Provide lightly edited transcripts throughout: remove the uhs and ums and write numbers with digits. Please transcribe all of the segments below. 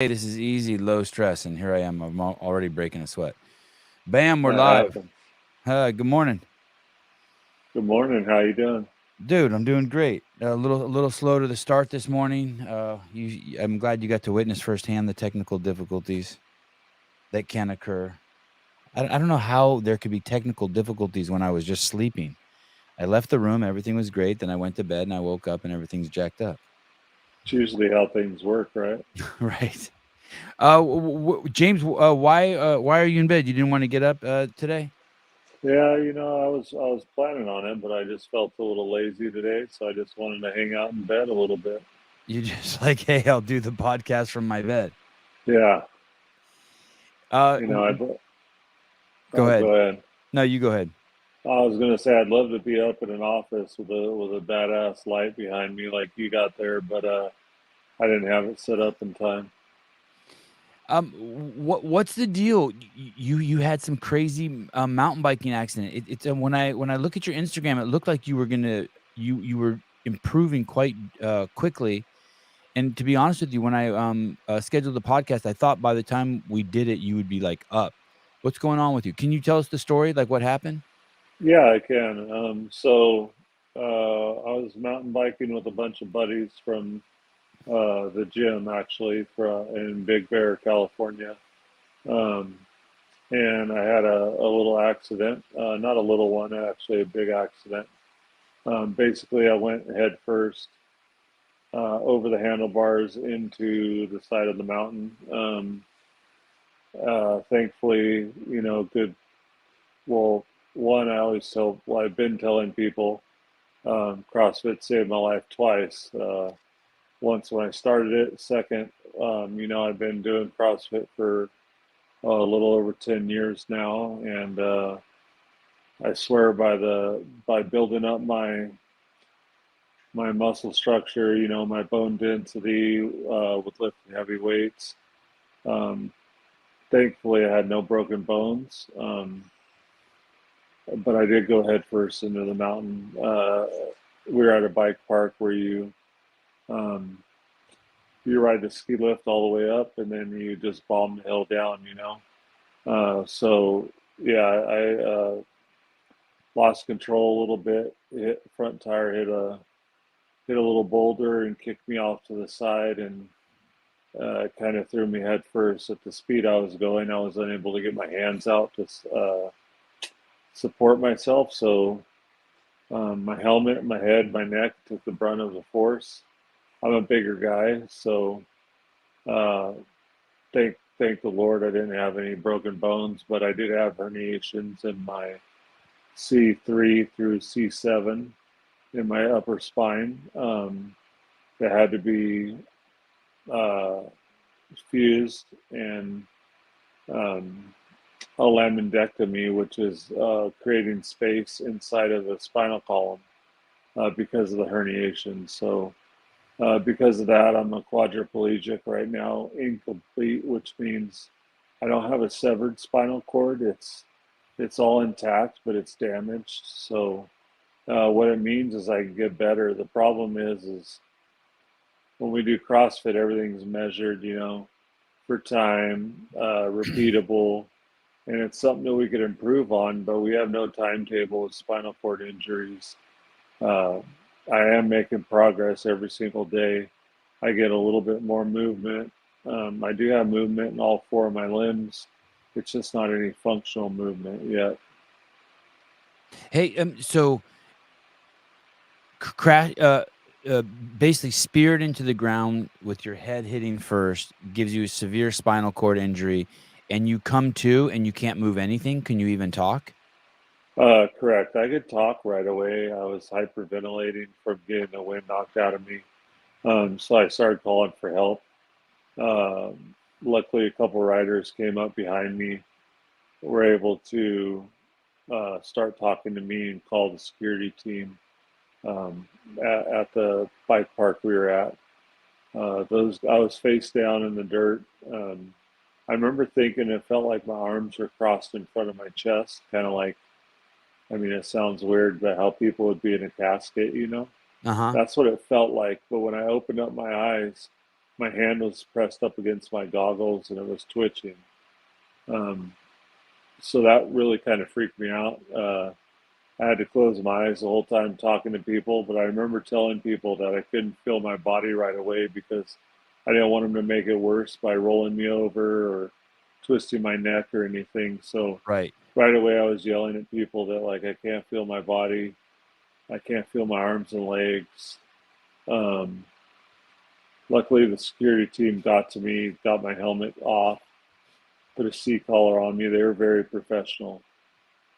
Hey, this is easy, low stress, and here I am. I'm already breaking a sweat. Bam, we're That live. happens. Good morning, Good morning. How you doing? dude. I'm doing great. A little slow to the start this morning. I'm glad you got to witness firsthand the technical difficulties that can occur. I don't know how there could be technical difficulties when I was just sleeping. I left the room, everything was great. Then I went to bed and I woke up and everything's jacked up. It's usually how things work, right? Right. James, why are you in bed? You didn't want to get up today? Yeah, I was planning on it, but I just felt a little lazy today, so I just wanted to hang out in bed a little bit. You just like, hey, I'll do the podcast from my bed. Yeah, Uh, you know, w- I'd Go oh, ahead. go ahead. No, you go ahead. I was gonna say I'd love to be up in an office with a badass light behind me like you got there, but I didn't have it set up in time. What's the deal? You had some crazy mountain biking accident. It's when I look at your Instagram, it looked like you were improving quite quickly. And to be honest with you, when I scheduled the podcast, I thought by the time we did it, you would be like up. What's going on with you? Can you tell us the story? Like what happened? Yeah, I can. I was mountain biking with a bunch of buddies from the gym actually in Big Bear, California. Um, and I had a little accident, not a little one, actually a big accident. Basically, I went head first over the handlebars into the side of the mountain. Thankfully, good. Well, one, I always tell, well, I've been telling people CrossFit saved my life twice. Once when I started it, second, I've been doing CrossFit for a little over 10 years now, and I swear by building up my muscle structure, my bone density with lifting heavy weights. Um, Thankfully, I had no broken bones, but I did go head first into the mountain. We were at a bike park where um, you ride the ski lift all the way up, and then you just bomb the hill down. So yeah, I lost control a little bit. Hit front tire hit a little boulder and kicked me off to the side, and it kind of threw me head first. At the speed I was going, I was unable to get my hands out to support myself. So my helmet, my head, my neck took the brunt of the force. I'm a bigger guy, so uh, thank the Lord I didn't have any broken bones, but I did have herniations in my C3 through C7 in my upper spine that had to be uh, fused, and um, a laminectomy, which is creating space inside of the spinal column because of the herniation. So, because of that, I'm a quadriplegic right now, incomplete, which means I don't have a severed spinal cord. It's all intact, but it's damaged. So, what it means is I can get better. The problem is when we do CrossFit, everything's measured, for time, repeatable, and it's something that we could improve on, but we have no timetable with spinal cord injuries. Uh, I am making progress every single day. I get a little bit more movement. I do have movement in all four of my limbs. It's just not any functional movement yet. Hey, so crash, basically speared into the ground with your head hitting first gives you a severe spinal cord injury, and you come to and you can't move anything. Can you even talk? Correct. I could talk right away. I was hyperventilating from getting the wind knocked out of me. So I started calling for help. Luckily, a couple riders came up behind me, were able to start talking to me and call the security team at the bike park we were at. Those I was face down in the dirt. I remember thinking it felt like my arms were crossed in front of my chest, kind of like, I mean, it sounds weird, but how people would be in a casket. Uh huh. That's what it felt like. But when I opened up my eyes, my hand was pressed up against my goggles and it was twitching. So that really kind of freaked me out. I had to close my eyes the whole time talking to people, but I remember telling people that I couldn't feel my body right away because I didn't want them to make it worse by rolling me over or twisting my neck or anything. So Right. right away I was yelling at people that like I can't feel my body, I can't feel my arms and legs. Um, Luckily the security team got to me, got my helmet off, put a C collar on me. They were very professional.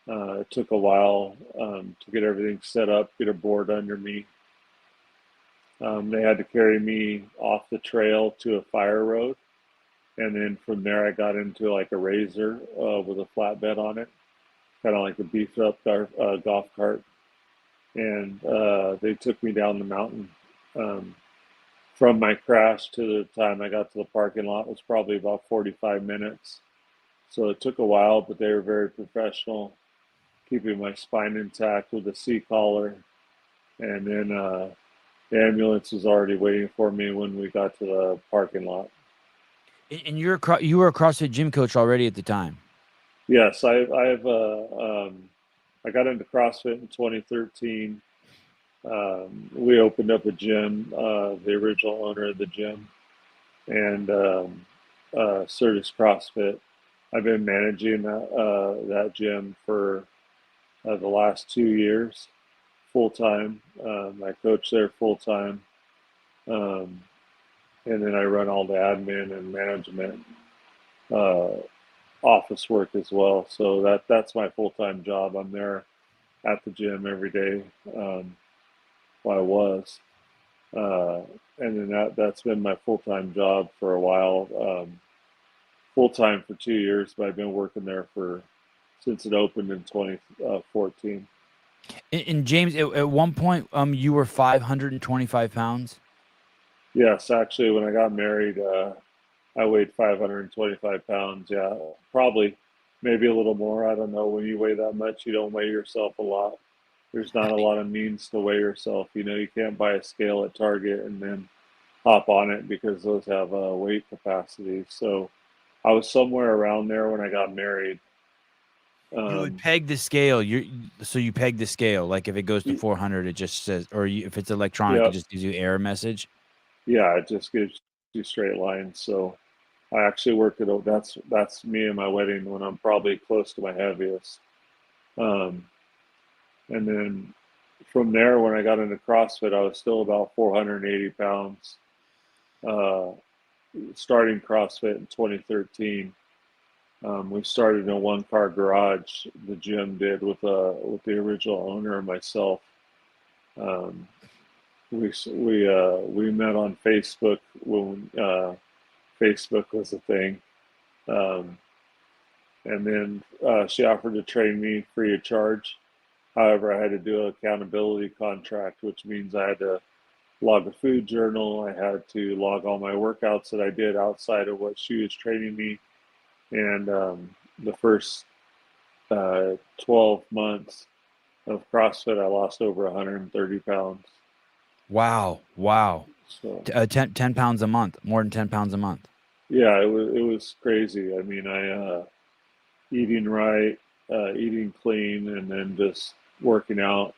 It took a while to get everything set up, get a board under me. They had to carry me off the trail to a fire road. And then from there, I got into like a razor with a flatbed on it, kind of like a beefed up golf cart. And they took me down the mountain. From my crash to the time I got to the parking lot was probably about 45 minutes. So it took a while, but they were very professional, keeping my spine intact with a C collar. And then the ambulance was already waiting for me when we got to the parking lot. And you were a CrossFit gym coach already at the time. Yes, I got into CrossFit in 2013. We opened up a gym, the original owner of the gym, and Certis CrossFit. I've been managing that gym for the last 2 years, full time. I coach there full time, um, and then I run all the admin and management, uh, office work as well. So that's my full time job. I'm there at the gym every day. Well, I was, uh, and then that's been my full time job for a while. Full time for 2 years, but I've been working there since it opened in 2014. And James, at one point, you were 525 pounds. Yes, actually, when I got married, I weighed 525 pounds. Yeah, probably maybe a little more. I don't know. When you weigh that much, you don't weigh yourself a lot. There's not a lot of means to weigh yourself. You can't buy a scale at Target and then hop on it because those have weight capacity. So I was somewhere around there when I got married. You would Um, peg the scale. So you peg the scale. Like if it goes to 400, it just says, or if it's electronic, it yeah, just gives you error message. yeah, it just gives you straight lines. So I actually worked that's me and my wedding when I'm probably close to my heaviest. Um, and then from there, when I got into CrossFit, I was still about 480 pounds. Uh, Starting CrossFit in 2013, we started in a one-car garage. The gym did with the original owner and myself. Um, we met on Facebook when Facebook was a thing. Um, and then she offered to train me free of charge. However, I had to do an accountability contract, which means I had to log a food journal. I had to log all my workouts that I did outside of what she was training me. And the first 12 months of CrossFit, I lost over 130 pounds. Wow. So 10 pounds a month, more than 10 pounds a month. yeah, it was crazy. I mean, I eating right, eating clean, and then just working out.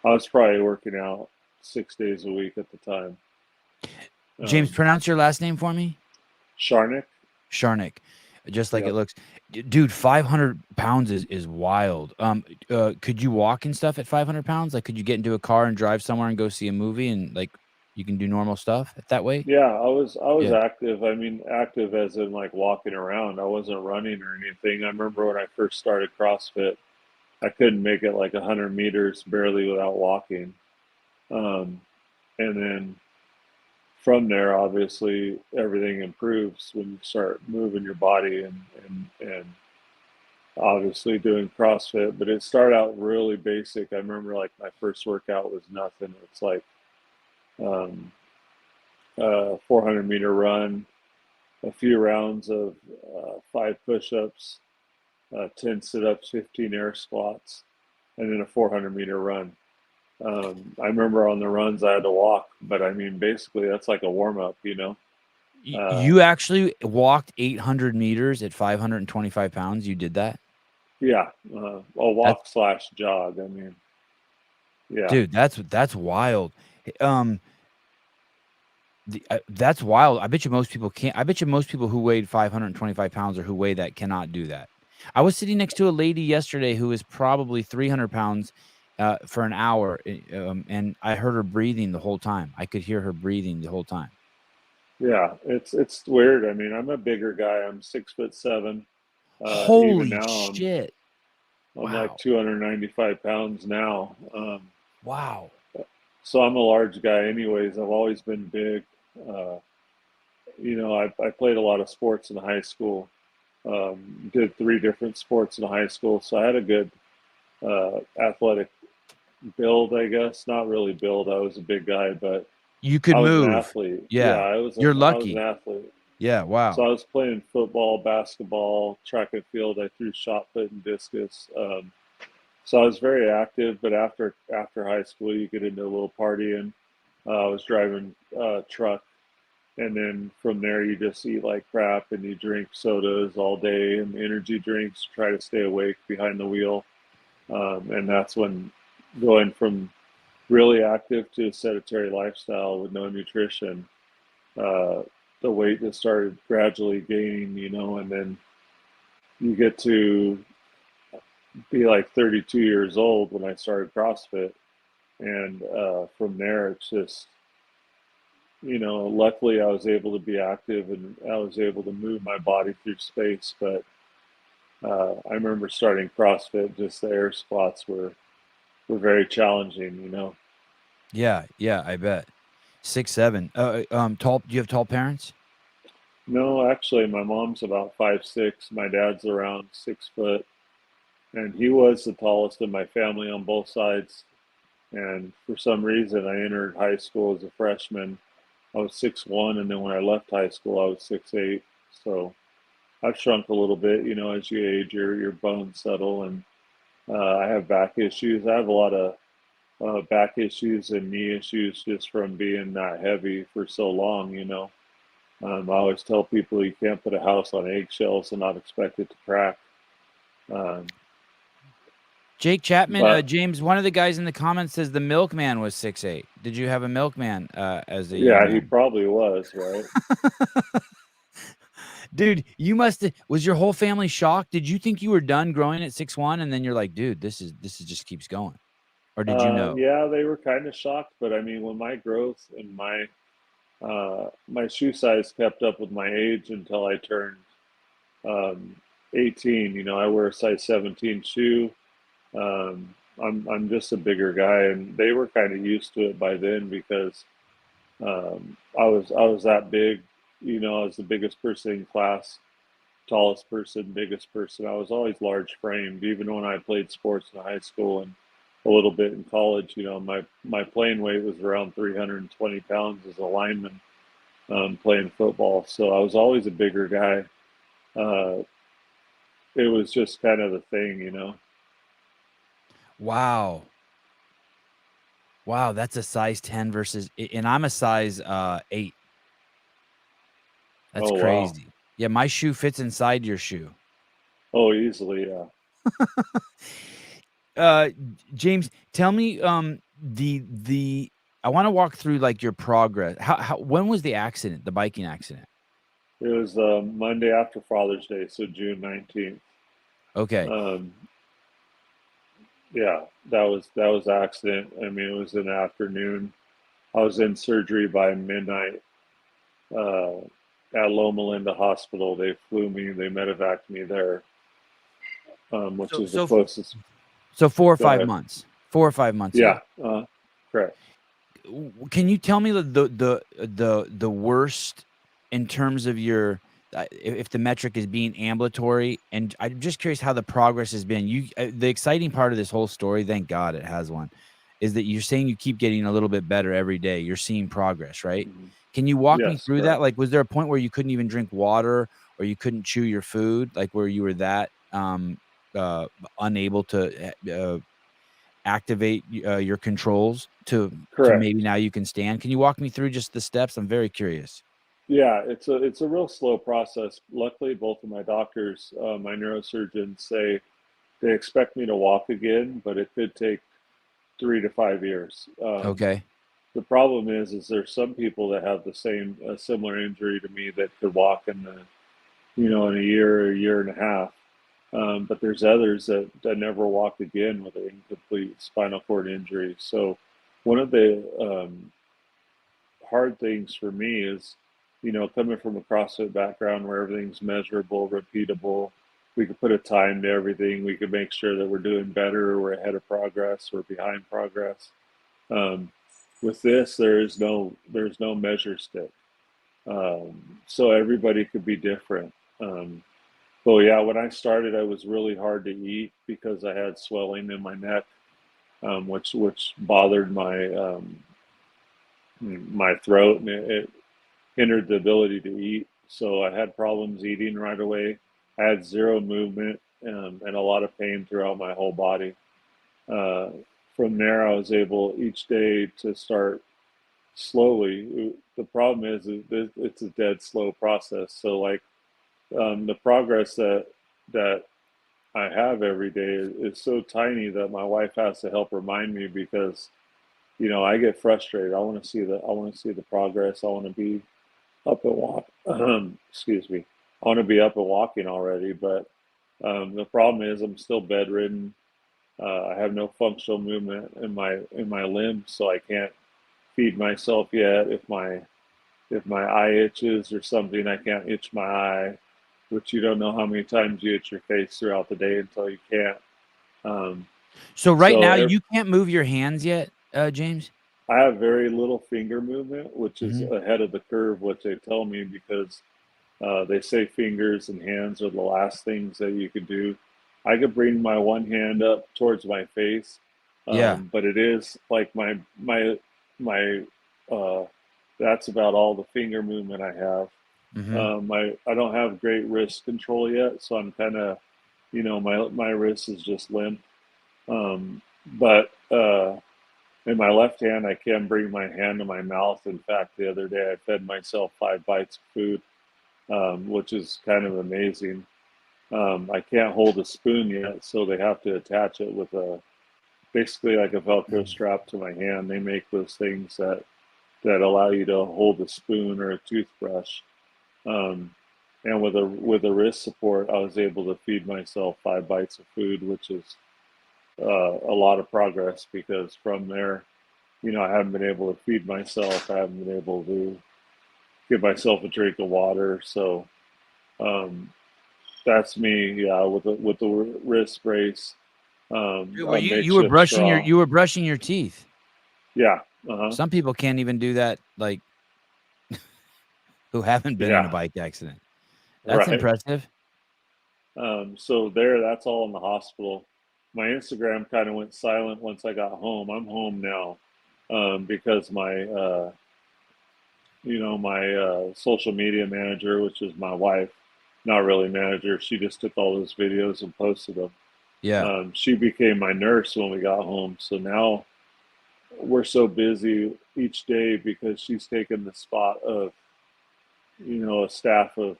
I was probably working out 6 days a week at the time. James, Um, pronounce your last name for me. Scharnick. Scharnick, just like it Yep. looks. Dude, 500 pounds is wild. Could you walk and stuff at 500 pounds? Like, could you get into a car and drive somewhere and go see a movie and like you can do normal stuff at that weight? Yeah, I was Yeah. active. I mean, active as in like walking around. I wasn't running or anything. I remember when I first started CrossFit, I couldn't make it like 100 meters barely without walking. Um, and then from there, obviously, everything improves when you start moving your body and obviously doing CrossFit. But it started out really basic. I remember like my first workout was nothing. It's like um, 400-meter run, a few rounds of 5 push-ups, 10 sit-ups, 15 air squats, and then a 400-meter run. I remember on the runs I had to walk, but I mean, basically that's like a warm-up. Uh, You actually walked 800 meters at 525 pounds. You did that? yeah, a That's walk slash jog. I mean, yeah, dude. That's wild. Um, that's wild. I bet you most people can't. I bet you most people who weighed 525 pounds or who weigh that cannot do that. I was sitting next to a lady yesterday who was probably 300 pounds for an hour, and I heard her breathing the whole time. I could hear her breathing the whole time. yeah. It's weird. I mean, I'm a bigger guy. I'm 6'7". Even Holy now, shit! I'm like Wow, 295 pounds now. wow. So I'm a large guy, anyways. I've always been big. Uh, I played a lot of sports in high school. Did three different sports in high school, so I had a good athletic build, I guess. Not really build. I was a big guy, but You could I was an move. athlete. Yeah, Yeah, you're I was an lucky. athlete. Yeah, So wow. I was playing football, basketball, track and field. I threw shot put and discus. So I was very active. But after high school, you get into a little partying. I was driving truck, and then from there you just eat like crap and you drink sodas all day and energy drinks. Try to stay awake behind the wheel, and that's when going from really active to a sedentary lifestyle with no nutrition. Uh, the weight just started gradually gaining, and then you get to be like 32 years old when I started CrossFit. And from there, it's just, luckily I was able to be active and I was able to move my body through space. But I remember starting CrossFit, just the air squats were very challenging. Yeah, yeah, I bet. 6'7". Tall. Do you have tall parents? No, actually, my mom's about 5'6". My dad's around 6 foot, and he was the tallest in my family on both sides. And for some reason, I entered high school as a freshman. I was 6'1", and then when I left high school, I was 6'8". So I've shrunk a little bit. As you age, your bones settle, and I have back issues. I have a lot of back issues and knee issues just from being that heavy for so long. I always tell people you can't put a house on eggshells and not expect it to crack. Um, Jake Chapman, but James, one of the guys in the comments says the milkman was 6'8". Did you have a milkman as a young yeah, he man? probably was, right? Dude, you must have, was your whole family shocked? Did you think you were done growing at 6'1", and then you're like, dude, this is just keeps going? Or did you know? Yeah, they were kind of shocked, but I mean, when my growth and my shoe size kept up with my age until I turned um, 18. I wear a size 17 shoe. I'm just a bigger guy, and they were kind of used to it by then because I was that big. I was the biggest person in class, tallest person, biggest person. I was always large framed, even when I played sports in high school and a little bit in college. My playing weight was around 320 pounds as a lineman, playing football. So I was always a bigger guy. Uh, it was just kind of the thing. Wow. Wow, that's a size 10 versus, and I'm a size 8. That's Oh wow. crazy. Yeah, my shoe fits inside your shoe. Oh, easily, yeah. Uh, James, tell me, the I want to walk through like your progress. How when was the accident, the biking accident? It was Monday after Father's Day, so June 19th. Okay. Um, yeah, that was accident. I mean, it was in the afternoon. I was in surgery by midnight uh, at Loma Linda Hospital. They flew me, they medevaced me there, which So is the so closest. so 4 or Go 5 ahead. months. 4 or 5 months ago. Yeah, correct. Can you tell me the worst in terms of your if the metric is being ambulatory? And I'm just curious how the progress has been. The exciting part of this whole story, thank God it has one, is that you're saying you keep getting a little bit better every day. You're seeing progress, right? Mhm. Can you walk me Yes, through that? correct. Like, was there a point where you couldn't even drink water or you couldn't chew your food, like where you were that uh, unable to activate your controls to Correct. maybe now you can stand? Can you walk me through just the steps? I'm very curious. Yeah, it's a real slow process. Luckily, both of my doctors, my neurosurgeons, say they expect me to walk again, but it could take 3 to 5 years. Okay. The problem is there's some people that have the same a similar injury to me that could walk in the in a year and a half. But there's others that never walk again with an incomplete spinal cord injury. So one of the hard things for me is, coming from a CrossFit background where everything's measurable, repeatable, we could put a time to everything. We could make sure that we're doing better, we're ahead of progress, we're behind progress. Um, with this, there's no measure stick, so everybody could be different. So yeah, when I started, I was really hard to eat because I had swelling in my neck, which bothered my throat, and it hindered the ability to eat. So I had problems eating right away. I had zero movement, and a lot of pain throughout my whole body. Uh, from there, I was able each day to start slowly. The problem is it's a dead slow process. So like the progress that I have every day is so tiny that my wife has to help remind me because I get frustrated. I want to see the progress. I want to be up and walk. Excuse me. I want to be up and walking already, but the problem is I'm still bedridden. I have no functional movement in my limbs, so I can't feed myself yet. If my eye itches or something, I can't itch my eye, which you don't know how many times you itch your face throughout the day until you can't. Um, So right so now ev you can't move your hands yet, James? I have very little finger movement, which is Mhm. ahead of the curve, what they tell me, because they say fingers and hands are the last things that you could do. I could bring my one hand up towards my face, Yeah. but it is like my uh, that's about all the finger movement I have. Mhm. I don't have great wrist control yet, so I'm kind of, my wrist is just limp. But in my left hand, I can bring my hand to my mouth. In fact, the other day I fed myself 5 bites of food, which is kind of amazing. I can't hold a spoon yet, so they have to attach it with a basically like a Velcro Mhm. strap to my hand. They make those things that allow you to hold a spoon or a toothbrush. Um, and with a wrist support, I was able to feed myself 5 bites of food, which is a lot of progress because from there, I haven't been able to feed myself. I haven't been able to give myself a drink of water. So um, that's me. Yeah, with the wrist brace, Dude, were a you were makeshift brushing straw. you were brushing your teeth. Yeah. Uh huh. Some people can't even do that, like, who haven't been in a Yeah. bike accident. That's Right. impressive. So there, that's all in the hospital. My Instagram kind of went silent once I got home. I'm home now because my social media manager, which is my wife, not really manager, she just took all those videos and posted them. Yeah. She became my nurse when we got home. So now we're so busy each day because she's taken the spot of, a staff of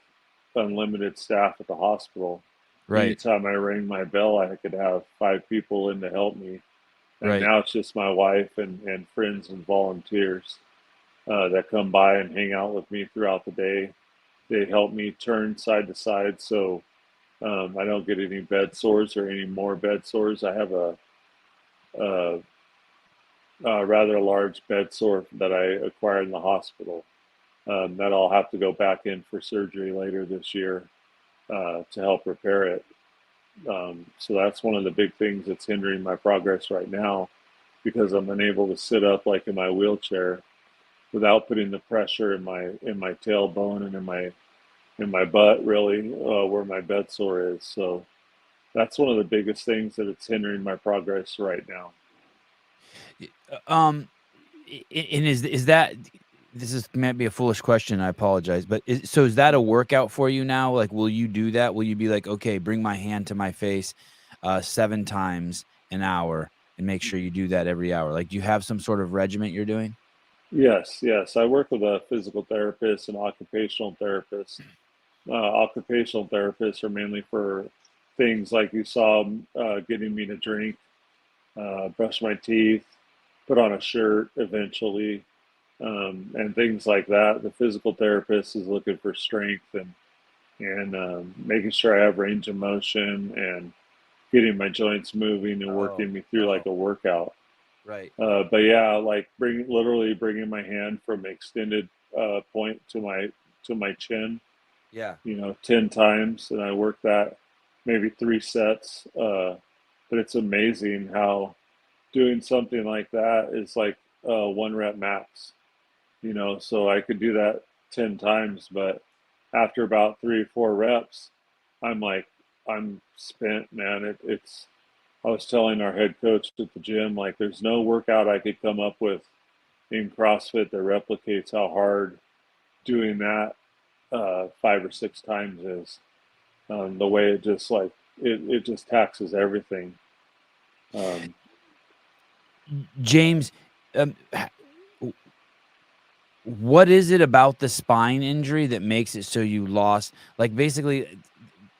unlimited staff at the hospital. Right. Anytime I rang my bell, I could have 5 people in to help me. And Right. now it's just my wife and friends and volunteers that come by and hang out with me throughout the day. They help me turn side to side so I don't get any bed sores or any more bed sores. I have a, a rather large bed sore that I acquired in the hospital that I'll have to go back in for surgery later this year to help repair it. So that's one of the big things that's hindering my progress right now because I'm unable to sit up like in my wheelchair without putting the pressure in my tailbone and in my butt really where my bed sore is. So that's one of the biggest things that it's hindering my progress right now. Um, and is that this is might be a foolish question, I apologize, but is that a workout for you now? Like, will you do that? Will you be like, "Okay, bring my hand to my face, 7 times an hour," and make sure you do that every hour? Like, do you have some sort of regiment you're doing? Yes. I work with a physical therapist and occupational therapist. Occupational therapists are mainly for things like you saw, getting me to drink, brush my teeth, put on a shirt eventually, and things like that. The physical therapist is looking for strength and making sure I have range of motion and getting my joints moving and Oh, working me through like oh, a workout. right. But yeah, like literally bringing my hand from extended point to my chin, Yeah. 10 times, and I work that maybe 3 sets. But it's amazing how doing something like that is like 1 rep max. So I could do that 10 times, but after about 3 or 4 reps, I'm like, I'm spent, man. I was telling our head coach at the gym, like, there's no workout I could come up with in CrossFit that replicates how hard doing that 5 or 6 times is. The way it just like, it just taxes everything. Um, James, um, what is it about the spine injury that makes it so you lost? Like basically,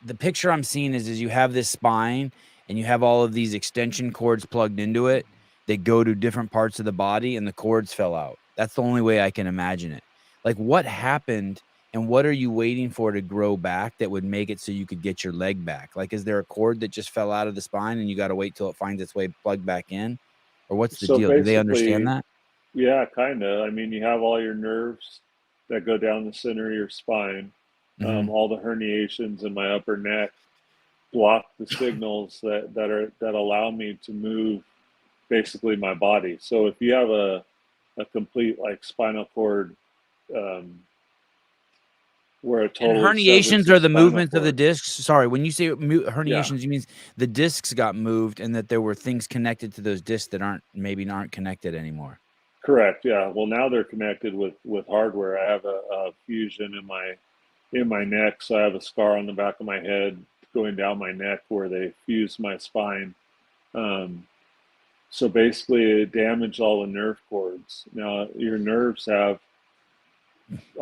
the picture I'm seeing is you have this spine and you have all of these extension cords plugged into it. They go to different parts of the body and the cords fell out. That's the only way I can imagine it. Like what happened and what are you waiting for to grow back that would make it so you could get your leg back? Like, is there a cord that just fell out of the spine and you got to wait till it finds its way plugged back in? Or what's the so deal? Do they understand basically, that? yeah, kind of. I mean, you have all your nerves that go down the center of your spine. Mhm. All the herniations in my upper neck block the signals that allow me to move basically my body. So if you have a complete like spinal cord, um, where it And totally severs herniations the are the spinal movements of the cord, discs? Sorry, when you say yeah, herniations, you means the discs got moved and that there were things connected to those discs that aren't connected anymore. correct, yeah. Well, now they're connected with hardware. I have a fusion in my neck, so I have a scar on the back of my head going down my neck where they fused my spine. Um, so basically, it damaged all the nerve cords. Now, your nerves have,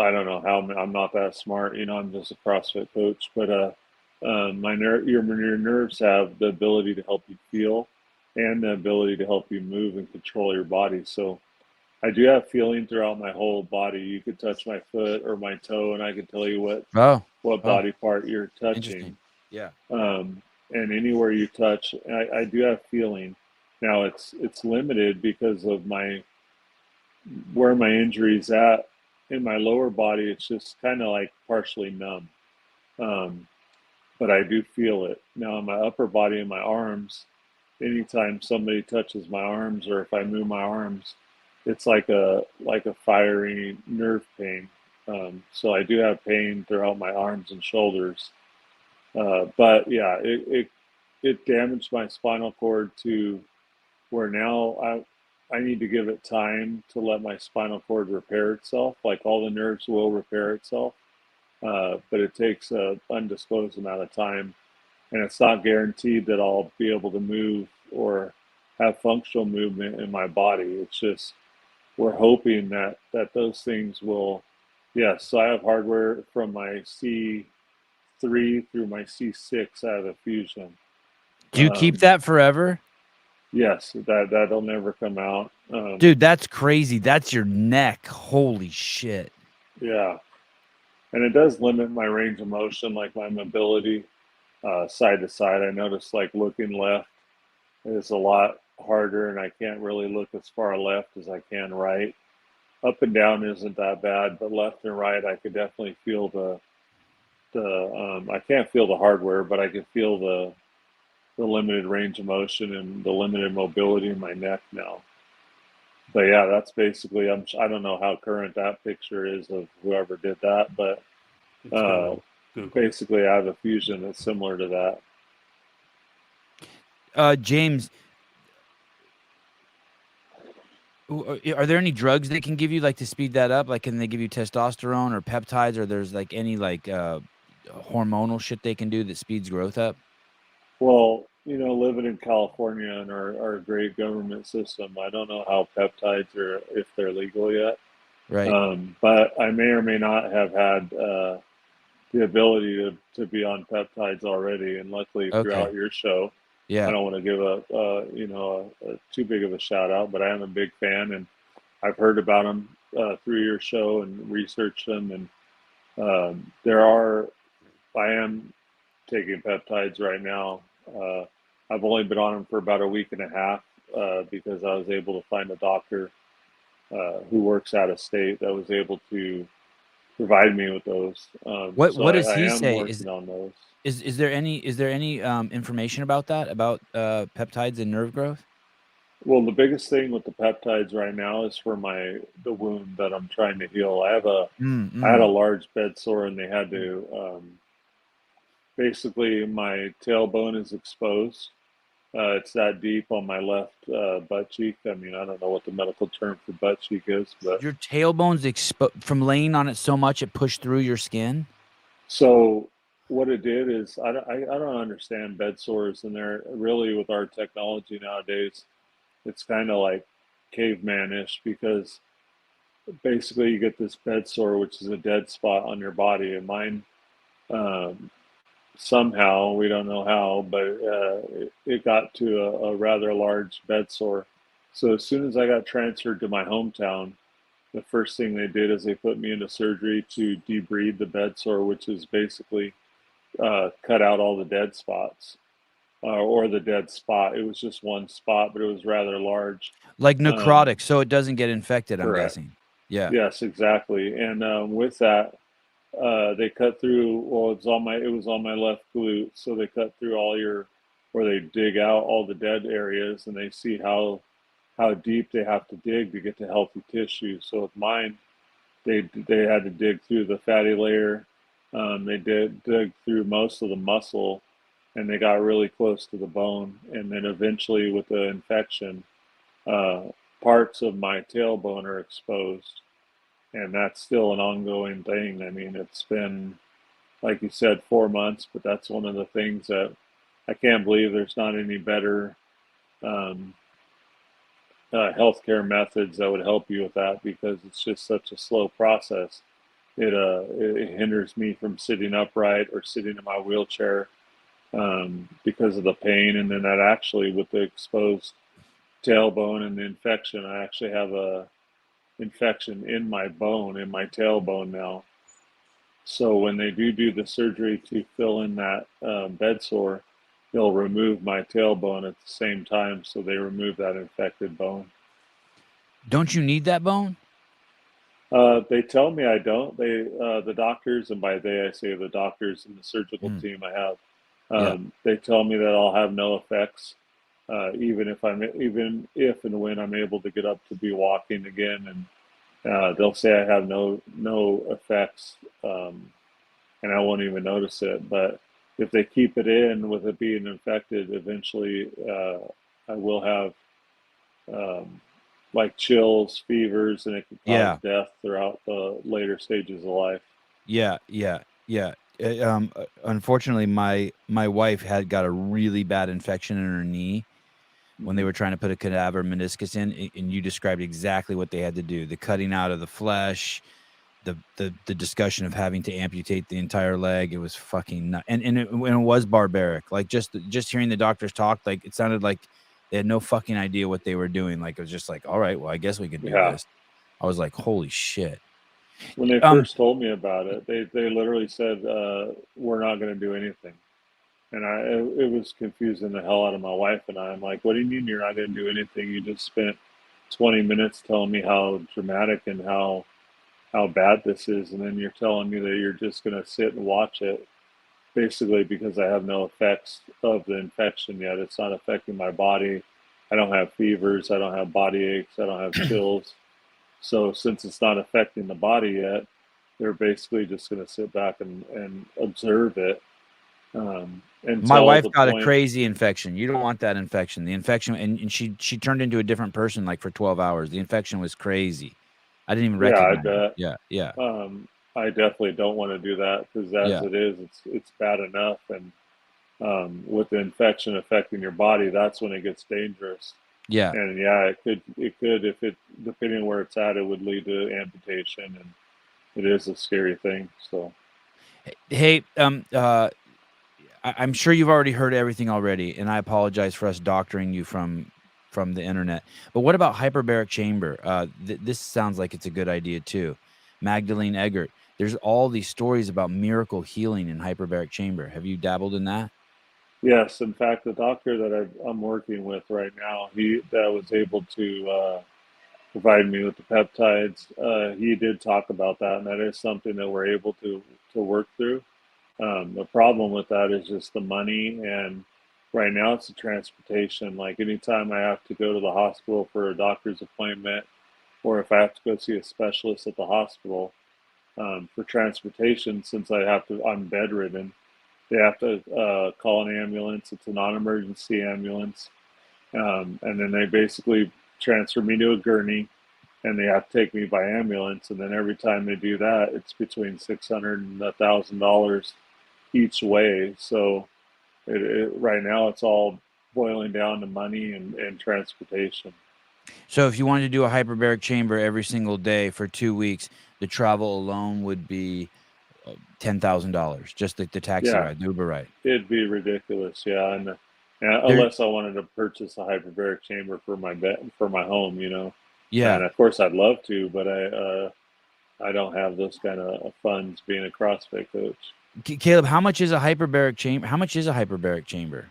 I don't know how, I'm not that smart, I'm just a CrossFit coach, but your nerves have the ability to help you feel and the ability to help you move and control your body. So I do have feeling throughout my whole body. You could touch my foot or my toe, and I can tell you Oh, what oh, body part you're interesting. touching. Yeah. And anywhere you touch, I do have feeling. Now it's limited because of my where my injury's at in my lower body. It's just kind of like partially numb, um, but I do feel it now in my upper body and my arms. Anytime somebody touches my arms or if I move my arms, it's like a fiery nerve pain. So I do have pain throughout my arms and shoulders. But yeah, it damaged my spinal cord to where now I need to give it time to let my spinal cord repair itself. Like all the nerves will repair itself, but it takes a undisclosed amount of time, and it's not guaranteed that I'll be able to move or have functional movement in my body. It's just we're hoping that those things will. Yes, so I have hardware from my C3 through my C6. I have a fusion. Do you keep Um, that forever? yes, that'll never come out. Dude, that's crazy. That's your neck. Holy shit. Yeah, and it does limit my range of motion, like my mobility side to side. I notice like looking left is a lot harder, and I can't really look as far left as I can right. Up and down isn't that bad, but left and right, I could definitely feel the. I can't feel the hardware, but I can feel the limited range of motion and the limited mobility in my neck now. But yeah, that's basically. I don't know how current that picture is of whoever did that, but It's uh, Google. basically, I have a fusion that's similar to that. James, are there any drugs they can give you like to speed that up? Like, can they give you testosterone or peptides, or there's like any like hormonal shit they can do that speeds growth up? Well, living in California and our great government system, I don't know how peptides are, if they're legal yet. Right. But I may or may not have had the ability to be on peptides already. And luckily, Okay. throughout your show, I Yeah. don't want to give a too big of a shout out, but I am a big fan, and I've heard about them through your show and researched them. And I am taking peptides right now. I've only been on them for about a week and a half because I was able to find a doctor who works out of state that was able to provide me with those. So What does I he am say? working on those. Is there any information about that, about peptides and nerve growth? Well, the biggest thing with the peptides right now is for the wound that I'm trying to heal. I had a Mm. large bed sore, and they had to basically my tailbone is exposed. It's that deep on my left butt cheek. I mean, I don't know what the medical term for butt cheek is, but Your tailbone's from laying on it so much it pushed through your skin? so what it did is I don't understand bed sores, and they're really with our technology nowadays, it's kind of like caveman-ish because basically you get this bed sore, which is a dead spot on your body, and mine um, somehow, we don't know how, but it got to a rather large bed sore. So as soon as I got transferred to my hometown, the first thing they did is they put me into surgery to debride the bed sore, which is basically cut out all the dead spots or the dead spot. It was just one spot, but it was rather large. Like Um, necrotic, so it doesn't get infected, I'm correct. guessing. Yeah. Yes, exactly. And with that, they cut through. Well, it was on my left glute, so they cut through where they dig out all the dead areas, and they see how deep they have to dig to get to healthy tissue. So with mine, they had to dig through the fatty layer. They did dig through most of the muscle, and they got really close to the bone. And then eventually, with the infection, uh, parts of my tailbone are exposed, and that's still an ongoing thing. I mean, it's been, like you said, 4 months, but that's one of the things that I can't believe there's not any better um, healthcare methods that would help you with that, because it's just such a slow process. It hinders me from sitting upright or sitting in my wheelchair because of the pain, and then that actually, with the exposed tailbone and the infection, I actually have a infection in my bone, in my tailbone now. So when they do the surgery to fill in that bed sore, they'll remove my tailbone at the same time. So they remove that infected bone. Don't you need that bone? They tell me I don't. The doctors, and by they I say the doctors and the surgical Mm. team I have, Yeah. they tell me that I'll have no effects, even if and when I'm able to get up to be walking again, and they'll say I have no effects, and I won't even notice it. But if they keep it in with it being infected, eventually I will have um, like chills, fevers, and it could cause Yeah. death throughout the later stages of life. Yeah. Unfortunately, my wife got a really bad infection in her knee when they Hmm. were trying to put a cadaver meniscus in, and you described exactly what they had to do: the cutting out of the flesh, the discussion of having to amputate the entire leg. It was fucking nut, and it was barbaric. Like, just hearing the doctors talk, like, it sounded like they had no fucking idea what they were doing. Like, it was just like, all right, well, I guess we could do Yeah. this. I was like, holy shit. When they Um, first told me about it, they literally said, "We're not going to do anything," and it was confusing the hell out of my wife and I. I'm like, "What do you mean you're not going to do anything? You just spent 20 minutes telling me how dramatic and how bad this is, and then you're telling me that you're just going to sit and watch it, basically because I have no effects of the infection yet. It's not affecting my body. I don't have fevers. I don't have body aches. I don't have chills. So since it's not affecting the body yet, they're basically just going to sit back and observe it my until wife the got a point." crazy infection. You don't want that infection. The infection, and she turned into a different person, like, for 12 hours. The infection was crazy. I didn't even Yeah, I recognize it. bet. Yeah. I definitely don't want to do that because as Yeah. it is, it's bad enough. And with the infection affecting your body, that's when it gets dangerous. Yeah. And yeah, it could, if it, depending on where it's at, it would lead to amputation, and it is a scary thing. So, Hey, I'm sure you've already heard everything already, and I apologize for us doctoring you from the internet. But what about hyperbaric chamber? This sounds like it's a good idea too. Magdalene Eggert. There's all these stories about miracle healing in hyperbaric chamber. Have you dabbled in that? yes, in fact, the doctor that I'm working with right now, he that was able to provide me with the peptides, he did talk about that, and that is something that we're able to work through. The problem with that is just the money, and right now it's the transportation. Like anytime I have to go to the hospital for a doctor's appointment, or if I have to go see a specialist at the hospital, for transportation, since I'm bedridden, they have to call an ambulance. It's a non-emergency ambulance, and then they basically transfer me to a gurney, and they have to take me by ambulance. And then every time they do that, it's between $600 and $1,000 each way. So right now, it's all boiling down to money and transportation. So if you wanted to do a hyperbaric chamber every single day for 2 weeks, the travel alone would be $10,000, just the taxi Yeah, ride, the Uber ride. it'd be ridiculous. Yeah, and There, unless I wanted to purchase a hyperbaric chamber for my bed for my home, yeah. and of course I'd love to, but I don't have those kind of funds being a CrossFit coach. Caleb, how much is a hyperbaric chamber? How much is a hyperbaric chamber?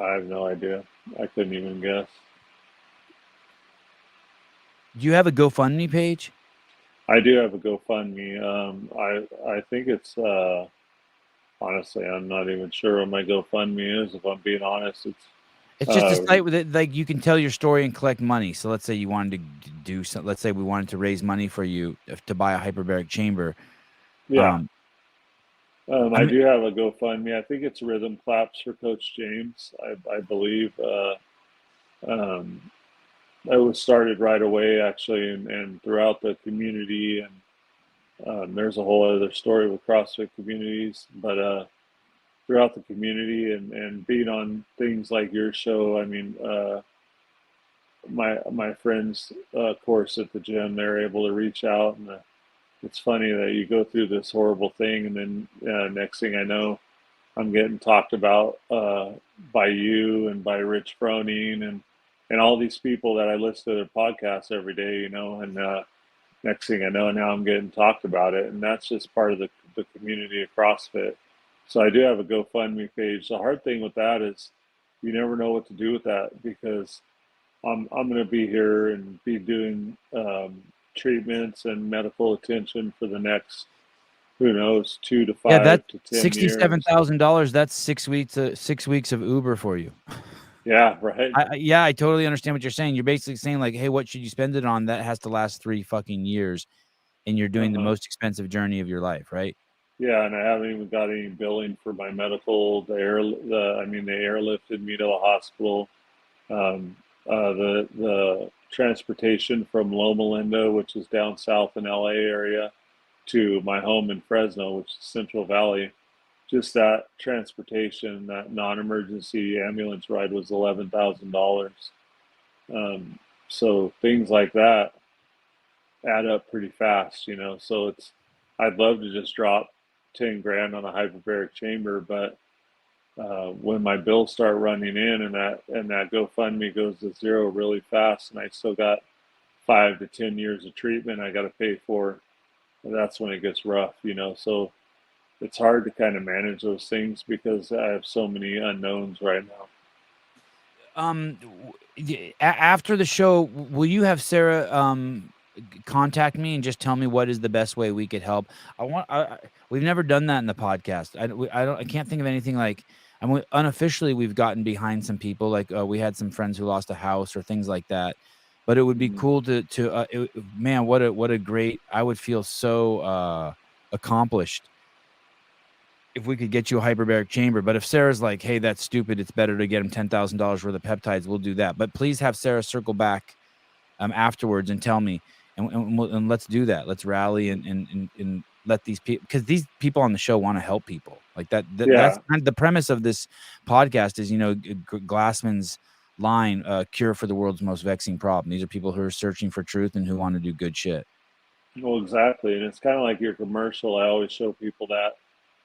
I have no idea. I couldn't even guess. Do you have a GoFundMe page? I do have a GoFundMe. I think it's honestly, I'm not even sure what my GoFundMe is. If I'm being honest, it's It's just a uh, site with it, like you can tell your story and collect money. So let's say you wanted to do some, let's say we wanted to raise money for you to buy a hyperbaric chamber. yeah. Um, I I'm do have a GoFundMe. I think it's Rhythm Claps for Coach James. I believe um, it was started right away, actually, and throughout the community. And there's a whole other story with CrossFit communities, but throughout the community and being on things like your show. I mean, my friends, of course, at the gym, they're able to reach out, and it's funny that you go through this horrible thing, and then next thing I know, I'm getting talked about by you and by Rich Froning and all these people that I listen to their podcasts every day, and next thing I know, now I'm getting talked about it, and that's just part of the community of CrossFit. So I do have a GoFundMe page. The hard thing with that is you never know what to do with that, because I'm going to be here and be doing treatments and medical attention for the next, who knows, two to Yeah, five that's to 10 years. $67,000. That's 6 weeks of Uber for you. Yeah, right. Yeah, I totally understand what you're saying. You're basically saying like, hey, what should you spend it on? That has to last 3 fucking years, and you're doing the Uh-huh. most expensive journey of your life, right? Yeah, and I haven't even got any billing for my medical. I mean, they airlifted me to the hospital. Um, the transportation from Loma Linda, which is down south in LA area, to my home in Fresno, which is Central Valley, just that transportation, that non-emergency ambulance ride was $11,000. Um, so things like that add up pretty fast. So I'd love to just drop 10 grand on a hyperbaric chamber, but when my bills start running in and that GoFundMe goes to zero really fast, and I still got 5 to 10 years of treatment I got to pay for, that's when it gets rough. So it's hard to kind of manage those things because I have so many unknowns right now. After the show, will you have Sarah contact me and just tell me what is the best way we could help? We've never done that in the podcast. I can't think of anything like. I mean, unofficially, we've gotten behind some people. Like we had some friends who lost a house or things like that. But it would be Mhm. cool man, what a great. I would feel so accomplished if we could get you a hyperbaric chamber. But if Sarah's like, hey, that's stupid, it's better to get him $10,000 worth of peptides, we'll do that. But please have Sarah circle back afterwards and tell me, and let's do that. Let's rally and let these people, because these people on the show want to help people like that. That's Yeah. kind of the premise of this podcast is, Glassman's line, cure for the world's most vexing problem. These are people who are searching for truth and who want to do good shit. Well, exactly. And it's kind of like your commercial. I always show people that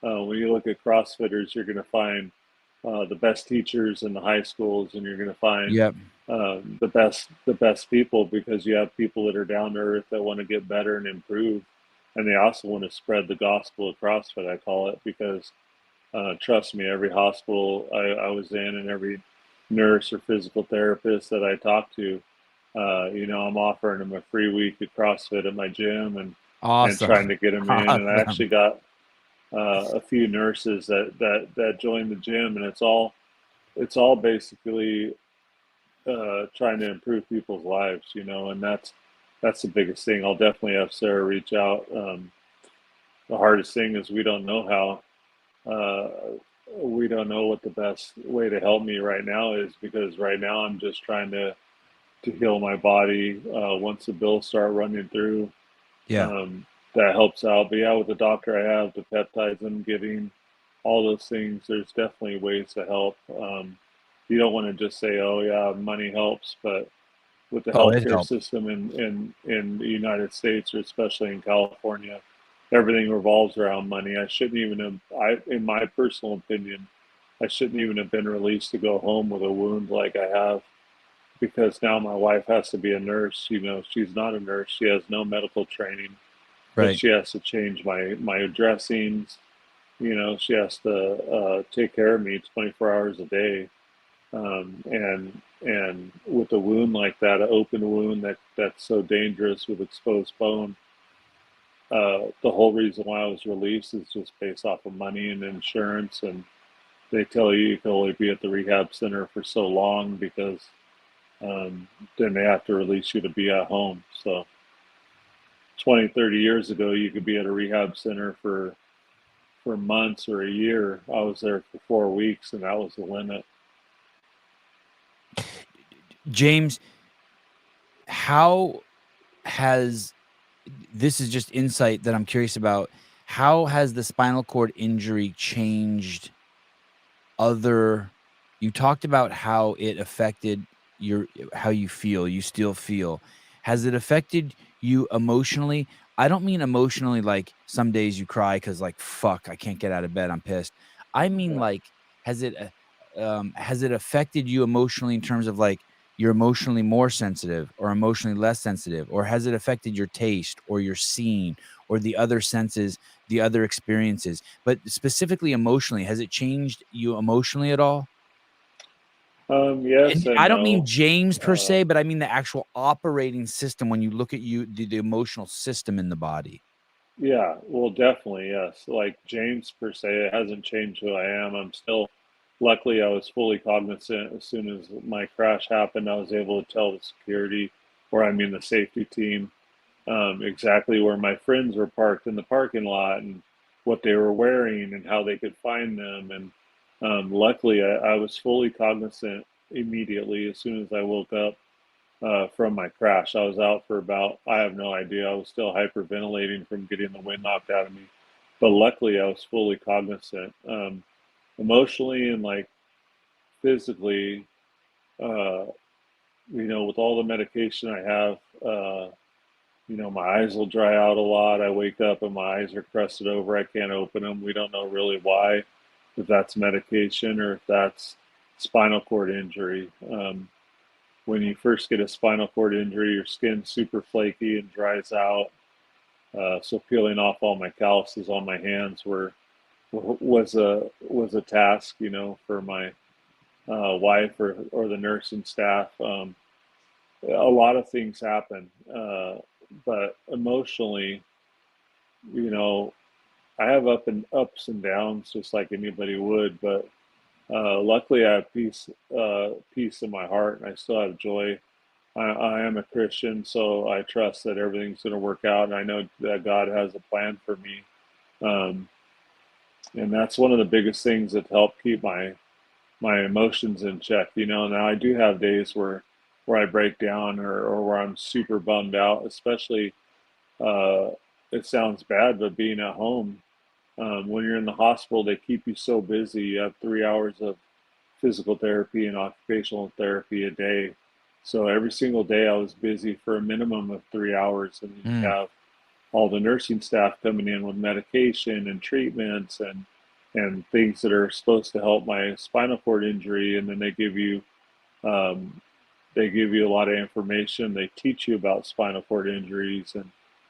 when you look at CrossFitters, you're going to find the best teachers in the high schools, and you're going to find Yep. the best people, because you have people that are down to earth that want to get better and improve, and they also want to spread the gospel of CrossFit. I call it, because trust me, every hospital I was in, and every nurse or physical therapist that I talked to, I'm offering them a free week at CrossFit at my gym, and Awesome. trying to get them in. And I Awesome. actually got a few nurses that joined the gym, and it's all basically trying to improve people's lives, and that's the biggest thing. I'll definitely have Sarah reach out. The hardest thing is we don't know what the best way to help me right now is, because right now I'm just trying to heal my body. Once the bills start running through, Yeah. that helps out. But yeah, with the doctor I have, the peptides I'm getting, all those things, there's definitely ways to help. You don't want to just say, "Oh yeah, money helps," but with the Oh, it healthcare helps. system in the United States, or especially in California, everything revolves around money. I shouldn't even have, in my personal opinion, I shouldn't even have been released to go home with a wound like I have, because now my wife has to be a nurse. She's not a nurse. She has no medical training, but Right. she has to change my dressings. She has to take care of me 24 hours a day. And with a wound like that, an open wound that's so dangerous with exposed bone, the whole reason why I was released is just based off of money and insurance. And they tell you can only be at the rehab center for so long, because then they have to release you to be at home. So 20, 30 years ago, you could be at a rehab center for months or a year. I was there for 4 weeks, and that was the limit. James, how has this is just insight that I'm curious about. How has the spinal cord injury changed you talked about how it affected how you feel, you still feel. Has it affected you emotionally? I don't mean emotionally like some days you cry because like, fuck, I can't get out of bed, I'm pissed. I mean Yeah. like, has it affected you emotionally in terms of like you're emotionally more sensitive or emotionally less sensitive, or has it affected your taste or your seeing or the other senses, the other experiences? But specifically emotionally, has it changed you emotionally at all? Yes And and I don't mean no. James per Uh, se, but I mean the actual operating system when you look at the emotional system in the body. yeah, well, definitely, yes. Like James per se, it hasn't changed who I am. I'm still, luckily, I was fully cognizant as soon as my crash happened. I was able to tell the security, or I mean the safety team, exactly where my friends were parked in the parking lot, and what they were wearing, and how they could find them. And luckily, I was fully cognizant immediately as soon as I woke up from my crash. I was out for about, I have no idea. I was still hyperventilating from getting the wind knocked out of me. But luckily, I was fully cognizant. Emotionally and like physically, uh, with all the medication I have, my eyes will dry out a lot. I wake up and my eyes are crusted over. I can't open them. We don't know really why, if that's medication or if that's spinal cord injury. When you first get a spinal cord injury, your skin's super flaky and dries out. So peeling off all my calluses on my hands was a task, for my wife or the nursing staff. A lot of things happen, but emotionally, you know, I have ups and downs just like anybody would. But luckily, I have peace in my heart, and I still have joy. I am a Christian, so I trust that everything's going to work out, and I know that God has a plan for me. Um, and that's one of the biggest things that help keep my emotions in check. Now I do have days where I break down, or where I'm super bummed out, especially uh, it sounds bad, but being at home, when you're in the hospital, they keep you so busy. You have 3 hours of physical therapy and occupational therapy a day. So every single day I was busy for a minimum of 3 hours. And then you Mm. have all the nursing staff coming in with medication and treatments and things that are supposed to help my spinal cord injury. And then um, they give you a lot of information. They teach you about spinal cord injuries and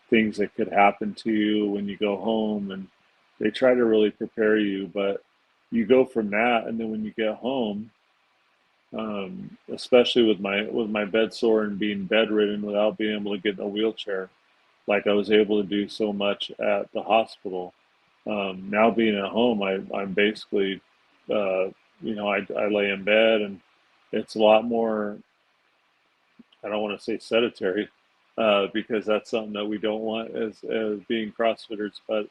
things that could happen to you when you go home. And they try to really prepare you, but you go from that. And then when you get home, especially with my bed sore and being bedridden without being able to get in a wheelchair, like I was able to do so much at the hospital. Now being at home, I'm basically, uh, I lay in bed and it's a lot more, I don't want to say sedentary, because that's something that we don't want as being CrossFitters, but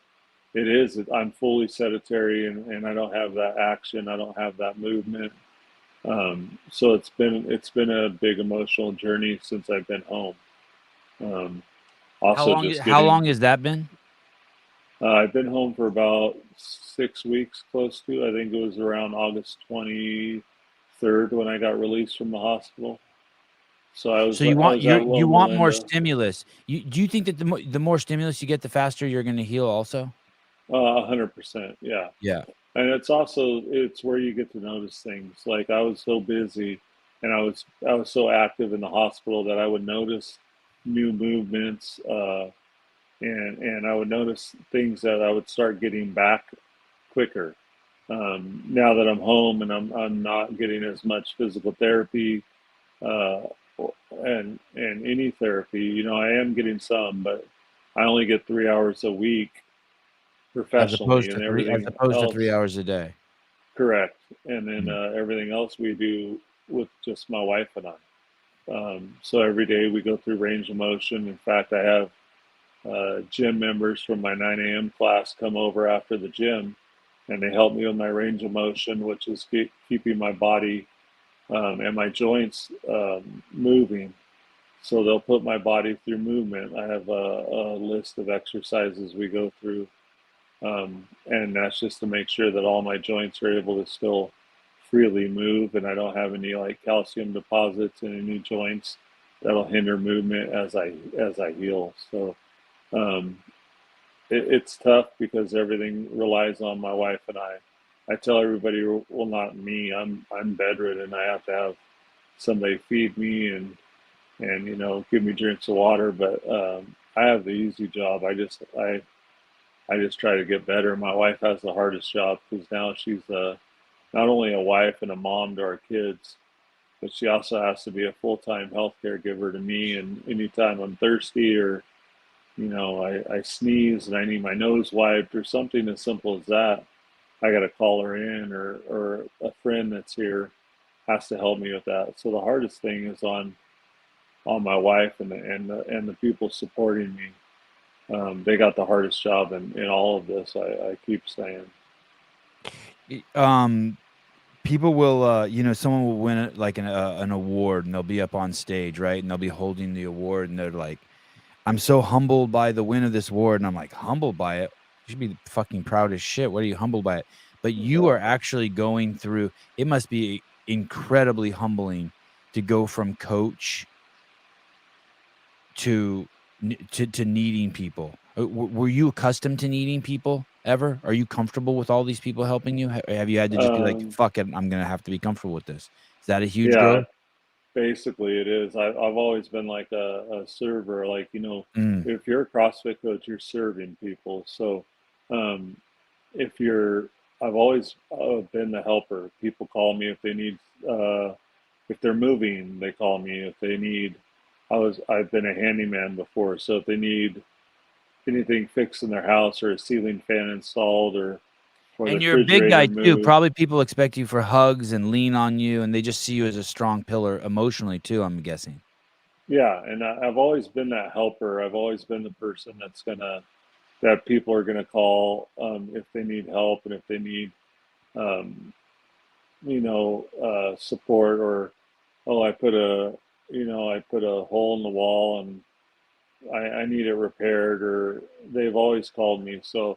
it is, I'm fully sedentary and I don't have that action. I don't have that movement. So it's been a big emotional journey since I've been home. Um, Also just How long getting, has that been? I've been home for about 6 weeks, close to. I think it was around August 23rd when I got released from the hospital. So So I was at you Loma want more Linda. stimulus. Do you think that the more stimulus you get, the faster you're gonna heal also? 100%, yeah. Yeah. And it's where you get to notice things. Like I was so busy, and I was so active in the hospital that I would notice new movements, and I would notice things that I would start getting back quicker. Now that I'm home and I'm not getting as much physical therapy, uh, and any therapy, I am getting some, but I only get 3 hours a week professionally, and As everything opposed to 3 else. hours a day. Correct. And then Mm. everything else we do with just my wife and I. So every day we go through range of motion. In fact, I have gym members from my 9 a.m. class come over after the gym, and they help me with my range of motion, which is keeping my body, and my joints, moving. So they'll put my body through movement. I have a list of exercises we go through, and that's just to make sure that all my joints are able to still freely move, and I don't have any like calcium deposits in any joints that'll hinder movement as I heal. So, um, it's tough because everything relies on my wife and I. I tell everybody, well, not me. I'm bedridden. I have to have somebody feed me and give me drinks of water. But I have the easy job. I just try to get better. My wife has the hardest job because now she's not only a wife and a mom to our kids, but she also has to be a full-time health caregiver to me. And anytime I'm thirsty or I sneeze and I need my nose wiped or something as simple as that, I got to call her in, or a friend that's here has to help me with that. So the hardest thing is on my wife and the people supporting me. They got the hardest job in all of this. I keep saying. Y People will, someone will win like an award, and they'll be up on stage, right? And they'll be holding the award, and they're like, "I'm so humbled by the win of this award," and I'm like, "Humbled by it? You should be fucking proud as shit. What are you humbled by it?" But you Uh, are actually going through it must be incredibly humbling to go from coach to to needing people. Were you accustomed to needing people ever? Are you comfortable with all these people helping you? Have you had to just be like, um, "Fuck it, I'm gonna have to be comfortable with this." Is that a huge yeah, growth? basically it is. I've always been like a server. Like Mm. if you're a CrossFit coach, you're serving people. So um, if you're, I've always been the helper. People call me if they need, if they're moving, they call me if they need. I've been a handyman before, so if they need anything fixed in their house or a ceiling fan installed or the And you're a big guy refrigerator too. moved. Probably people expect you for hugs and lean on you, and they just see you as a strong pillar emotionally too, I'm guessing. Yeah, and I've always been that helper. I've always been the person that people are gonna call, if they need help and if they need, um, support, or oh, I put a hole in the wall and I need it repaired, or they've always called me. So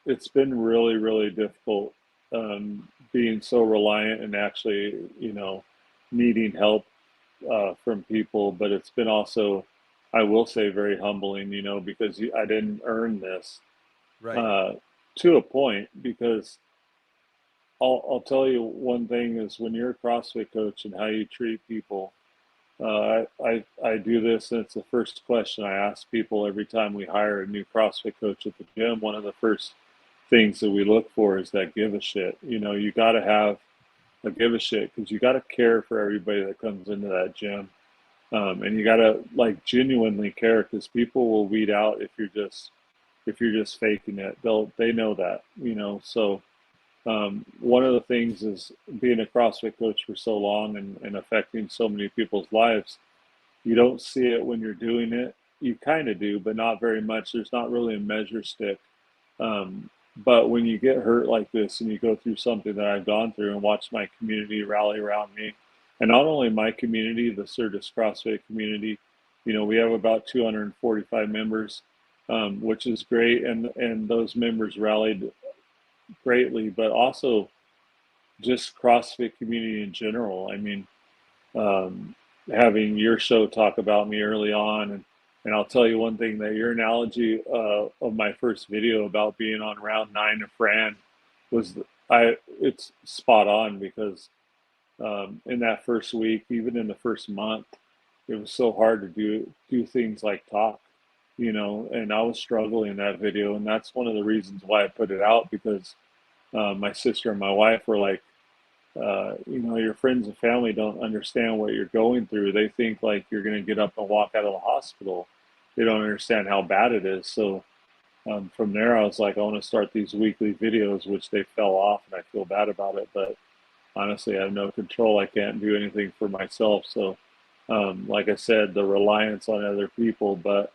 it's been really, really difficult, being so reliant and actually, needing help from people. But it's been also, I will say, very humbling, because I didn't earn this, Right. uh, to a point. Because I'll tell you one thing is, when you're a CrossFit coach and how you treat people, I do this, and it's the first question I ask people every time we hire a new CrossFit coach at the gym. One of the first things that we look for is that give a shit. You got to have a give a shit, because you got to care for everybody that comes into that gym, and you got to, like, genuinely care, because people will weed out if you're just faking it. They know that, So one of the things is, being a CrossFit coach for so long, and affecting so many people's lives. You don't see it when you're doing it. You kind of do, but not very much. There's not really a measure stick. But when you get hurt like this, and you go through something that I've gone through, and watch my community rally around me, and not only my community, the Certus CrossFit community, we have about 245 members, which is great. And those members rallied greatly, but also just CrossFit community in general. I mean, um, having your show talk about me early on, and I'll tell you one thing, that your analogy of my first video about being on round 9 of Fran was, it's spot on. Because in that first week, even in the first month, it was so hard to do things like talk, and I was struggling in that video. And that's one of the reasons why I put it out, because my sister and my wife were like, your friends and family don't understand what you're going through. They think like you're going to get up and walk out of the hospital. They don't understand how bad it is. So from there, I was like, I want to start these weekly videos, which they fell off, and I feel bad about it. But honestly, I have no control. I can't do anything for myself. So, like I said, the reliance on other people. But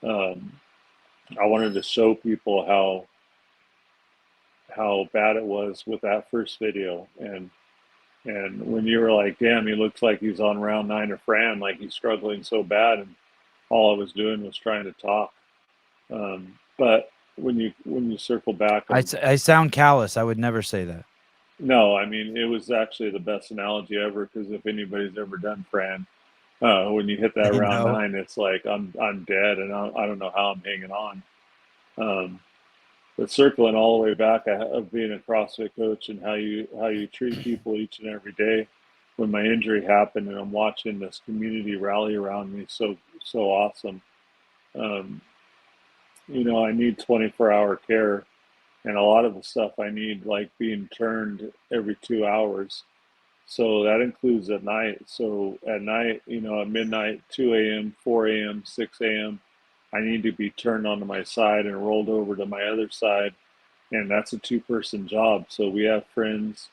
um, I wanted to show people how bad it was with that first video. And when you were like, damn, he looks like he's on round 9 of Fran, like he's struggling so bad, and all I was doing was trying to talk. But when you circle back, I sound callous. I would never say that. no, I mean, it was actually the best analogy ever, because if anybody's ever done Fran, when you hit that I round know. 9, it's like I'm dead, and I don't know how I'm hanging on. Um, but circling all the way back, of being a CrossFit coach, and how you treat people each and every day. When my injury happened, and I'm watching this community rally around me, so awesome. Um, I need 24-hour care, and a lot of the stuff I need, like, being turned every 2 hours. So that includes at night. So at night, at midnight, 2 a.m., 4 a.m., 6 a.m., I need to be turned onto my side and rolled over to my other side. And that's a two-person job. So we have friends.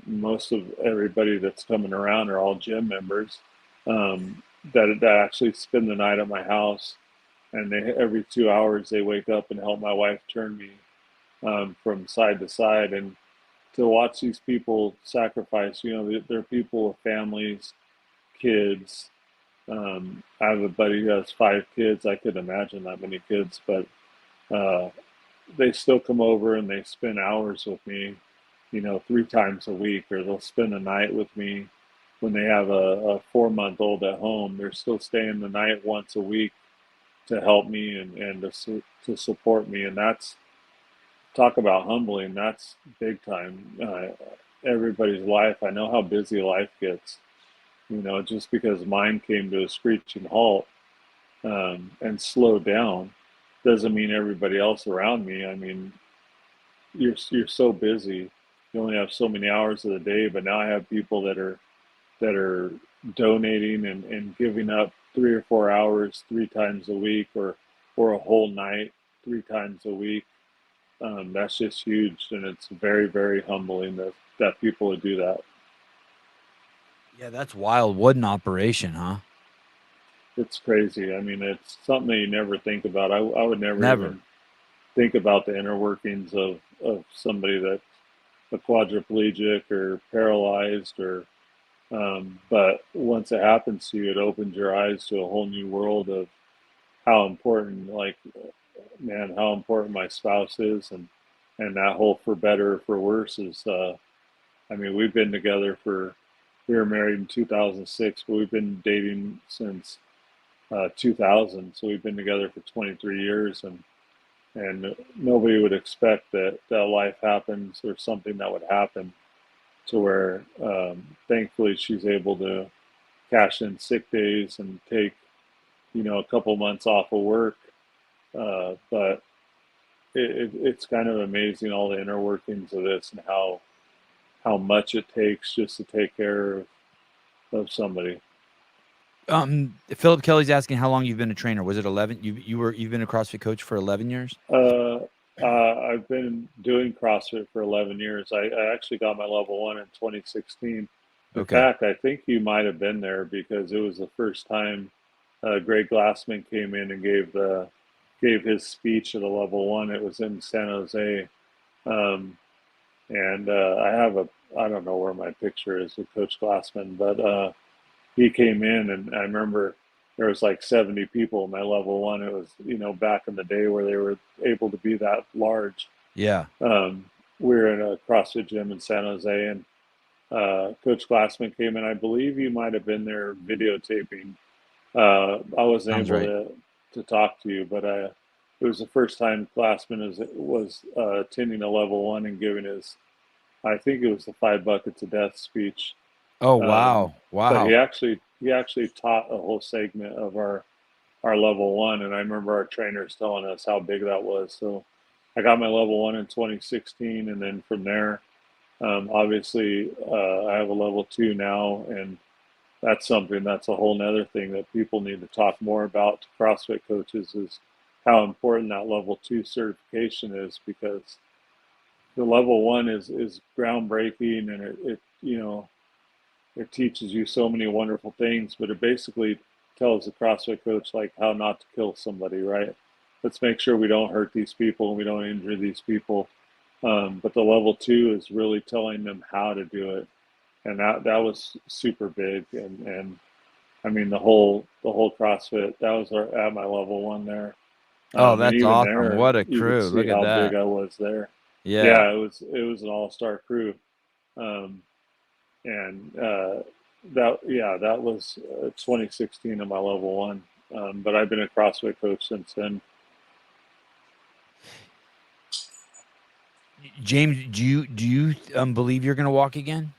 Most of everybody that's coming around are all gym members, that actually spend the night at my house. And every 2 hours, they wake up and help my wife turn me, from side to side. And to watch these people sacrifice, they're people with families, kids. I have a buddy who has 5 kids. I could imagine that many kids, but uh, they still come over and they spend hours with me, 3 times a week, or they'll spend a night with me. When they have a 4-month-old at home, they're still staying the night once a week to help me, and to support me. And that's, talk about humbling. That's big time. Everybody's life. I know how busy life gets. Just because mine came to a screeching halt, and slowed down, doesn't mean everybody else around me. I mean, you're so busy. You only have so many hours of the day. But now I have people that are donating, and giving up 3 or 4 hours 3 times a week, or a whole night 3 times a week. That's just huge, and it's very, very humbling that people would do that. Yeah, that's wild. What an operation, huh? It's crazy. I mean, it's something that you never think about. I would never Never. even think about the inner workings of somebody that's a quadriplegic or paralyzed, or But once it happens to you, it opens your eyes to a whole new world of how important, like, man, how important my spouse is, and that whole for better or for worse is. I mean, we've been together we were married in 2006, but we've been dating since 2000. So we've been together for 23 years, and nobody would expect that life happens or something that would happen to where, thankfully, she's able to cash in sick days and take, a couple months off of work. But it's kind of amazing all the inner workings of this and how much it takes just to take care of somebody. Philip Kelly's asking how long you've been a trainer. Was it 11? You've been a CrossFit coach for 11 years? I've been doing CrossFit for 11 years. I actually got my level 1 in 2016. In Okay. fact, I think you might have been there because it was the first time Greg Glassman came in and gave his speech at a level 1. It was in San Jose. And I don't know where my picture is with Coach Glassman, but he came in, and I remember there was like 70 people in my level 1. It was, back in the day where they were able to be that large. Yeah. We were in a CrossFit gym in San Jose, and Coach Glassman came in. I believe you might have been there videotaping. I wasn't Sounds able right. to talk to you, but it was the first time Glassman was attending a level 1 and giving his, I think it was the 5 buckets of death speech. Oh, wow. But Wow. he actually taught a whole segment of our level 1, and I remember our trainers telling us how big that was. So I got my level 1 in 2016, and then from there, obviously, I have a level 2 now, and that's a whole nother thing that people need to talk more about to CrossFit coaches is how important that level 2 certification is, because the level 1 is groundbreaking, and it teaches you so many wonderful things, but it basically tells the CrossFit coach like how not to kill somebody, right? Let's make sure we don't hurt these people and we don't injure these people. But the level 2 is really telling them how to do it, and that was super big. And I mean the whole CrossFit, that was at my level 1 there. Oh, And that's even awesome. there, What a you could crew. see Look at how big that. I was there. Yeah. Yeah, it was an all-star crew. Um, and that was 2016 on my level 1. But I've been a CrossFit coach since then. James, do you believe you're going to walk again?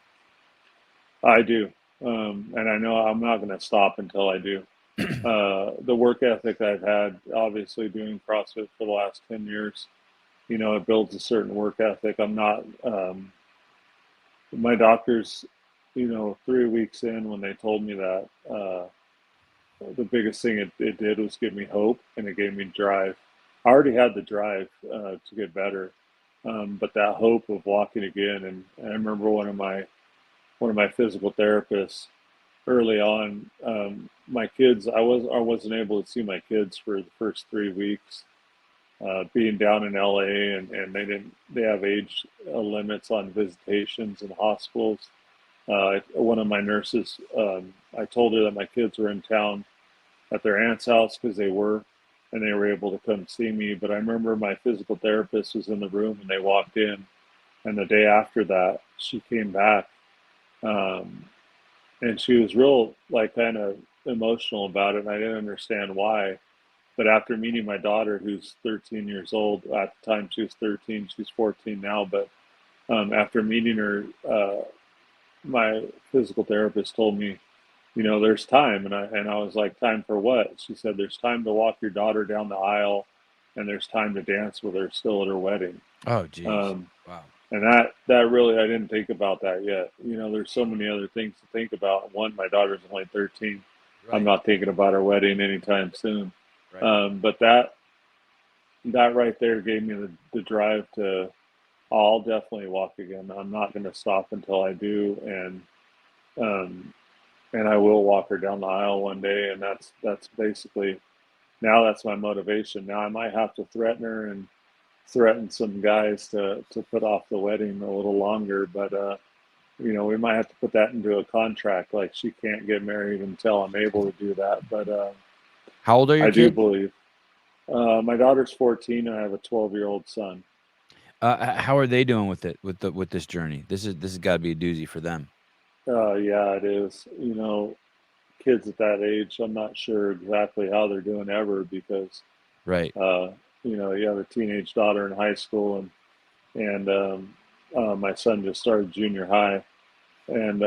I do, and I know I'm not going to stop until I do. The work ethic I've had, obviously doing CrossFit for the last 10 years, it builds a certain work ethic. I'm not. My doctors, 3 weeks in, when they told me that, the biggest thing it did was give me hope, and it gave me drive. I already had the drive to get better, but that hope of walking again. And I remember one of my physical therapists early on. My kids, I wasn't able to see my kids for the first 3 weeks. Being down in LA, and they have age limits on visitations in hospitals. One of my nurses, I told her that my kids were in town at their aunt's house because and they were able to come see me. But I remember my physical therapist was in the room and they walked in, and the day after that, she came back, um, and she was real, like, kind of emotional about it, and I didn't understand why. But after meeting my daughter, who's 13 years old, at the time she was 13, she's 14 now, but after meeting her, my physical therapist told me, there's time. And I was like, time for what? She said, there's time to walk your daughter down the aisle, and there's time to dance with her still at her wedding. Oh, geez. Um, Wow. and that really, I didn't think about that yet. There's so many other things to think about. One, my daughter's only 13. I'm Right. not thinking about her wedding anytime soon. Right. But that right there gave me the drive to, I'll definitely walk again. I'm not going to stop until I do. Um, and I will walk her down the aisle one day. And that's basically, now that's my motivation. Now I might have to threaten her and threaten some guys to put off the wedding a little longer, but we might have to put that into a contract. Like she can't get married until I'm able to do that. But How old are your I do kids? believe my daughter's 14 and I have a 12-year-old son. How are they doing with it, with this journey? This has got to be a doozy for them. Yeah, it is. Kids at that age, I'm not sure exactly how they're doing ever because, Right. uh, you have a teenage daughter in high school and my son just started junior high. And,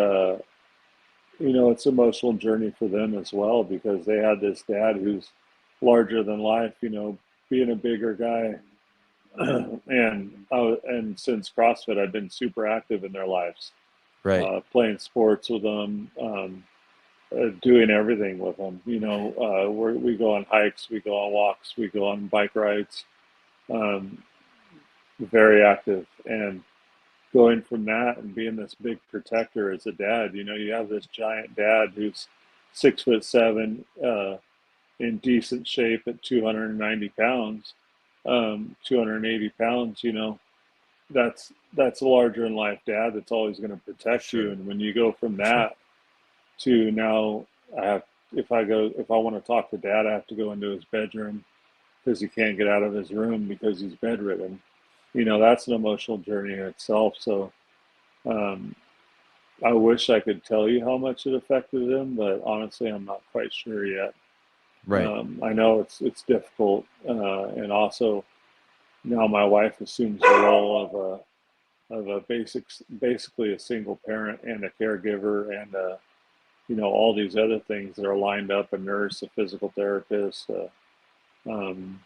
it's an emotional journey for them as well because they had this dad who's larger than life, being a bigger guy. And since CrossFit, I've been super active in their lives, Right. playing sports with them, doing everything with them. We go on hikes, we go on walks, we go on bike rides, um, very active. And going from that and being this big protector as a dad, you have this giant dad who's 6'7", in decent shape at 290 pounds, 280 pounds. That's a larger in life dad that's always going to For protect you. sure. And when you go from For sure. that to now, I have if I want to talk to dad, I have to go into his bedroom because he can't get out of his room because he's bedridden. That's an emotional journey in itself. So um, I wish I could tell you how much it affected him, but honestly, I'm not quite sure yet. Right. I know it's difficult, and also now my wife assumes the role of a basically a single parent and a caregiver and all these other things that are lined up, a nurse, a physical therapist. Um,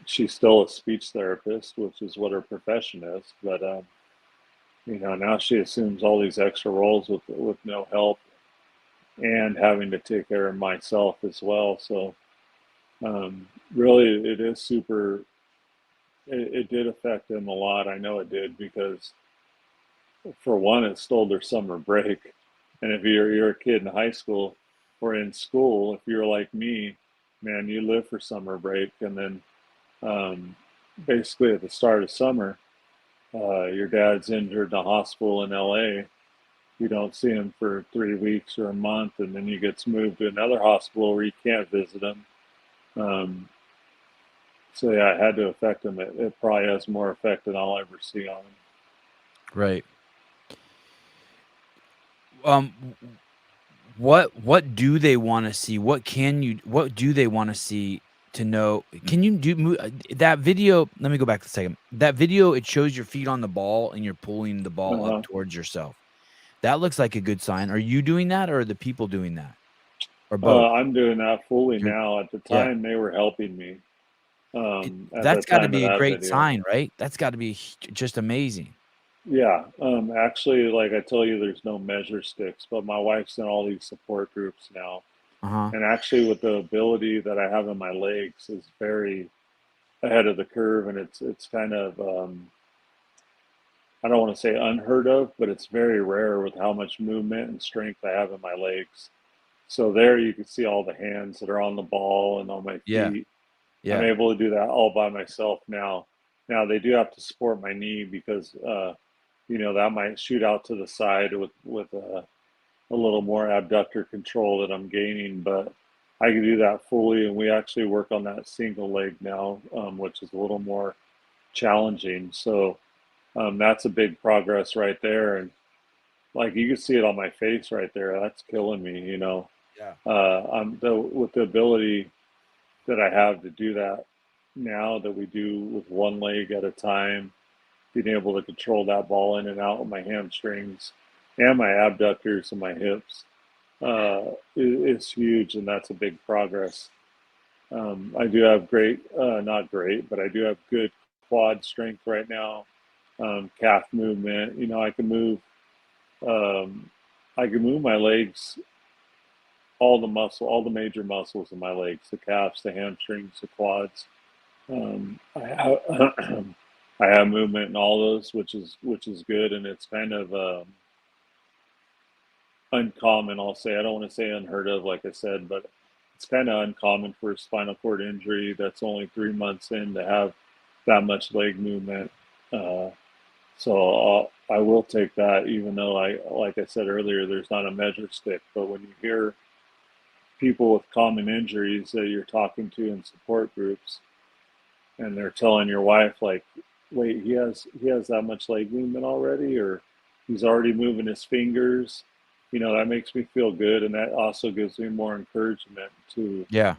she's still a speech therapist, which is what her profession is. But now she assumes all these extra roles with no help and having to take care of myself as well. So really, it is super. It did affect them a lot. I know it did because for one, it stole their summer break. And if you're a kid in high school or in school, if you're like me, man, you live for summer break. And then um, basically at the start of summer, your dad's injured in the hospital in LA. You don't see him for 3 weeks or a month, and then he gets moved to another hospital where you can't visit him. Um, so yeah, it had to affect him. It probably has more effect than I'll ever see on him. Right. Um, what do they want to see? What do they want to see to know? Can you that video? Let me go back a second. That video, it shows your feet on the ball and you're pulling the ball up Uh-huh. towards yourself. That looks like a good sign. Are you doing that or are the people doing that? Or both? I'm doing that fully You're now. At the yeah. time, they were helping me at the That's got to time of be a that great video. sign, right? That's got to be just amazing. Yeah, actually, like I tell you, there's no measure sticks, but my wife's in all these support groups now. Uh-huh. And actually, with the ability that I have in my legs is very ahead of the curve, and it's kind of I don't want to say unheard of, but it's very rare with how much movement and strength I have in my legs. So there you can see all the hands that are on the ball and on my Yeah. feet. I'm Yeah. able to do that all by myself now. Now they do have to support my knee because that might shoot out to the side with a little more abductor control that I'm gaining, but I can do that fully. And we actually work on that single leg now, which is a little more challenging. So that's a big progress right there. And like you can see it on my face right there. That's killing me. Yeah. With the ability that I have to do that now that we do with one leg at a time, being able to control that ball in and out with my hamstrings and my abductors and my hips is huge, and that's a big progress. I do have not great, but I do have good quad strength right now. Calf movement. Um, I can move my legs, all the major muscles in my legs, the calves, the hamstrings, the quads. I have, I have movement in all those, which is good, and it's kind of uncommon. I'll say I don't want to say unheard of, like I said, but it's kind of uncommon for a spinal cord injury that's only 3 months in to have that much leg movement. Uh, So I will take that, even though like I said earlier, there's not a measure stick. But when you hear people with common injuries that you're talking to in support groups, and they're telling your wife like, "Wait, he has that much leg movement already, or he's already moving his fingers," that makes me feel good, and that also gives me more encouragement Yeah.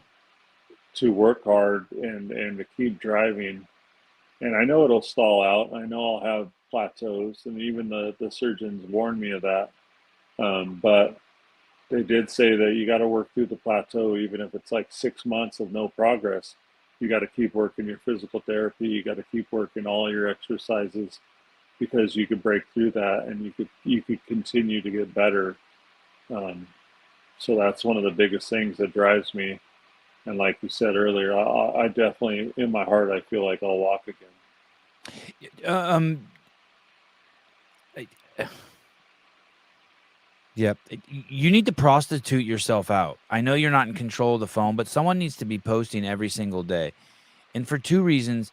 to work hard and to keep driving. And I know it'll stall out. I know I'll have plateaus, and even the surgeons warned me of that. But they did say that you got to work through the plateau, even if it's like 6 months of no progress. You got to keep working your physical therapy. You got to keep working all your exercises, because you could break through that, and you could continue to get better. Um, so that's one of the biggest things that drives me. And like you said earlier, I definitely, in my heart, I feel like I'll walk again. I- Yep. You need to prostitute yourself out. I know you're not in control of the phone, but someone needs to be posting every single day. And for two reasons.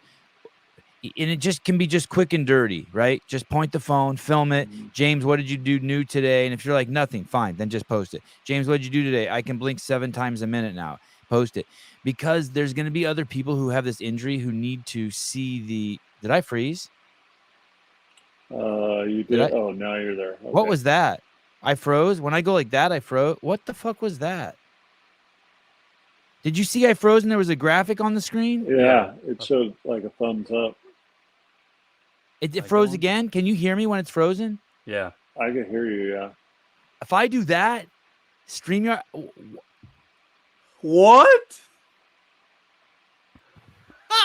And it just can be just quick and dirty, right? Just point the phone, film it. Mhm. James, what did you do new today? And if you're like, nothing, fine, then just post it. James, what did you do today? I can blink 7 times a minute now. Post it. Because there's going to be other people who have this injury who need to see did I freeze? You Did did? I? Oh, now you're there. What Okay. was that? I froze. When I go like that, I froze. What the fuck was that? Did you see I froze and there was a graphic on the screen? Yeah, it showed like a thumbs up. It froze again. Can you hear me when it's frozen? Yeah. I can hear you. Yeah. If I do that, StreamYard. What?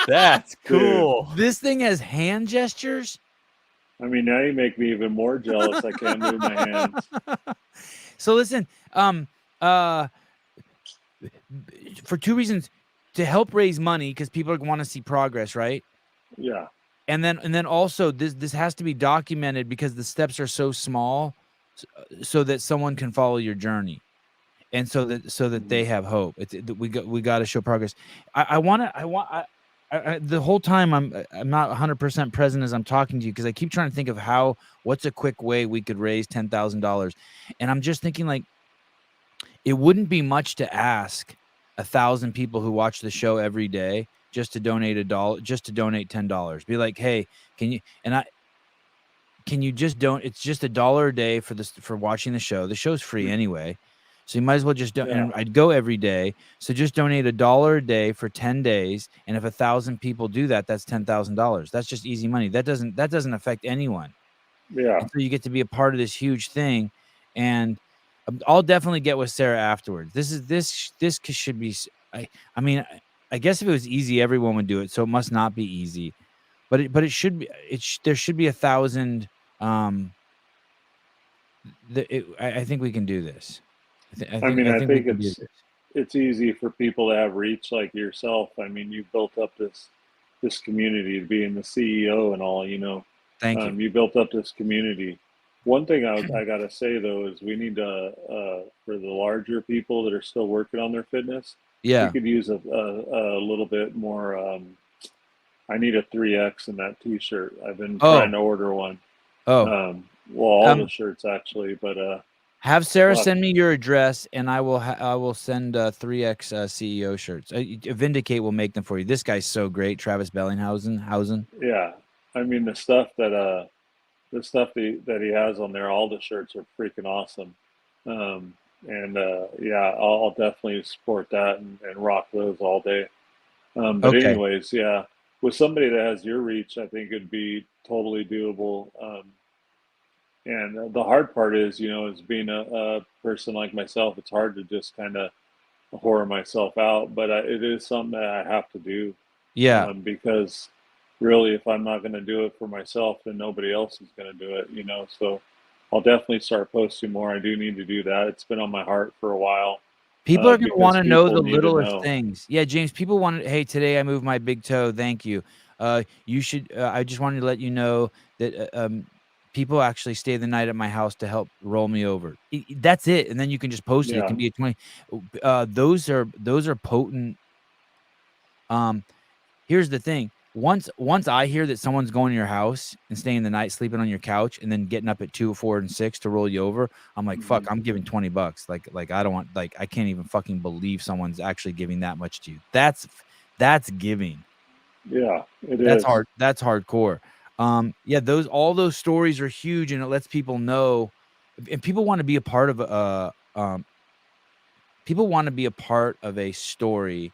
That's cool. This thing has hand gestures. I mean, now you make me even more jealous. I can't move my hands. So listen, for two reasons: to help raise money because people want to see progress, right? Yeah. And then also this has to be documented because the steps are so small, so that someone can follow your journey, and so that they have hope. We got to show progress. The whole time I'm not 100% present as I'm talking to you because I keep trying to think of what's a quick way we could raise $10,000, and I'm just thinking like it wouldn't be much to ask 1,000 people who watch the show every day just to donate $1, just to donate $10. Be like, hey, can you just don't? It's just $1 a day for watching the show. The show's free anyway. So you might as well just do. Yeah. And I'd go every day. So just donate $1 a day for 10 days. And if 1,000 people do that, that's $10,000. That's just easy money. That doesn't affect anyone. Yeah. And so you get to be a part of this huge thing. And I'll definitely get with Sarah afterwards. This should be. I mean, I guess if it was easy, everyone would do it. So it must not be easy. But it should be. There should be 1,000. I think we can do this. I think we can do this. It's easy for people to have reach like yourself. I mean, you built up this community, being the CEO and all. Thank you. You built up this community. One thing I gotta say though is we need to for the larger people that are still working on their fitness. Yeah. We could use a little bit more. I need a 3X in that T-shirt. I've been trying to order one. Oh. All the shirts actually, but have Sarah send me your address, and I will send 3X CEO shirts. Vindicate will make them for you. This guy's so great, Travis Bellinghausen. Yeah, I mean the stuff that he has on there, all the shirts are freaking awesome. Yeah, I'll definitely support that and rock those all day. But anyways, yeah, with somebody that has your reach, I think it'd be totally doable. And the hard part is, as being a person like myself, it's hard to just kind of whore myself out. But it is something that I have to do. Yeah. Because really, if I'm not going to do it for myself, then nobody else is going to do it, So I'll definitely start posting more. I do need to do that. It's been on my heart for a while. People are going to want to know the littlest things. Yeah, James, people want to, hey, today I moved my big toe. Thank you. You should, I just wanted to let you know that people actually stay the night at my house to help roll me over. That's it. And then you can just post it. It can be a 20. Those are potent. Here's the thing. once I hear that someone's going to your house and staying the night, sleeping on your couch, and then getting up at 2, 4, and 6 to roll you over, I'm like, fuck, I'm giving $20. Like I don't want, like, I can't even fucking believe someone's actually giving that much to you. That's giving. Yeah, it That's is. hard. That's hardcore. Yeah, all those stories are huge, and it lets people know, and people want to be a part of people want to be a part of a story,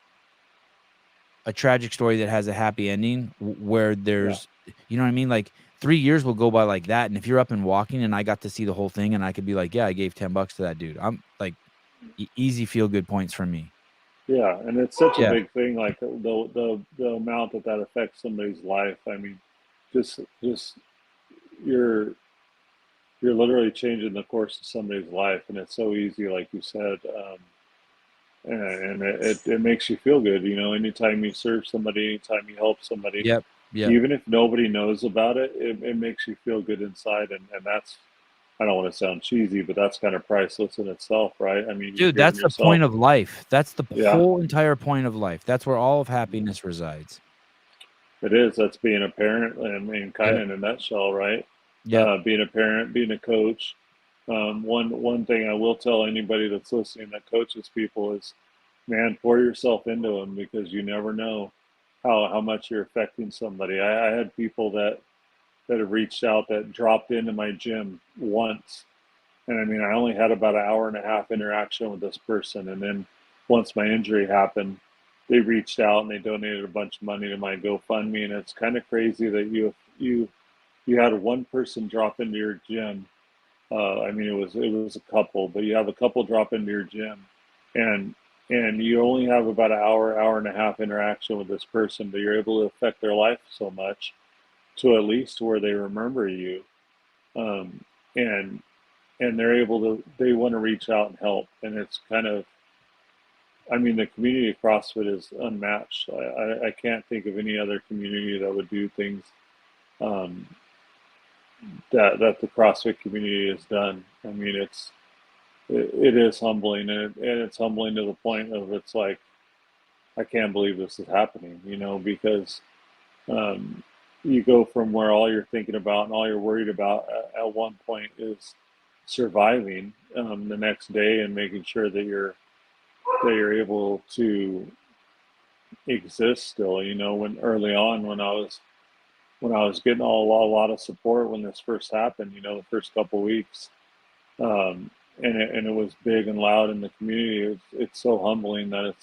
a tragic story that has a happy ending, where there's, you know what I mean? Like 3 years will go by like that, and if you're up and walking, and I got to see the whole thing, and I could be like, yeah, I gave $10 to that dude. I'm like, easy feel good points for me. Yeah, and it's such a Yeah. big thing, like the amount that affects somebody's life. I mean, just you're you're literally changing the course of somebody's life, and it's so easy, like you said, and it makes you feel good. You know, anytime you serve somebody, anytime you help somebody, Yep. Yep. even if nobody knows about it, it makes you feel good inside, and that's, I don't want to sound cheesy, but that's kind of priceless in itself, right? I mean, you've Dude, given that's the yourself, point of life. That's the yeah, whole entire point of life. That's where all of happiness resides. it is. That's being a parent. I mean, kind Yep. of in a nutshell, right? Yep. Being a parent, being a coach. One thing I will tell anybody that's listening that coaches people is, man, pour yourself into them, because you never know how much you're affecting somebody. I had people that have reached out that dropped into my gym once, and I mean, I only had about an hour and a half interaction with this person, and then once my injury happened, they reached out and they donated a bunch of money to my GoFundMe, and it's kind of crazy that you had one person drop into your gym. I mean, it was a couple, but you have a couple drop into your gym, and you only have about an hour and a half interaction with this person, but you're able to affect their life so much, to at least where they remember you, um, and they're able to, they want to reach out and help, and it's kind of, I mean, the community of CrossFit is unmatched. I can't think of any other community that would do things, um, that the CrossFit community has done. I mean, it is humbling, and it's humbling to the point of, it's like, I can't believe this is happening, because, um, you go from where all you're thinking about and all you're worried about at one point is surviving, the next day, and making sure that you're able to exist still. When early on, when I was getting a lot of support when this first happened, the first couple weeks, and it was big and loud in the community. It's so humbling that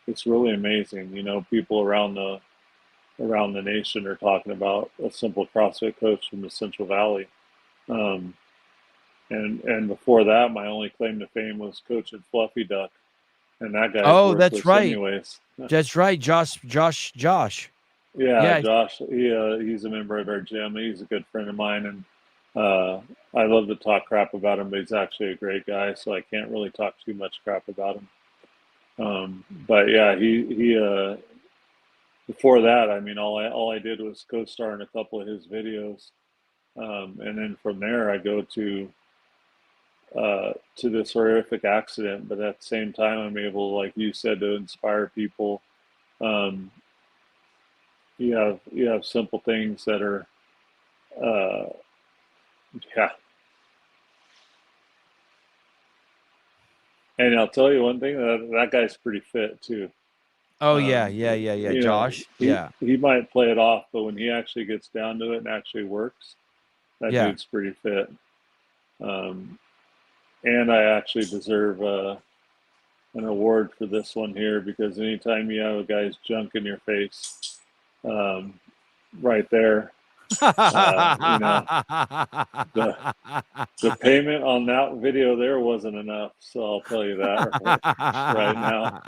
it's really amazing. People around the nation are talking about a simple CrossFit coach from the Central Valley. Um, and before that, my only claim to fame was coaching Fluffy Duck, and that guy's Oh, that's worthless right. anyways. That's right. Josh. Yeah, Yeah. Josh, he's a member at our gym. He's a good friend of mine, and I love to talk crap about him, but he's actually a great guy, so I can't really talk too much crap about him. But yeah, he before that, I mean, all I did was co-star in a couple of his videos, and then from there, I go to this horrific accident. But at the same time, I'm able, like you said, to inspire people. Um, you have simple things that are, uh, yeah. And I'll tell you one thing, that guy's pretty fit too. Oh, yeah. Um, Yeah. Josh. he Yeah. he might play it off, but when he actually gets down to it and actually works, that Yeah. dude's pretty fit. Um, and I actually deserve an award for this one here, because anytime you have a guy's junk in your face, um, right there, you know, the the payment on that video there wasn't enough. So I'll tell you that right now.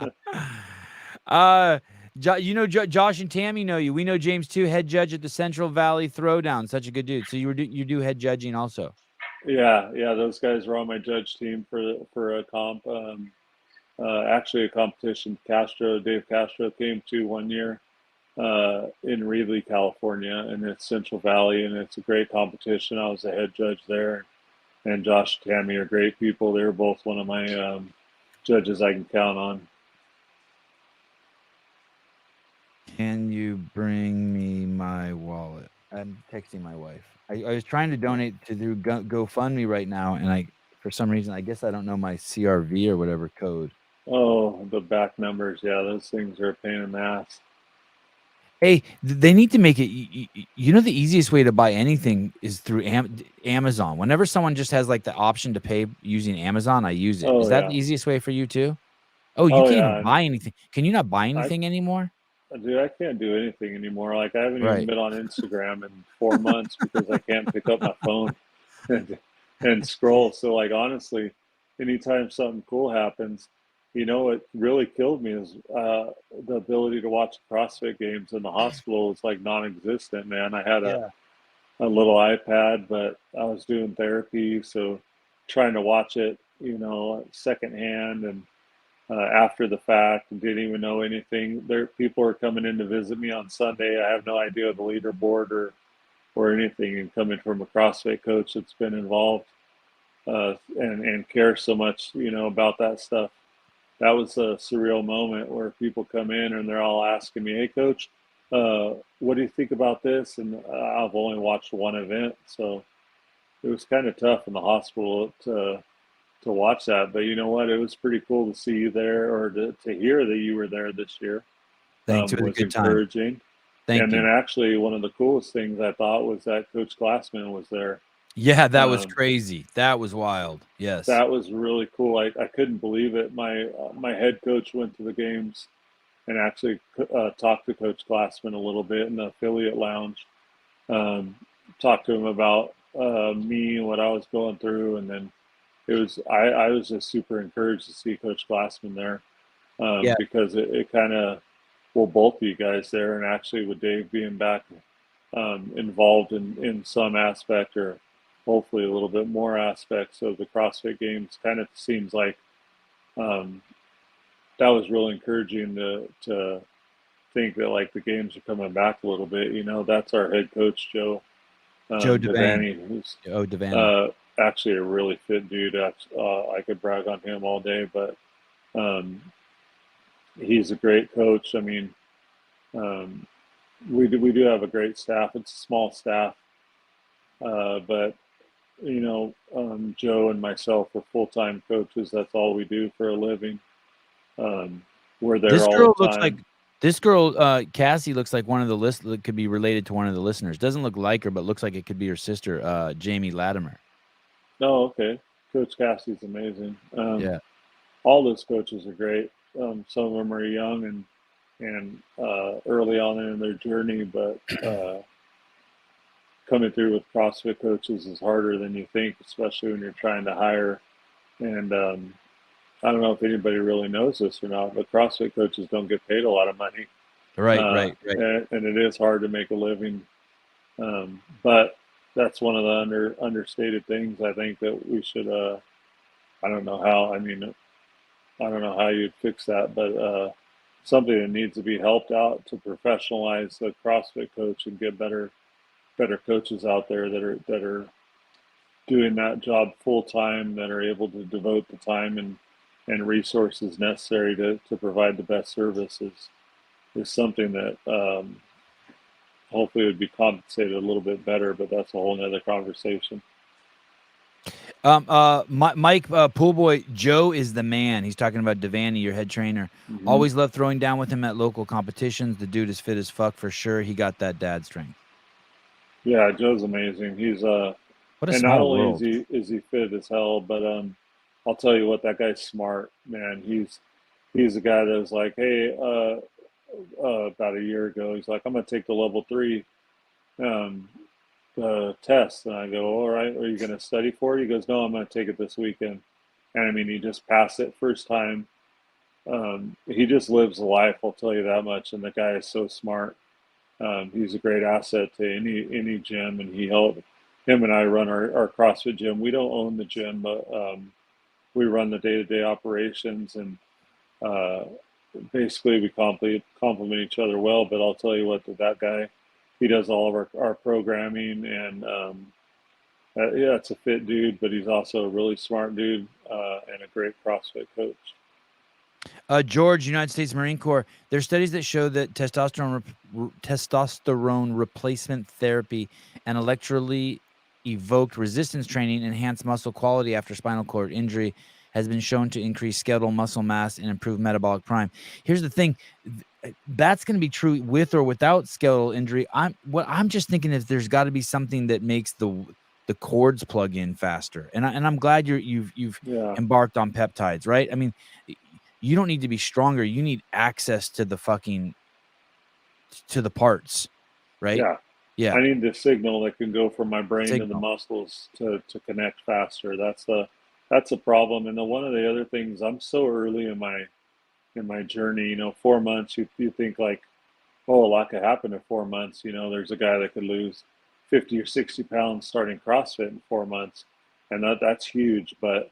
uh, Josh and Tammy know you. We know James too, head judge at the Central Valley Throwdown. Such a good dude. So you do head judging also. Yeah, those guys were on my judge team for a comp. Actually, a competition Dave Castro came to one year, in Reedley, California, and it's Central Valley, and it's a great competition. I was the head judge there, and Josh and Tammy are great people. They were both one of my, judges I can count on. Can you bring me my wallet? I'm texting my wife. I was trying to donate to do GoFundMe right now, and for some reason, I guess I don't know my CRV or whatever code. Oh, the back numbers. Yeah, those things are a pain in the ass. Hey, they need to make it. You know, the easiest way to buy anything is through Amazon. Whenever someone just has like the option to pay using Amazon, I use it. Is Oh that the yeah. easiest way for you too? Oh, you Oh can't yeah. even And buy anything. Can you not buy I, anything anymore? dude, I can't do anything anymore. Like I haven't even Right. been on Instagram in 4 months because I can't pick up my phone and, and scroll. So like honestly, anytime something cool happens, what really killed me is the ability to watch CrossFit games in the hospital is like non-existent, man. I had Yeah. a little iPad, but I was doing therapy, so trying to watch it, secondhand and after the fact, and didn't even know anything. There, people are coming in to visit me on Sunday. I have no idea the leaderboard or anything, and coming from a CrossFit coach that's been involved and cares so much, about that stuff. That was a surreal moment where people come in and they're all asking me, "Hey, coach, what do you think about this?" And I've only watched one event, so it was kind of tough in the hospital to watch that. But you know what? It was pretty cool to see you there, or to hear that you were there this year. Thanks. It was a Was good time. encouraging. Thank And then you. actually, one of the coolest things I thought was that Coach Glassman was there. Yeah, that was Um, crazy. That was wild. Yes. that was really cool. I couldn't believe it. My head coach went to the games and actually talked to Coach Glassman a little bit in the affiliate lounge. Um, Talked to him about me and what I was going through, and then I was just super encouraged to see Coach Glassman there Yeah. because it kind of, well, both of you guys there, and actually with Dave being back involved in some aspect or hopefully a little bit more aspects of the CrossFit Games, kind of seems like um, that was really encouraging to think that like the games are coming back a little bit. That's our head coach Joe Joe Devane. Devaney, who's Oh, Devaney. uh, actually a really fit dude. I could brag on him all day, but um, he's a great coach. I mean, um, we do have a great staff. It's a small staff, but Joe and myself are full time coaches. That's all we do for a living. Um, we're there This all girl the looks like time. Cassie looks like one of the could be related to one of the listeners. Doesn't look like her, but looks like it could be her sister, Jamie Latimer. Oh, okay. Coach Cassie's amazing. Yeah. All those coaches are great. Some of them are young and early on in their journey, but coming through with CrossFit coaches is harder than you think, especially when you're trying to hire. And I don't know if anybody really knows this or not, but CrossFit coaches don't get paid a lot of money, Right, right, right. and it is hard to make a living. But that's one of the understated things I think that we should. I don't know how. I mean, I don't know how you'd fix that, but something that needs to be helped out to professionalize the CrossFit coach and get better coaches out there that are doing that job full time, that are able to devote the time and resources necessary to provide the best services is something that hopefully would be compensated a little bit better, but that's a whole nother conversation. Mike, Poolboy, Joe is the man. He's talking about Devaney, your head trainer. Hmm. Always love throwing down with him at local competitions. The dude is fit as fuck for sure. He got that dad strength. Yeah, Joe's amazing. He's What a and not small only is world. he fit as hell, but I'll tell you what, that guy's smart, man. He's a guy that was like, hey, about a year ago, he's like, I'm gonna take the level 3 um, test, and I go, all right, are you gonna study for it? He goes, no, I'm gonna take it this weekend, and I mean, he just passed it first time. He just lives a life, I'll tell you that much, and the guy is so smart. He's a great asset to any gym, and him and I run our CrossFit gym. We don't own the gym, but we run the day-to-day operations, and uh, basically we complement each other well. But I'll tell you what, that guy, he does all of our programming, and yeah, it's a fit dude, but he's also a really smart dude and a great CrossFit coach. George, United States Marine Corps. There's studies that show that testosterone replacement therapy and electrically evoked resistance training enhance muscle quality after spinal cord injury has been shown to increase skeletal muscle mass and improve metabolic prime. Here's the thing, that's going to be true with or without skeletal injury. I'm just thinking if there's got to be something that makes the cords plug in faster. And I'm glad you've Yeah. embarked on peptides, right? I mean, you don't need to be stronger. You need access to the parts, right? Yeah. Yeah. I need the signal that can go from my brain to the Signal. muscles to connect faster. That's a problem. And then one of the other things, I'm so early in my journey, 4 months, you think like, oh, a lot could happen in 4 months. There's a guy that could lose 50 or 60 pounds starting CrossFit in 4 months. And that's huge. But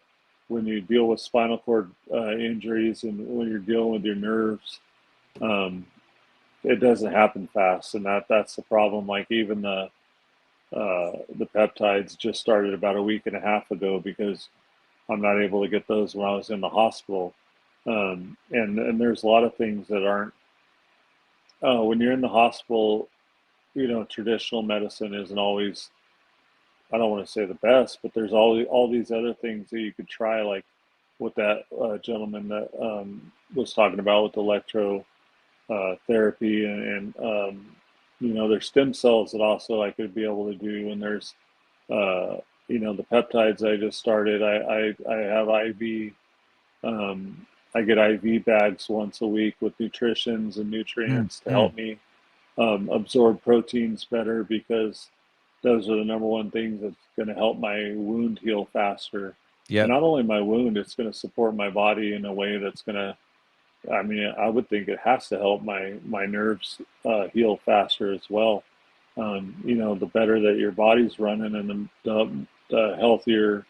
when you deal with spinal cord injuries and when you're dealing with your nerves, it doesn't happen fast. And that's the problem. Like even the peptides just started about a week and a half ago because I'm not able to get those when I was in the hospital. And there's a lot of things that aren't, when you're in the hospital, traditional medicine isn't always, I don't want to say the best, but there's all these other things that you could try, like what that gentleman that was talking about with electro therapy and there's stem cells that also I could be able to do, and there's the peptides I just started. I have IV. I get IV bags once a week with nutritions and nutrients to help me absorb proteins better, because those are the number one things that's going to help my wound heal faster. Yeah. And not only my wound, it's going to support my body in a way that's going to, I would think it has to help my nerves heal faster as well. The better that your body's running and the healthier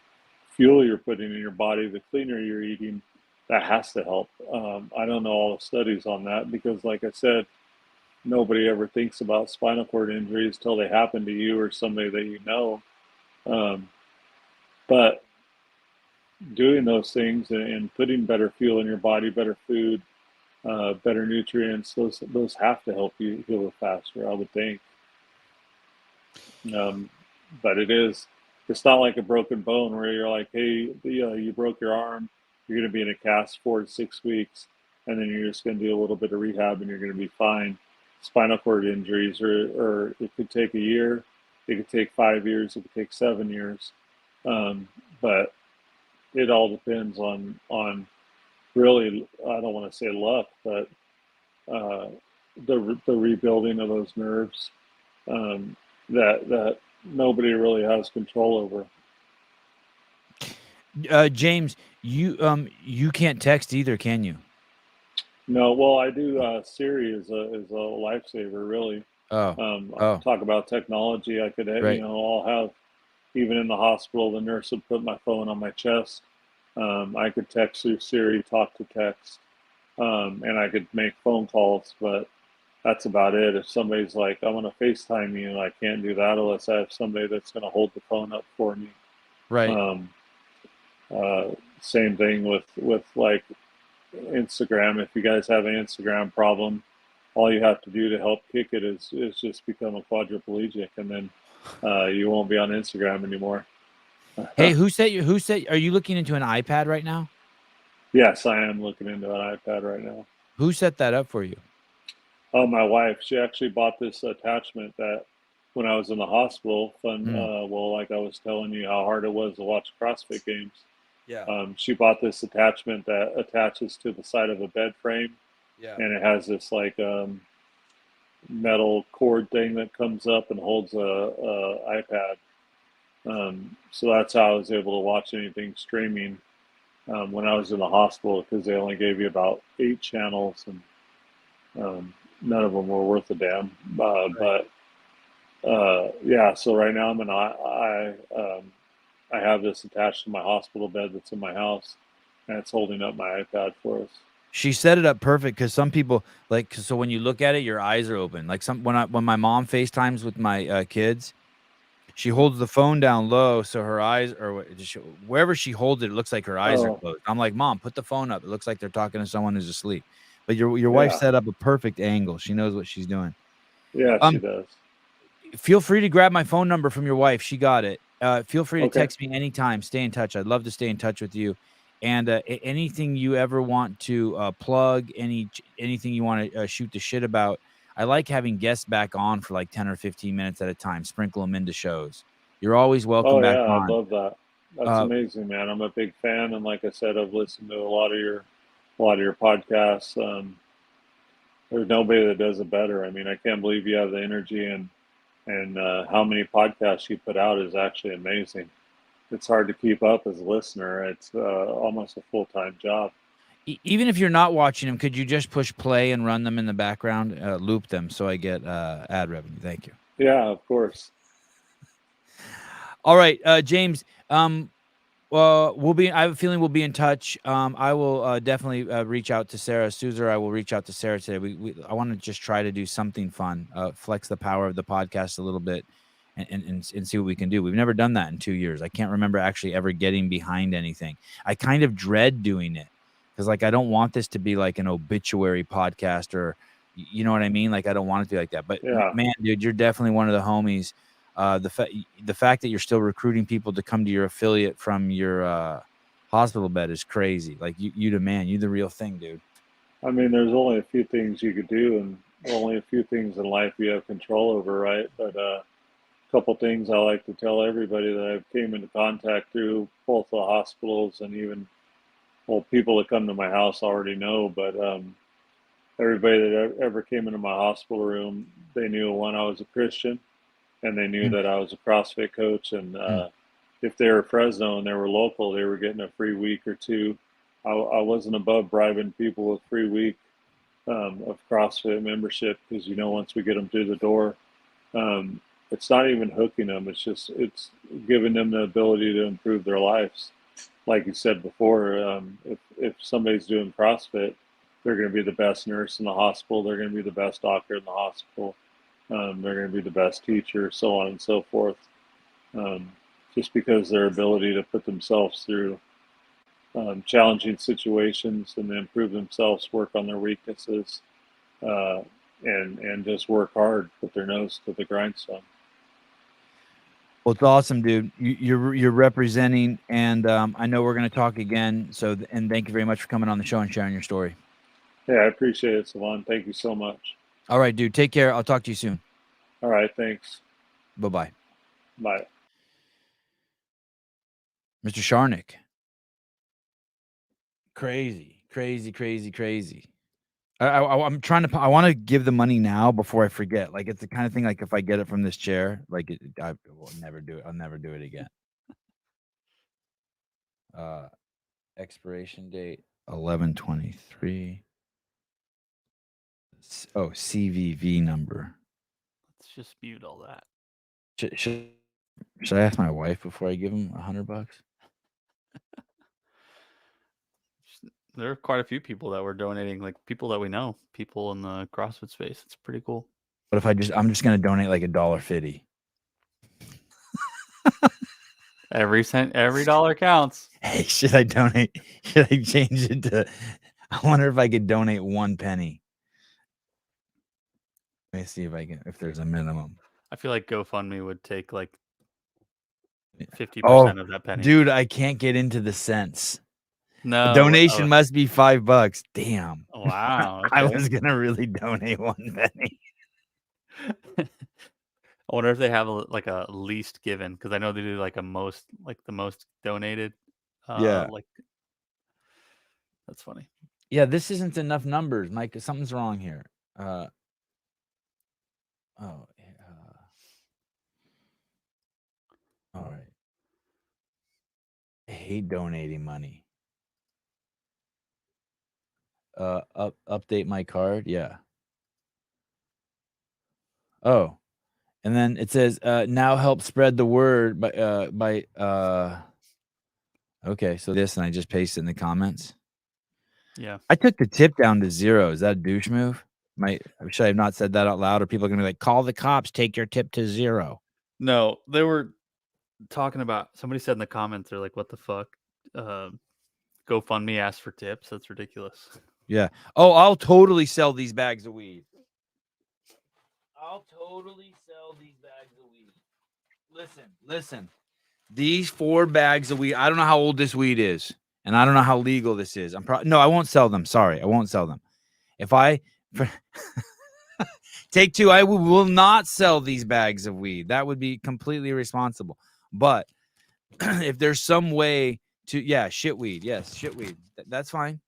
fuel you're putting in your body, the cleaner you're eating, that has to help. I don't know all the studies on that because, like I said, nobody ever thinks about spinal cord injuries till they happen to you or somebody that you know. But doing those things and putting better fuel in your body, better food, better nutrients, those have to help you heal faster, I would think. But it's not like a broken bone where you're like, hey, you broke your arm, you're going to be in a cast 4 to 6 weeks, and then you're just going to do a little bit of rehab and you're going to be fine. Spinal cord injuries, or it could take a year, it could take 5 years, it could take 7 years. But it all depends on really, I don't want to say luck, but the rebuilding of those nerves that nobody really has control over. James, you can't text either, can you? No, well, I do. Siri is a lifesaver, really. Talk about technology. I could, Right. I'll have, even in the hospital, the nurse would put my phone on my chest. I could text through Siri, talk to text, and I could make phone calls, but that's about it. If somebody's like, I want to FaceTime you, I can't do that unless I have somebody that's going to hold the phone up for me. Right. Same thing with like Instagram. If you guys have an Instagram problem, all you have to do to help kick it is just become a quadriplegic, and then you won't be on Instagram anymore. Hey, who said? Are you looking into an iPad right now? Yes, I am looking into an iPad right now. Who set that up for you? Oh, my wife. She actually bought this attachment that when I was in the hospital, well, like I was telling you how hard it was to watch CrossFit games. Yeah. She bought this attachment that attaches to the side of a bed frame. Yeah. And it has this like metal cord thing that comes up and holds a iPad. So that's how I was able to watch anything streaming when I was in the hospital, because they only gave you about 8 channels, and none of them were worth a damn. But yeah, so right now I have this attached to my hospital bed that's in my house, and it's holding up my iPad for us. She set it up perfect because some people so when you look at it, your eyes are open. Like when my mom FaceTimes with my kids, she holds the phone down low, so her eyes, or wherever she holds it, it looks like her eyes are Oh, closed. I'm like, Mom, put the phone up. It looks like they're talking to someone who's asleep. But your wife yeah. set up a perfect angle. She knows what she's doing. Yeah, she Um, does. feel free to grab my phone number from your wife. She got it. Feel free to Okay. text me anytime. Stay in touch. I'd love to stay in touch with you. And anything you ever want to plug, anything you want to shoot the shit about. I like having guests back on for like 10 or 15 minutes at a time. Sprinkle them into shows. You're always welcome Oh back yeah, I'd on. love that. That's amazing, man. I'm a big fan, and like I said, I've listened to a lot of your podcasts. There's nobody that does it better. I mean, I can't believe you have the energy, and how many podcasts you put out is actually amazing. It's hard to keep up as a listener. It's almost a full-time job. Even if you're not watching them, could you just push play and run them in the background, loop them so I get ad revenue? Thank you. Yeah, of course. All right, James. We'll be. I have a feeling we'll be in touch. I will definitely reach out to Sarah Souzer. I will reach out to Sarah today. I want to just try to do something fun, flex the power of the podcast a little bit, and see what we can do. We've never done that in 2 years. I can't remember actually ever getting behind anything. I kind of dread doing it because, like, I don't want this to be like an obituary podcast, or you know what I mean. Like, I don't want it to be like that. But Yeah. man, dude, you're definitely one of the homies. The fact that you're still recruiting people to come to your affiliate from your hospital bed is crazy. Like, you the man, you the real thing, dude. I mean, there's only a few things you could do, and only a few things in life you have control over, right? But a couple things I like to tell everybody that I've came into contact through both the hospitals and even, well, people that come to my house already know, but everybody that ever came into my hospital room, they knew, one, I was a Christian, and they knew Mm. that I was a CrossFit coach, and Mm. if they were Fresno and they were local, they were getting a free week or two. I wasn't above bribing people with free week of CrossFit membership, because once we get them through the door, um, it's not even hooking them. It's giving them the ability to improve their lives. Like you said before, if somebody's doing CrossFit, they're going to be the best nurse in the hospital. They're going to be the best doctor in the hospital. They're going to be the best teacher, so on and so forth. Just because their ability to put themselves through challenging situations and improve themselves, work on their weaknesses, uh, and just work hard, put their nose to the grindstone. Well, it's awesome, dude. You're representing, and I know we're going to talk again. So, and thank you very much for coming on the show and sharing your story. Yeah, I appreciate it, Sevan. Thank you so much. All right, dude. Take care. I'll talk to you soon. All right, thanks. Bye-bye. Bye. Mr. Scharnick. Crazy, crazy, crazy, crazy. I'm trying to. I want to give the money now before I forget. Like, it's the kind of thing. Like, if I get it from this chair, like, I will never do it. I'll never do it again. Expiration date 11/23. Oh, CVV number. Let's just mute all that. Should I ask my wife before I give him $100? There are quite a few people that were donating, like people that we know, people in the CrossFit space. It's pretty cool. What if I'm just gonna donate like $1.50? Every cent, every dollar counts. Hey, should I donate? Should I change it to? I wonder if I could donate 1 penny. Let me see if there's a minimum. I feel like GoFundMe would take like 50% Oh, of that penny. dude, I can't get into the cents. No, The donation must be $5. Damn. Wow. I Okay. was gonna really donate 1 penny. I wonder if they have like a least given, because I know they do like the most donated. Yeah. Like, that's funny. Yeah, this isn't enough numbers, Mike. Something's wrong here. All right. I hate donating money. Update my card. Yeah. Oh, and then it says now help spread the word by okay, so this, and I just paste it in the comments. Yeah. I took the tip down to 0. Is that a douche move? Should I have not said that out loud, or people are gonna be like, call the cops, take your tip to 0? No, they were talking about. Somebody said in the comments, they're like, "What the fuck? GoFundMe asked for tips. That's ridiculous." Yeah. Oh, I'll totally sell these bags of weed. I'll totally sell these bags of weed. Listen. These 4 bags of weed. I don't know how old this weed is, and I don't know how legal this is. No, I won't sell them. Sorry, I won't sell them. If I take 2, I will not sell these bags of weed. That would be completely irresponsible. But if there's some way to, shit weed. Yes, shit weed. That's fine.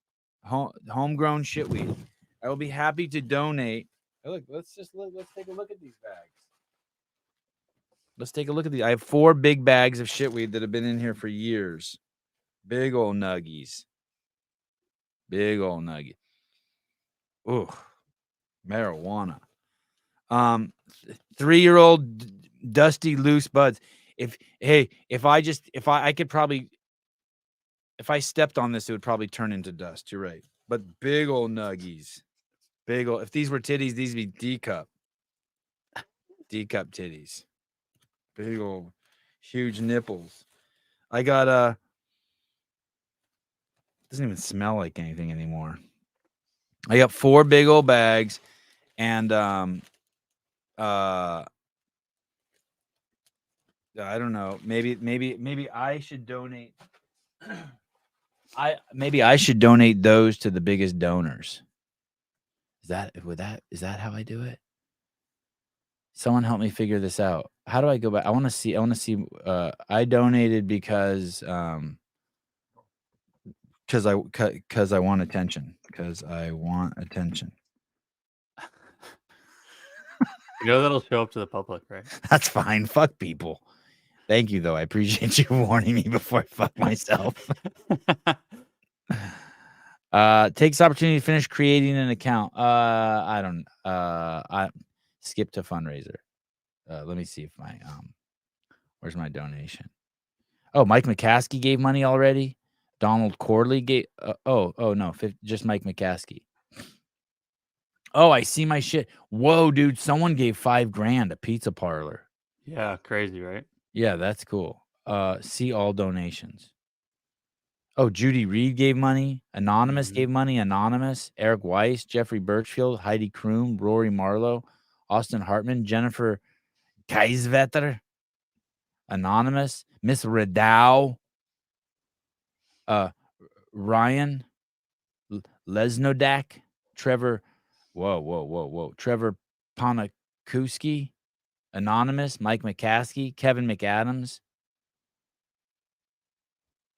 Homegrown shit weed. I will be happy to donate. Oh, look, let's take a look at these bags. Let's take a look at these. I have 4 big bags of shit weed that have been in here for years. Big old nuggies. Big old nugget. Ooh, marijuana. 3-year-old dusty loose buds. If I stepped on this, it would probably turn into dust. You're right. But big old nuggies. Big old. If these were titties, these would be D-cup. D-cup titties. Big old, huge nipples. I got doesn't even smell like anything anymore. I got 4 big old bags, and I don't know. Maybe I should donate. I should donate those to the biggest donors. Is that how I do it? Someone help me figure this out. How do I go back? I want to see. I donated because I want attention. Because I want attention. You know that'll show up to the public, right? That's fine. Fuck people. Thank you, though. I appreciate you warning me before I fuck myself. Takes opportunity to finish creating an account. I skip to fundraiser. Let me see if my where's my donation? Oh, Mike McCaskey gave money already. Donald Corley gave. No, just Mike McCaskey. Oh, I see my shit. Whoa, dude! Someone gave $5,000 a pizza parlor. Yeah, crazy, right? Yeah, that's cool. See all donations. Oh, Judy Reed gave money. Anonymous gave money. Anonymous. Eric Weiss, Jeffrey Birchfield, Heidi Kroom, Rory Marlowe, Austin Hartman, Jennifer Kaisvetter, Anonymous, Miss Redow, Ryan Lesnodak, Trevor. Whoa. Trevor Panakuski, Anonymous, Mike McCaskey, Kevin McAdams.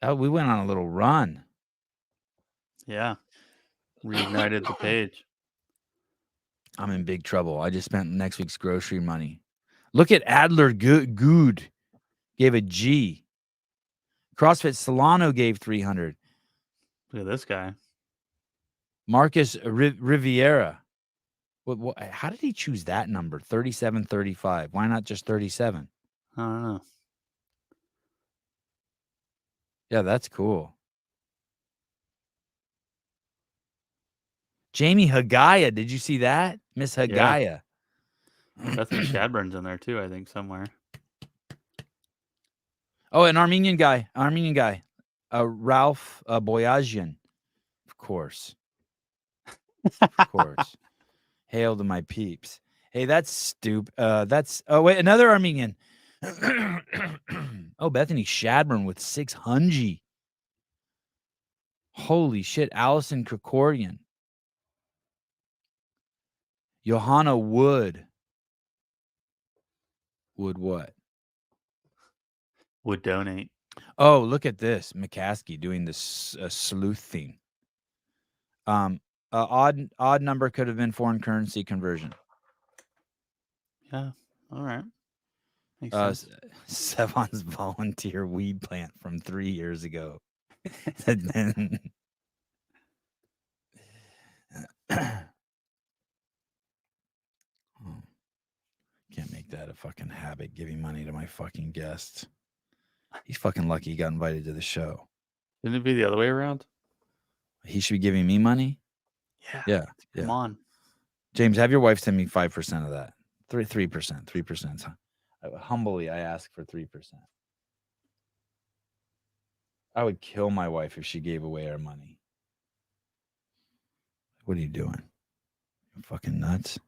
Oh, we went on a little run. Yeah. Reignited the page. I'm in big trouble. I just spent next week's grocery money. Look at Adler Good. Gave a G. CrossFit Solano gave 300. Look at this guy. Marcus Riviera. How did he choose that number? 3735. Why not just 37? I don't know. Yeah, that's cool. Jamie Hagaya. Did you see that? Miss Hagaya. Bethany Shadburn's in there too, I think, somewhere. Oh, an Armenian guy. Ralph Boyajian. Of course. Of course. Hail to my peeps. Hey, that's stupid. Another Armenian. Oh, Bethany Shadburn with 600. Holy shit. Allison Krikorian. Johanna Wood. Would what? Would donate. Oh, look at this. McCaskey doing this sleuth thing. Odd number could have been foreign currency conversion. Yeah. All right. Makes sense. Sevan's volunteer weed plant from 3 years ago. Can't make that a fucking habit, giving money to my fucking guests. He's fucking lucky he got invited to the show. Shouldn't it be the other way around? He should be giving me money? Yeah. Come on. James, have your wife send me 5% of that. 3%. 3%. Humbly, I ask for 3%. I would kill my wife if she gave away our money. What are you doing? You're fucking nuts.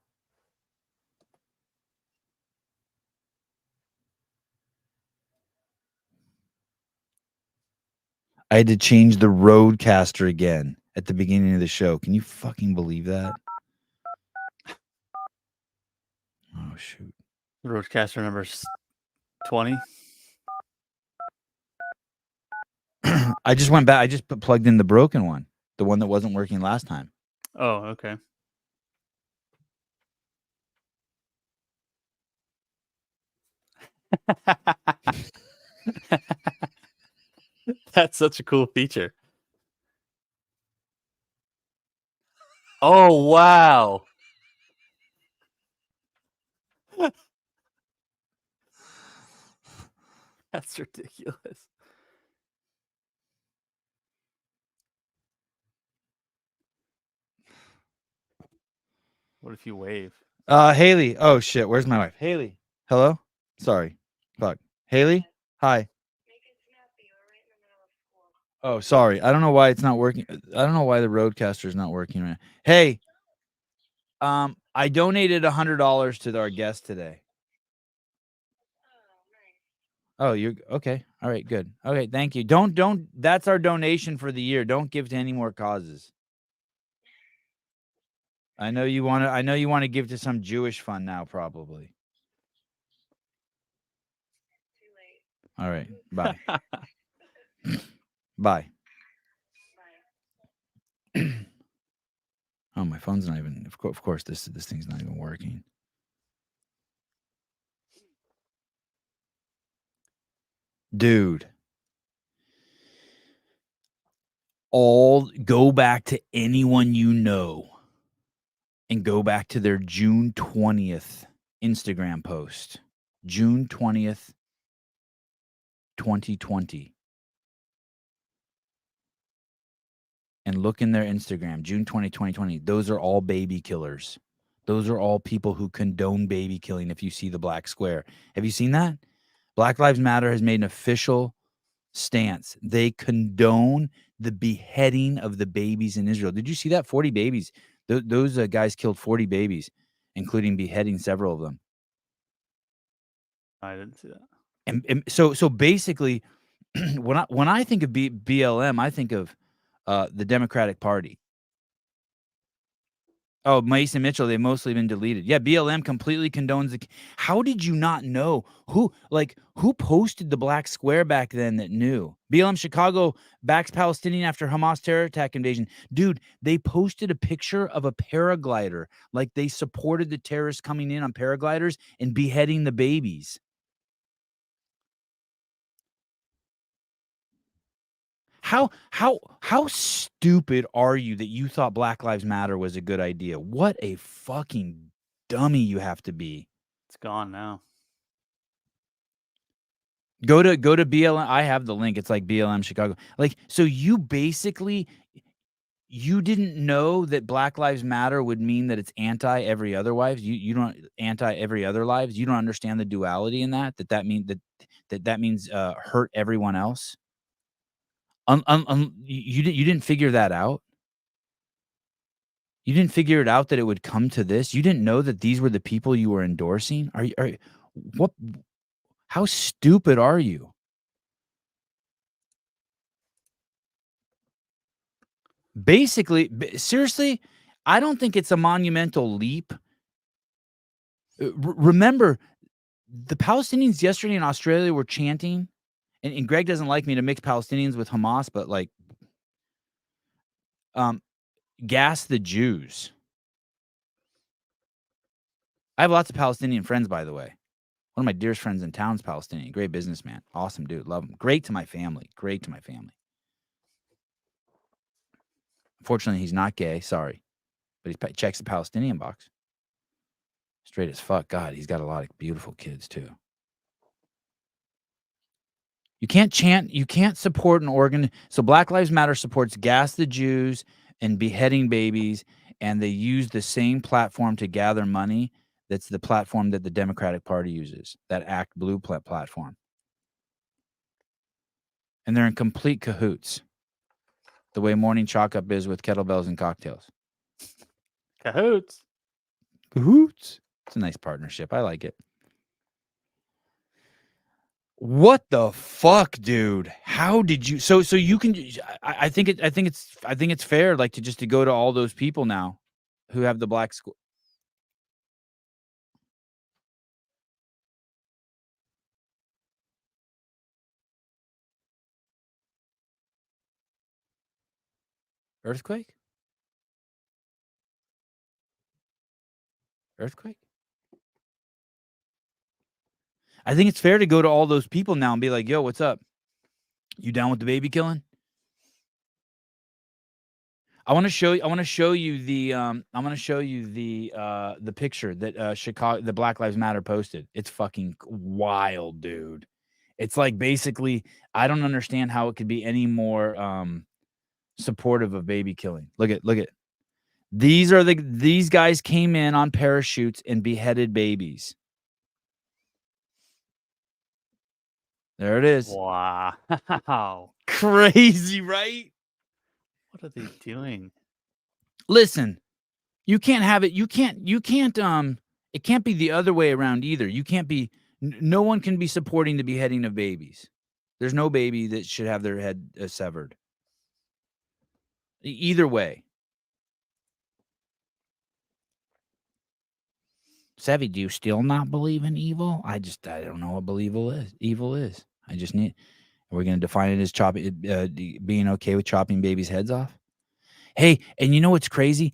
I had to change the roadcaster again at the beginning of the show. Can you fucking believe that? Oh, shoot. Roadcaster number 20. I just went back. I just plugged in the broken one, the one that wasn't working last time. Oh, okay. That's such a cool feature. Oh, wow. That's ridiculous. What if you wave? Haley. Oh shit. Where's my wife? Haley. Hello. Sorry. Fuck. Haley. Hi. Oh, sorry. I don't know why it's not working. I don't know why the roadcaster is not working right now. Hey. I donated $100 to our guest today. Oh, you're okay. All right, good. Okay, thank you. Don't. That's our donation for the year. Don't give to any more causes. I know you want to. I know you want to give to some Jewish fund now, probably. All right. Bye. Bye. Oh, my phone's not even. Of course, this thing's not even working. Dude. Go back to anyone you know and go back to their June 20th Instagram post. June 20th, 2020. And look in their Instagram, June 20, 2020. Those are all baby killers. Those are all people who condone baby killing if you see the black square. Have you seen that? Black Lives Matter has made an official stance. They condone the beheading of the babies in Israel. Did you see that? 40 babies. Those guys killed 40 babies, including beheading several of them. I didn't see that. And so basically, when I think of BLM, I think of the Democratic Party. Oh, Mason Mitchell, they've mostly been deleted. Yeah, BLM completely condones the. How did you not know? Who posted the black square back then that knew? BLM Chicago backs Palestinian after Hamas terror attack invasion. Dude, they posted a picture of a paraglider, like they supported the terrorists coming in on paragliders and beheading the babies. How stupid are you that you thought Black Lives Matter was a good idea? What a fucking dummy you have to be. It's gone now. Go to BLM. I have the link. It's like BLM Chicago. Like, so you basically you didn't know that Black Lives Matter would mean that it's anti every other lives. You don't anti every other lives. You don't understand the duality in that that means hurt everyone else. You didn't figure that out. You didn't figure it out that it would come to this. You didn't know that these were the people you were endorsing. What? How stupid are you? Basically, seriously, I don't think it's a monumental leap. Remember, the Palestinians yesterday in Australia were chanting, and Greg doesn't like me to mix Palestinians with Hamas, but like, gas the Jews. I have lots of Palestinian friends, by the way. One of my dearest friends in town's Palestinian. Great businessman. Awesome dude. Love him. Great to my family. Unfortunately, he's not gay. Sorry. But he checks the Palestinian box. Straight as fuck. God, he's got a lot of beautiful kids, too. You can't chant. You can't support an organ. So Black Lives Matter supports gas the Jews and beheading babies, and they use the same platform to gather money. That's the platform that the Democratic Party uses, that Act Blue platform. And they're in complete cahoots, the way morning chalk up is with kettlebells and cocktails. Cahoots. Cahoots. It's a nice partnership. I like it. What the fuck, dude? How did you? So you can. I think it's fair, like to go to all those people now, who have the black school. Earthquake. I think it's fair to go to all those people now and be like, "Yo, what's up? You down with the baby killing?" I want to show you the picture that Chicago, the Black Lives Matter posted. It's fucking wild, dude. It's like basically, I don't understand how it could be any more supportive of baby killing. Look at these guys came in on parachutes and beheaded babies. There it is. Wow. Crazy, right? What are they doing? Listen, you can't have it. You can't it can't be the other way around either. You can't be no one can be supporting the beheading of babies. There's no baby that should have their head severed. Either way. Sevy, do you still not believe in evil? I don't know what evil is. I just need. Are we going to define it as being okay with chopping babies' heads off? Hey, and you know what's crazy?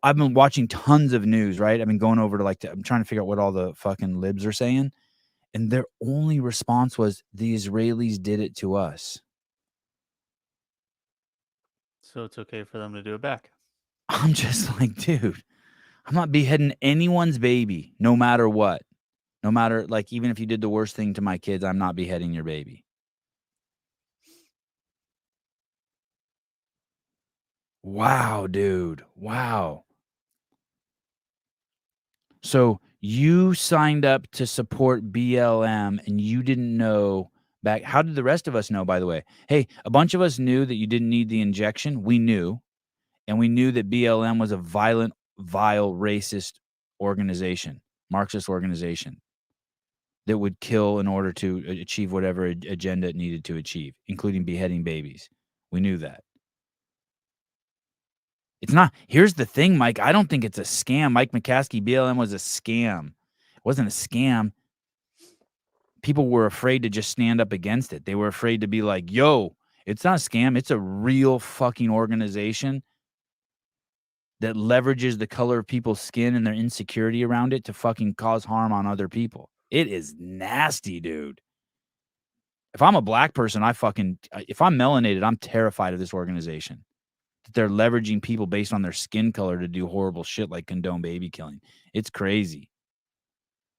I've been watching tons of news, right? I've been going over to I'm trying to figure out what all the fucking libs are saying, and their only response was the Israelis did it to us. So it's okay for them to do it back. I'm just like, dude, I'm not beheading anyone's baby, no matter what. No matter, like, even if you did the worst thing to my kids, I'm not beheading your baby. Wow, dude. Wow. So you signed up to support BLM and you didn't know back. How did the rest of us know, by the way? Hey, a bunch of us knew that you didn't need the injection. We knew. And we knew that BLM was a violent, vile, racist organization, Marxist organization that would kill in order to achieve whatever agenda it needed to achieve, including beheading babies. We knew that. It's not. Here's the thing, Mike. I don't think it's a scam. Mike McCaskey, BLM was a scam. It wasn't a scam. People were afraid to just stand up against it. They were afraid to be like, yo, it's not a scam. It's a real fucking organization that leverages the color of people's skin and their insecurity around it to fucking cause harm on other people. It is nasty, dude. If I'm a black person, if I'm melanated, I'm terrified of this organization. That they're leveraging people based on their skin color to do horrible shit like condone baby killing. It's crazy.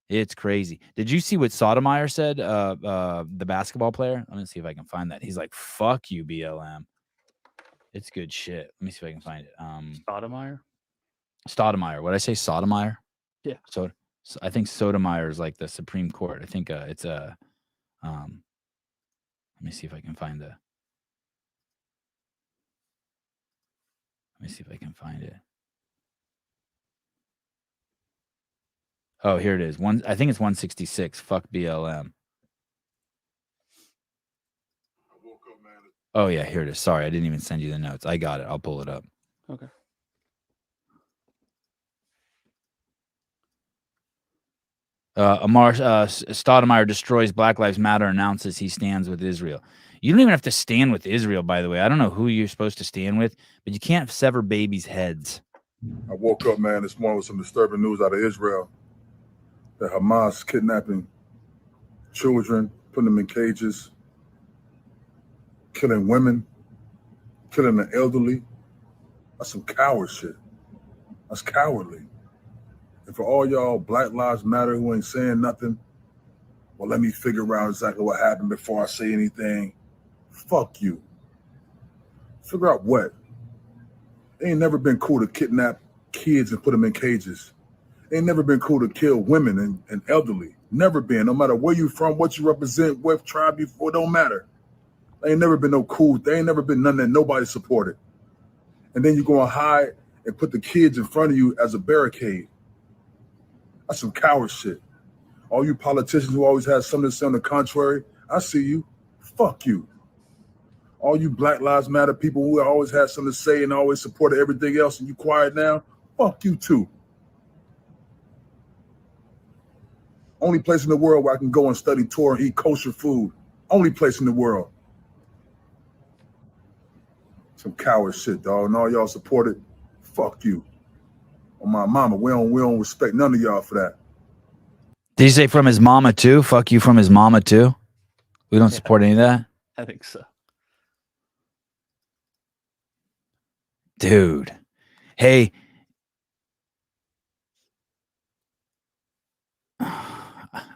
It's crazy. Did you see what Sotomayor said? The basketball player? Let me see if I can find that. He's like, fuck you, BLM. It's good shit. Let me see if I can find it. Stoudemire. What did I say? Sotomayor? Yeah. So I think Sotomayor is like the Supreme Court. I think it's a let me see if I can find it. Oh, here it is. I think it's 166. Fuck BLM. Oh yeah, here it is. Sorry, I didn't even send you the notes. I got it. I'll pull it up. Okay. Stoudemire destroys Black Lives Matter, announces he stands with Israel. You don't even have to stand with Israel, by the way. I don't know who you're supposed to stand with, but you can't sever babies' heads. I woke up, man, this morning with some disturbing news out of Israel. That Hamas kidnapping children, putting them in cages, killing women, killing the elderly. That's some coward shit. That's cowardly. And for all y'all Black Lives Matter who ain't saying nothing, well, let me figure out exactly what happened before I say anything. Fuck you. Figure out what? It ain't never been cool to kidnap kids and put them in cages Ain't never been cool to kill women and elderly. Never been. No matter where you from, what you represent, what tribe you for, don't matter. Ain't never been no cool. They ain't never been none that nobody supported. And then you go and hide and put the kids in front of you as a barricade. That's some coward shit. All you politicians who always have something to say on the contrary, I see you. Fuck you. All you Black Lives Matter people who always had something to say and always supported everything else and you quiet now, fuck you too. Only place in the world where I can go and study Torah and eat kosher food. Only place in the world. Some coward shit, dog. And all y'all supported, fuck you. On my mama, we don't respect none of y'all for that. Did he say from his mama too? Fuck you from his mama too? We don't support any of that? I think so. Dude. Hey.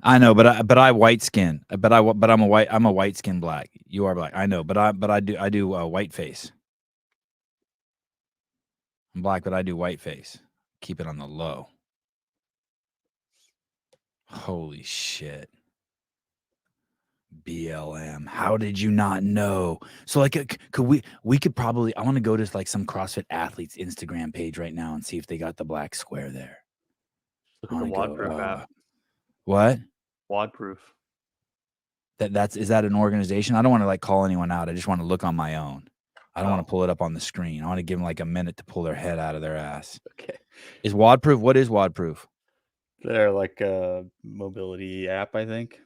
I know, but I white skin. I'm a white skin black. You are black. I know, but I do white face. I'm black, but I do white face. Keep it on the low. Holy shit. BLM. How did you not know? So like, could we could probably, I want to go to like some CrossFit athletes Instagram page right now and see if they got the black square there. Look at the WODproof app. What? WODproof. Is that an organization? I don't want to like call anyone out. I just want to look on my own. I don't want to pull it up on the screen. I want to give them like a minute to pull their head out of their ass. Okay. Is WODproof? What is WODproof? They're like a mobility app, I think.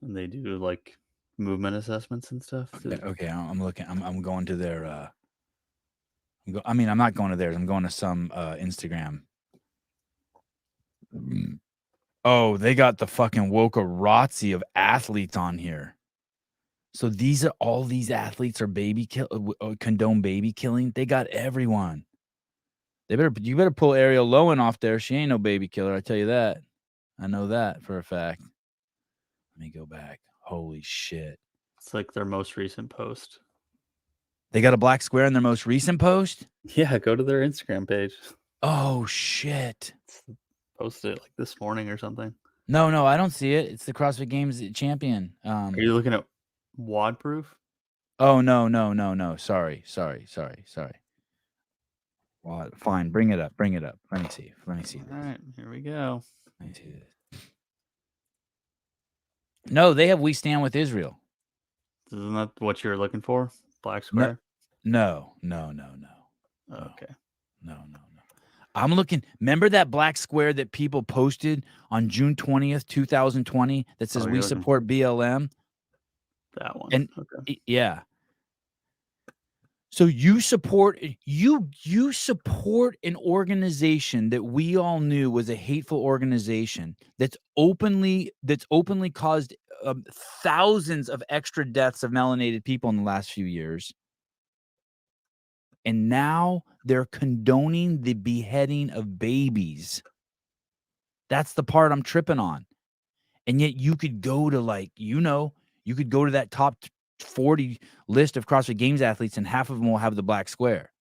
And they do like movement assessments and stuff. Okay, I'm looking. I'm going to their. I'm not going to theirs. I'm going to some Instagram. Oh, they got the fucking wokerazzi of athletes on here. So all these athletes are condone baby killing. They got everyone. You better pull Ariel Lowen off there. She ain't no baby killer. I tell you that. I know that for a fact. Let me go back. Holy shit. It's like their most recent post. They got a black square in their most recent post? Yeah, go to their Instagram page. Oh shit. Posted it like this morning or something. No, I don't see it. It's the CrossFit Games champion. Are you looking at WODproof? Oh no. Sorry. Fine, bring it up. Let me see. All right, here we go. Let me see this. No, they have We Stand with Israel. Isn't that what you're looking for? Black square? No. Okay. No. I'm looking. Remember that black square that people posted on June 20th, 2020 that says we support BLM? That one. And okay. Yeah. So you support an organization that we all knew was a hateful organization that's openly caused thousands of extra deaths of melanated people in the last few years. And now they're condoning the beheading of babies. That's the part I'm tripping on. And yet you could go to you could go to that top 40 list of CrossFit Games athletes and half of them will have the black square.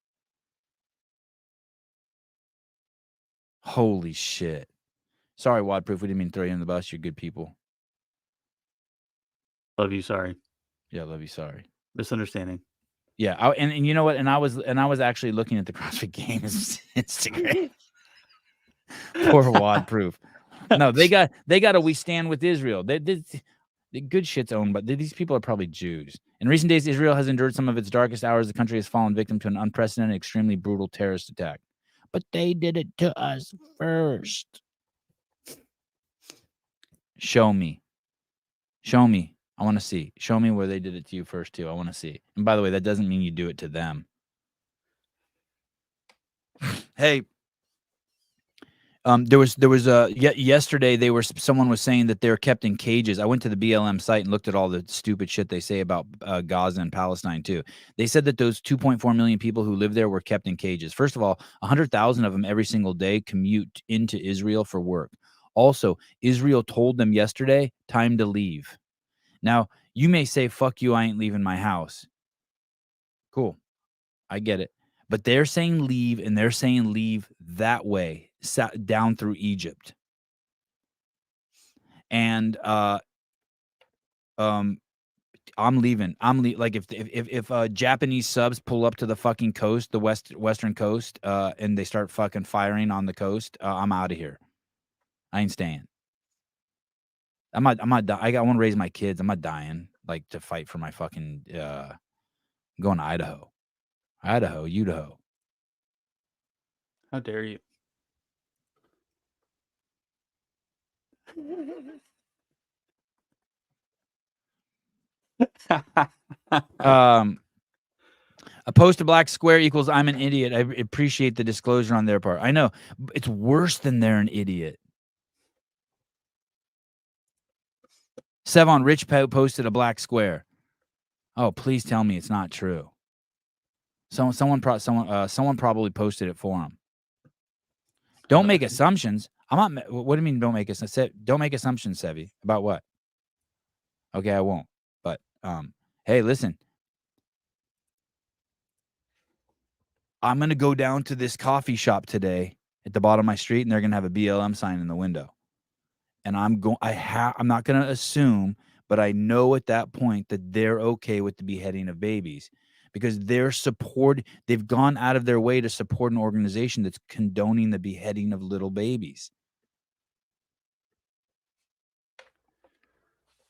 Holy shit. Sorry, WODproof. We didn't mean to throw you in the bus. You're good people. Love you, sorry. Yeah, love you, sorry. Misunderstanding. Yeah, and you know what? And I was actually looking at the CrossFit Games Instagram. Poor WODproof. No, they got a We Stand with Israel. The good shit's owned, but these people are probably Jews. In recent days, Israel has endured some of its darkest hours. The country has fallen victim to an unprecedented, extremely brutal terrorist attack. But they did it to us first. Show me. I want to see. Show me where they did it to you first, too. I want to see. And by the way, that doesn't mean you do it to them. Hey. Yesterday someone was saying that they're kept in cages. I went to the BLM site and looked at all the stupid shit they say about Gaza and Palestine too. They said that those 2.4 million people who live there were kept in cages. First of all, 100,000 of them every single day commute into Israel for work. Also, Israel told them yesterday, time to leave. Now, you may say, fuck you, I ain't leaving my house. Cool. I get it. But they're saying leave, and they're saying leave that way. down through Egypt. And I'm leaving. Like if Japanese subs pull up to the fucking coast, the western coast, and they start fucking firing on the coast, I'm out of here. I ain't staying. I'm not. I want to raise my kids. I'm not dying like to fight for my fucking. Going to Idaho, Idaho. How dare you? A post a black square equals I'm an idiot. I appreciate the disclosure on their part. I know it's worse than they're an idiot. Sevan Rich posted a black square. Oh, please tell me it's not true. Someone probably posted it for him. Don't make assumptions. I'm not. What do you mean? Don't make assumptions. Don't make assumptions, Sevi. About what? Okay, I won't. But hey, listen. I'm gonna go down to this coffee shop today at the bottom of my street, and they're gonna have a BLM sign in the window. And I'm not gonna assume, but I know at that point that they're okay with the beheading of babies because they've gone out of their way to support an organization that's condoning the beheading of little babies.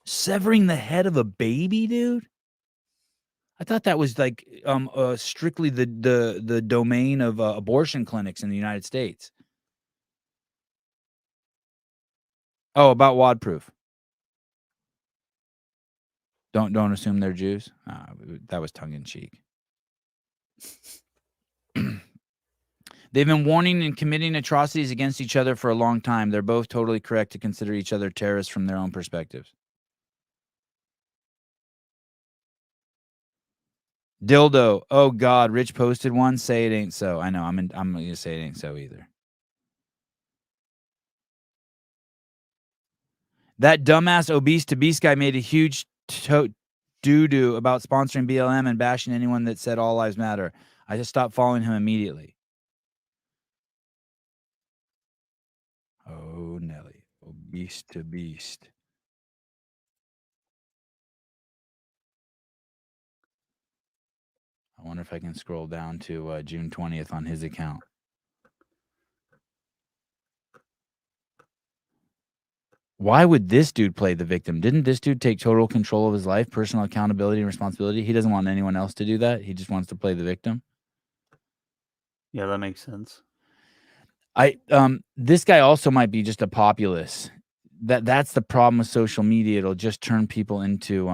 Severing the head of a baby, dude? I thought that was like strictly the domain of abortion clinics in the United States. Oh, about WADproof. Don't assume they're Jews. That was tongue in cheek. They've been warning and committing atrocities against each other for a long time. They're both totally correct to consider each other terrorists from their own perspectives. Dildo. Oh God, Rich posted one. Say it ain't so. I know. I'm gonna say it ain't so either. That dumbass obese to beast guy made a huge doo-doo about sponsoring BLM and bashing anyone that said all lives matter. I just stopped following him immediately. Oh, Nelly. Obese to beast. I wonder if I can scroll down to June 20th on his account. Why would this dude play the victim? Didn't this dude take total control of his life, personal accountability and responsibility? He doesn't want anyone else to do that. He just wants to play the victim. Yeah, that makes sense. This guy also might be just a populist. That's the problem with social media. It'll just turn people into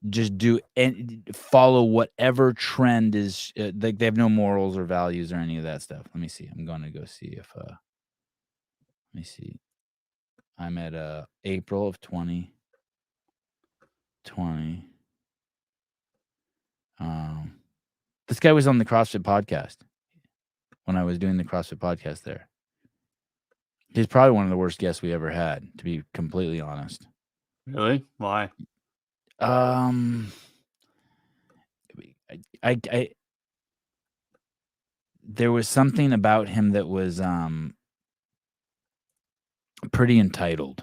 just do and follow whatever trend is. Like they have no morals or values or any of that stuff. Let me see. I'm going to go see if. Let me see. I'm at April of 2020. This guy was on the CrossFit podcast when I was doing the CrossFit podcast there. He's probably one of the worst guests we ever had, to be completely honest. Really? Why? I there was something about him that was pretty entitled.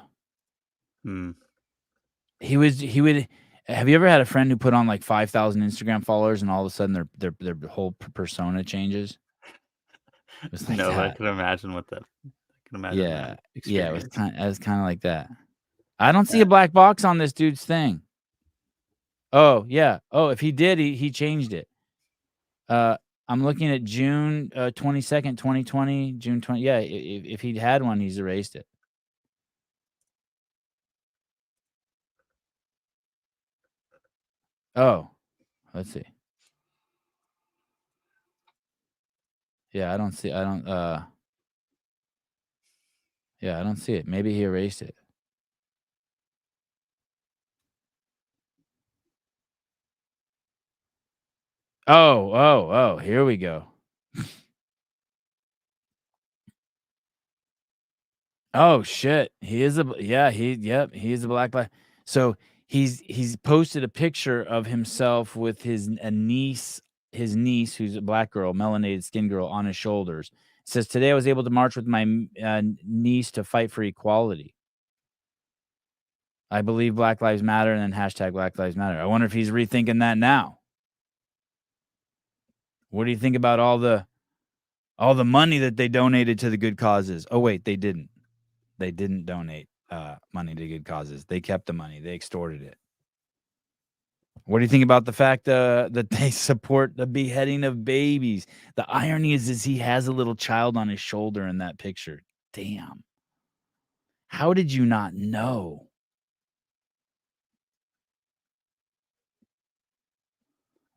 He would. Have you ever had a friend who put on like 5,000 Instagram followers and all of a sudden their whole persona changes? It was like No, that. I can imagine what that. I can imagine. Yeah, that yeah, it was experience. kind of like that. I don't see a black box on this dude's thing. Oh yeah. Oh, if he did, he changed it. I'm looking at June 22nd, 2020. June 20. Yeah, if he'd had one, he's erased it. Oh, let's see. Yeah, I don't see. I don't. Yeah, I don't see it. Maybe he erased it. Oh, here we go. Oh shit. He is he is a black. So he's posted a picture of himself with his niece his niece, who's a black girl, melanated skin girl, on his shoulders. It says, today I was able to march with my niece to fight for equality. I believe Black Lives Matter, and then hashtag Black Lives Matter. I wonder if he's rethinking that now. What do you think about all the money that they donated to the good causes? Oh, wait, they didn't. They didn't donate money to good causes. They kept the money. They extorted it. What do you think about the fact that they support the beheading of babies? The irony is he has a little child on his shoulder in that picture. Damn. How did you not know?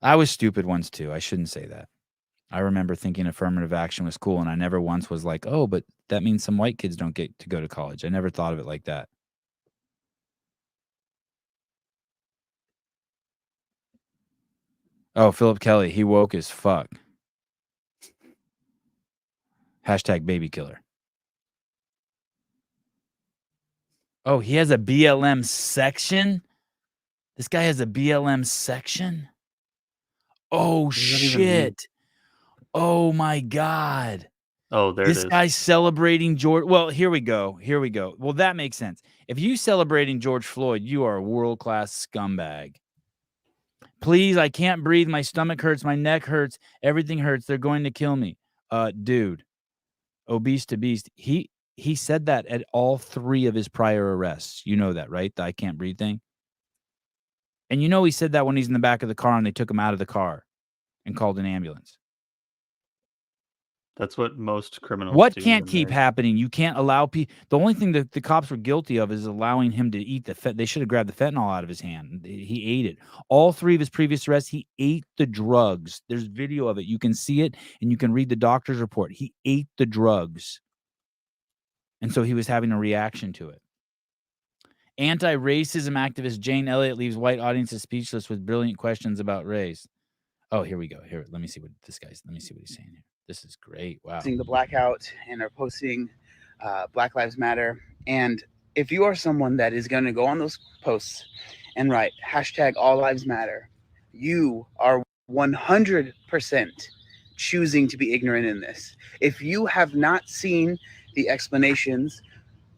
I was stupid once too. I shouldn't say that. I remember thinking affirmative action was cool, and I never once was like, oh, but that means some white kids don't get to go to college. I never thought of it like that. Oh, Philip Kelly, he woke as fuck. Hashtag baby killer. Oh, he has a BLM section? This guy has a BLM section? Oh, shit. Oh, my God. Oh, there This it is. guy's celebrating George. Well, here we go. Well, that makes sense. If you celebrating George Floyd, you are a world-class scumbag. Please, I can't breathe. My stomach hurts. My neck hurts. Everything hurts. They're going to kill me. Dude, obese to beast. He said that at all 3 of his prior arrests. You know that, right? The I can't breathe thing. And you know he said that when he's in the back of the car and they took him out of the car and called an ambulance. That's what most criminals What do. can't keep happening? You can't allow people. The only thing that the cops were guilty of is allowing him to eat the They should have grabbed the fentanyl out of his hand. He ate it. All 3 of his previous arrests, he ate the drugs. There's video of it. You can see it, and you can read the doctor's report. He ate the drugs. And so he was having a reaction to it. Anti-racism activist Jane Elliott leaves white audiences speechless with brilliant questions about race. Oh, here we go. Here, let me see what he's saying here. This is great. Wow. The blackout and are posting Black Lives Matter. And if you are someone that is going to go on those posts and write hashtag All Lives Matter, you are 100% choosing to be ignorant in this. If you have not seen the explanations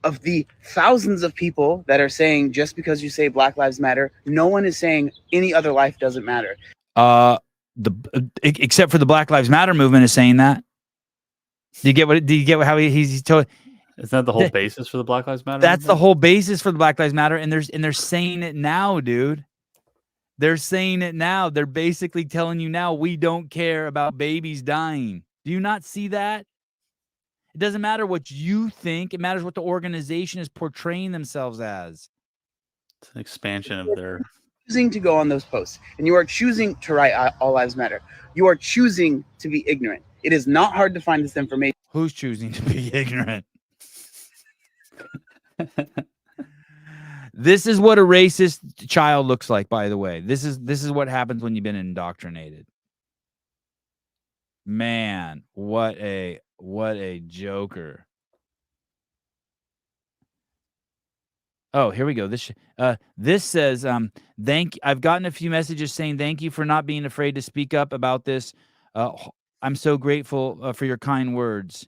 of the thousands of people that are saying just because you say Black Lives Matter, no one is saying any other life doesn't matter. Except for the Black Lives Matter movement is saying that. Do you get how he's told? Isn't that the whole basis for the Black Lives Matter? That's the whole basis for the Black Lives Matter, and they're saying it now, dude. They're saying it now. They're basically telling you now we don't care about babies dying. Do you not see that? It doesn't matter what you think. It matters what the organization is portraying themselves as. It's an expansion of their choosing to go on those posts, and you are choosing to write All Lives Matter. You are choosing to be ignorant. It is not hard to find this information. Who's choosing to be ignorant? This is what a racist child looks like, by the way. This is what happens when you've been indoctrinated. Man, what a joker. Oh, here we go. This says, I've gotten a few messages saying thank you for not being afraid to speak up about this. I'm so grateful for your kind words.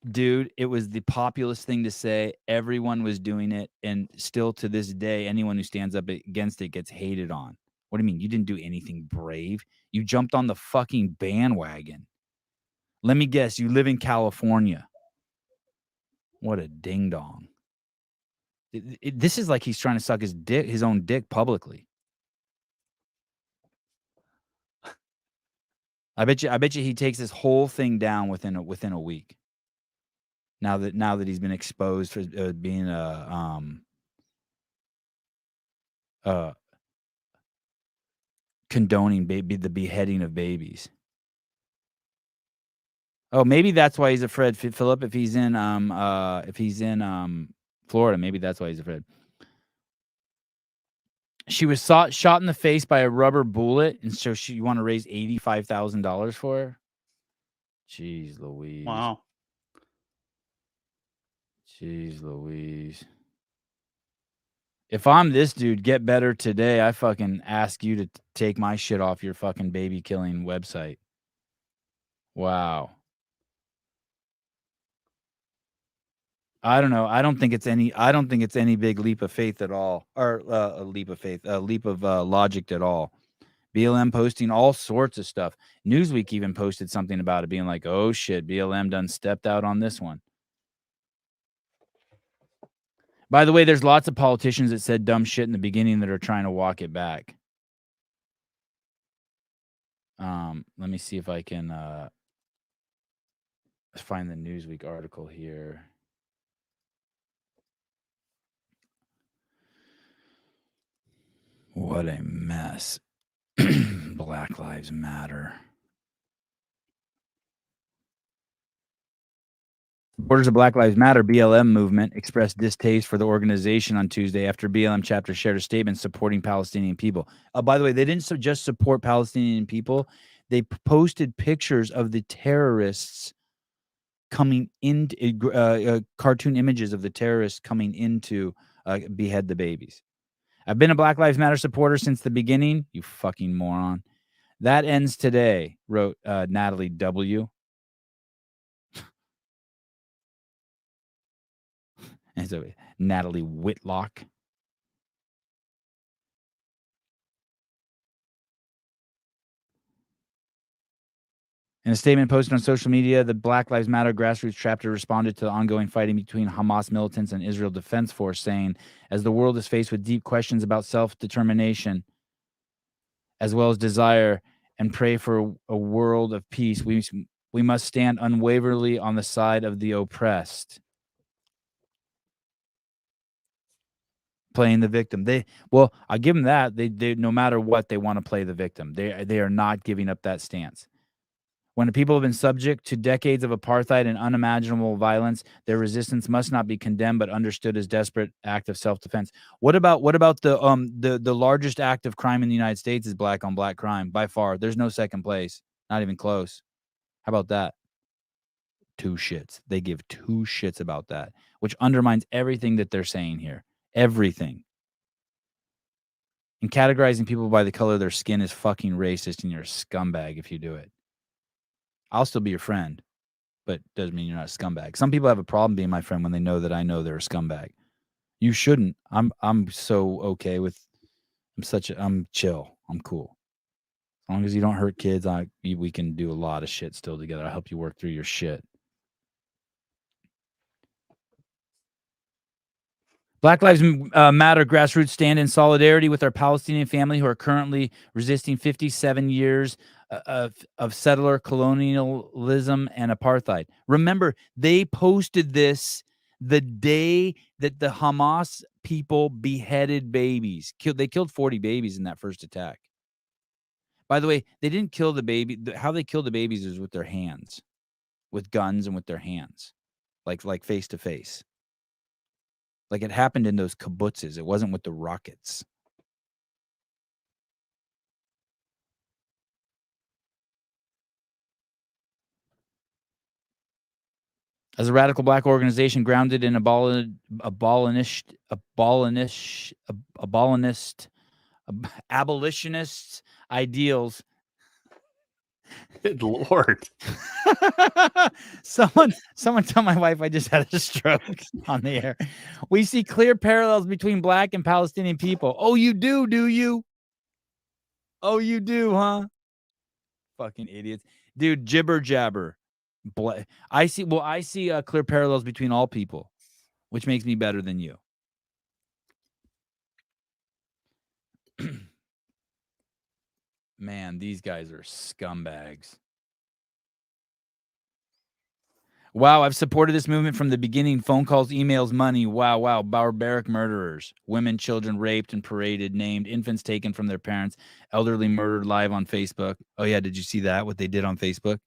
Dude, it was the populist thing to say. Everyone was doing it, and still to this day, anyone who stands up against it gets hated on. What do you mean? You didn't do anything brave. You jumped on the fucking bandwagon. Let me guess, you live in California. What a ding-dong. This is like he's trying to suck his own dick publicly. I bet you he takes this whole thing down within a week. Now that he's been exposed for being condoning the beheading of babies. Oh, maybe that's why he's afraid, Philip. If he's in Florida, maybe that's why he's afraid. She was shot in the face by a rubber bullet, and so you want to raise $85,000 for her? Jeez Louise. Wow. Jeez Louise. If I'm this dude, get better today. I fucking ask you to take my shit off your fucking baby killing website. Wow. I don't know. I don't think it's any big leap of faith at all, or a leap of faith, a leap of logic at all. BLM posting all sorts of stuff. Newsweek even posted something about it, being like, "Oh shit, BLM done stepped out on this one." By the way, there's lots of politicians that said dumb shit in the beginning that are trying to walk it back. Let me see if I can find the Newsweek article here. What a mess. Black Lives Matter. Supporters of Black Lives Matter BLM movement expressed distaste for the organization on Tuesday after BLM chapter shared a statement supporting Palestinian people. By the way, they didn't just support Palestinian people. They posted pictures of the terrorists coming into cartoon images of the terrorists coming into behead the babies. I've been a Black Lives Matter supporter since the beginning. You fucking moron. That ends today, wrote Natalie W. And so Natalie Whitlock. In a statement posted on social media, the Black Lives Matter grassroots chapter responded to the ongoing fighting between Hamas militants and Israel Defense Force, saying, as the world is faced with deep questions about self-determination, as well as desire, and pray for a world of peace, we must stand unwaveringly on the side of the oppressed. Playing the victim. I give them that. They no matter what, they want to play the victim. They are not giving up that stance. When the people have been subject to decades of apartheid and unimaginable violence, their resistance must not be condemned, but understood as desperate act of self-defense. What about the largest act of crime in the United States is black on black crime by far. There's no second place, not even close. How about that? Two shits. They give two shits about that, which undermines everything that they're saying here. Everything. And categorizing people by the color of their skin is fucking racist, and you're a scumbag if you do it. I'll still be your friend, but doesn't mean you're not a scumbag. Some people have a problem being my friend when they know that I know they're a scumbag. You shouldn't. I'm so okay with. I'm chill. I'm cool. As long as you don't hurt kids, we can do a lot of shit still together. I'll help you work through your shit. Black Lives Matter grassroots stand in solidarity with our Palestinian family who are currently resisting 57 years of settler colonialism and apartheid. Remember, they posted this the day that the Hamas people beheaded babies. They killed 40 babies in that first attack. By the way, they didn't kill the baby. How they killed the babies is with their hands, with guns and with their hands, like face to face. Like it happened in those kibbutzes. It wasn't with the rockets. As a radical black organization grounded in abolitionist ideals. Good Lord. Someone tell my wife I just had a stroke on the air. We see clear parallels between black and Palestinian people. Oh, you do you? Oh, you do, huh? Fucking idiots. Dude, jibber jabber. I see clear parallels between all people, which makes me better than you. Man, these guys are scumbags. Wow, I've supported this movement from the beginning. Phone calls, emails, money. Wow. Barbaric murderers. Women, children raped and paraded, named. Infants taken from their parents. Elderly murdered live on Facebook. Oh, yeah, did you see that? What they did on Facebook?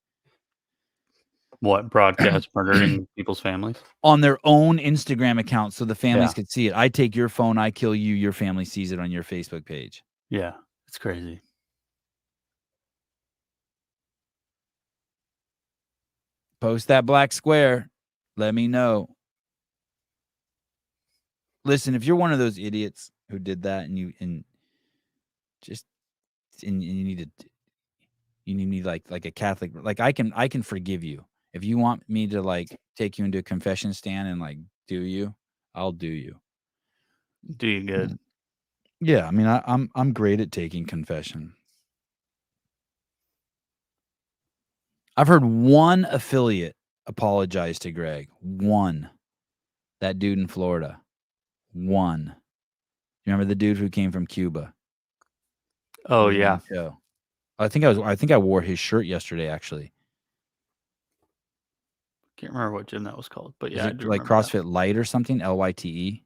What? Broadcast murdering people's families? On their own Instagram account so the families could see it. I take your phone, I kill you, your family sees it on your Facebook page. Yeah, it's crazy. Post that black square. Let me know. Listen, if you're one of those idiots who did that and you need like a Catholic, like I can forgive you. If you want me to like take you into a confession stand and like do you, I'll do you. Do you good? Yeah, I mean I'm great at taking confession. I've heard one affiliate apologize to Greg. One. That dude in Florida. One. You remember the dude who came from Cuba? Oh Was on yeah. the show. I think I wore his shirt yesterday actually. Can't remember what gym that was called, but Is yeah, I it do like remember that. CrossFit Light or something? LYTE?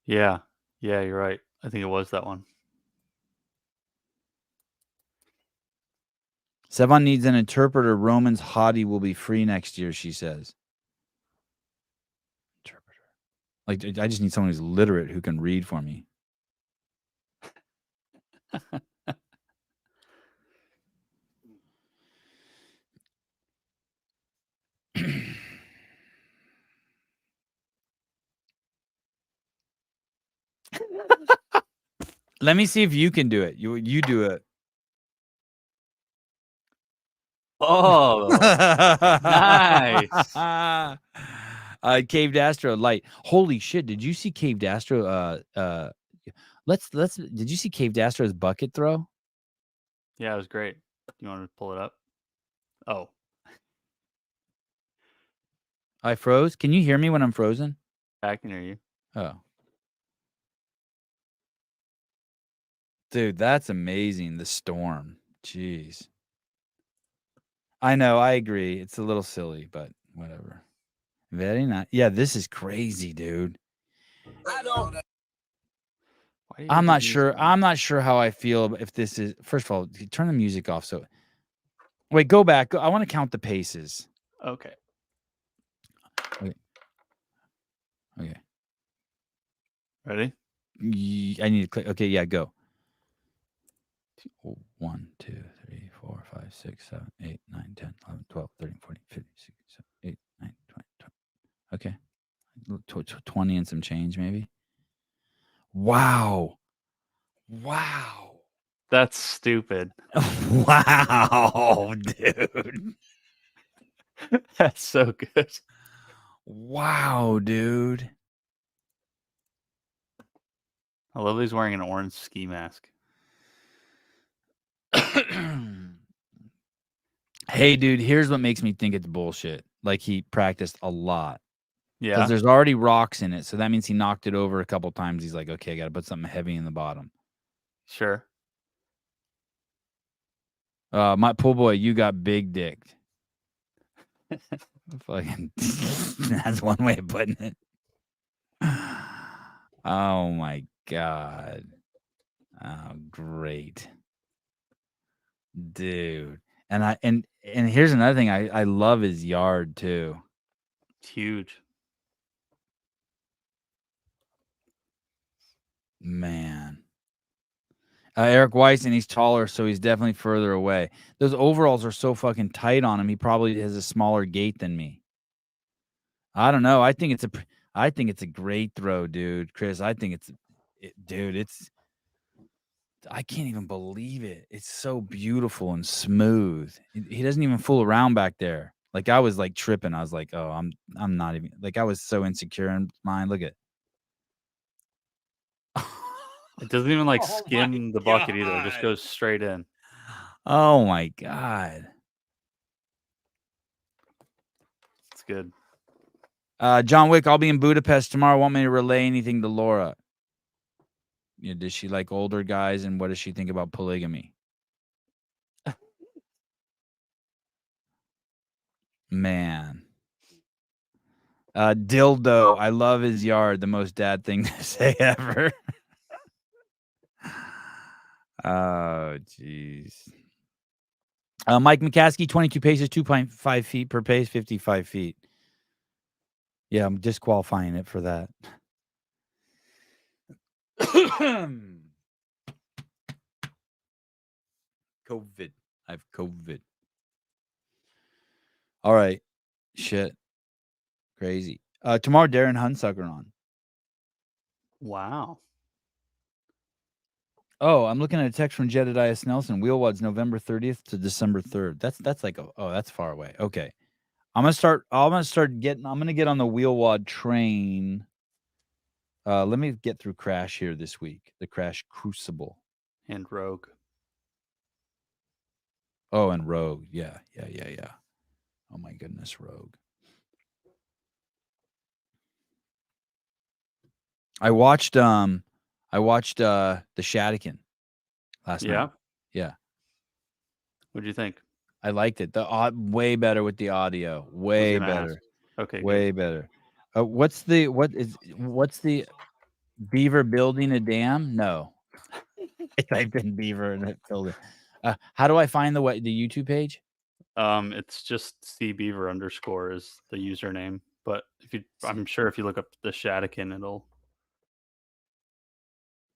Yeah. Yeah, you're right. I think it was that one. Sevan needs an interpreter. Roman's hottie will be free next year, she says. Interpreter. Like, I just need someone who's literate who can read for me. Let me see if you can do it. You do it. Oh, nice. Caved Astro Light. Holy shit! Did you see Caved Astro? Let's. Did you see Caved Astro's bucket throw? Yeah, it was great. You want to pull it up? Oh, I froze. Can you hear me when I'm frozen? I can hear you. Oh, dude, that's amazing. The storm. Jeez. I know. I agree. It's a little silly, but whatever. Very nice. Yeah, this is crazy, dude. Why do you I'm have not the sure. music on? I'm not sure how I feel if this is. First of all, turn the music off. So, wait, go back. I want to count the paces. Okay. Okay. Ready? I need to click. Okay, yeah, go. 1, 2, 3, 4, 5, 6, 7, 8, 9, 10, 11, 12, 13, 14, 15, 16, 17, 18, 19, 20. Okay. 20 and some change, maybe. Wow. Wow. That's stupid. Wow, dude. That's so good. Wow, dude. I love he's wearing an orange ski mask. Hey, dude, here's what makes me think it's bullshit. Like he practiced a lot. Because Yeah. there's already rocks in it. So that means he knocked it over a couple times. He's like, okay, I got to put something heavy in the bottom. Sure. My pool boy, you got big dicked. Fucking, that's one way of putting it. Oh my God. Oh, great. Dude. And here's another thing. I love his yard too. It's huge. Man. Eric Weiss, and he's taller, so he's definitely further away. Those overalls are so fucking tight on him. He probably has a smaller gait than me. I don't know. I think it's a great throw, dude. Chris, I think I can't even believe it. It's so beautiful and smooth. He doesn't even fool around back there. Like I was like tripping. I was like, oh, I'm not even like I was so insecure in mine. Look at It doesn't even like Oh my skim the bucket either. It just God. goes straight in. Oh my God. It's good. John Wick, I'll be in Budapest tomorrow. Want me to relay anything to Laura? You know, does she like older guys, and what does she think about polygamy? Man. Dildo, I love his yard. The most dad thing to say ever. Oh, jeez. Mike McCaskey, 22 paces, 2.5 feet per pace, 55 feet. Yeah, I'm disqualifying it for that. COVID. I have COVID. All right. Shit. Crazy. Tomorrow, Darren Hunsucker on. Wow. Oh, I'm looking at a text from Jedediah Snelson. Wheel wads November 30th to December 3rd. That's like that's far away. Okay. I'm gonna get on the wheel wad train. Let me get through Crash here this week. The Crash Crucible. And Rogue. Oh, and Rogue. Yeah. Oh my goodness, Rogue. I watched the Shadikin last night. Yeah. What'd you think? I liked it. Way better with the audio. Way better. Okay. Way better. What's the Beaver building a dam? No. I typed in Beaver and it filled it. How do I find the YouTube page? It's just cbeaver_ is the username. But I'm sure if you look up the Shadikin, it'll.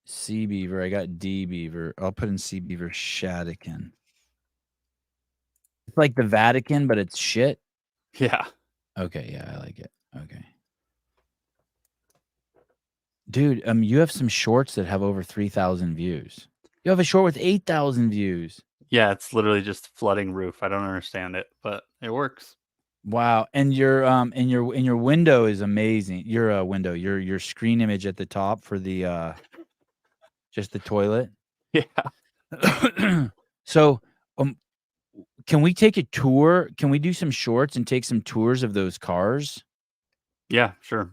C Beaver. I got D Beaver. I'll put in C Beaver Shadikin. It's like the Vatican, but it's shit. Yeah. Okay. Yeah, I like it. Okay. Dude, you have some shorts that have over 3,000 views. You have a short with 8,000 views. Yeah, it's literally just flooding roof. I don't understand it, but it works. Wow, and your window is amazing. Your window, your screen image at the top for the just the toilet. Yeah. So, can we take a tour? Can we do some shorts and take some tours of those cars? Yeah, sure.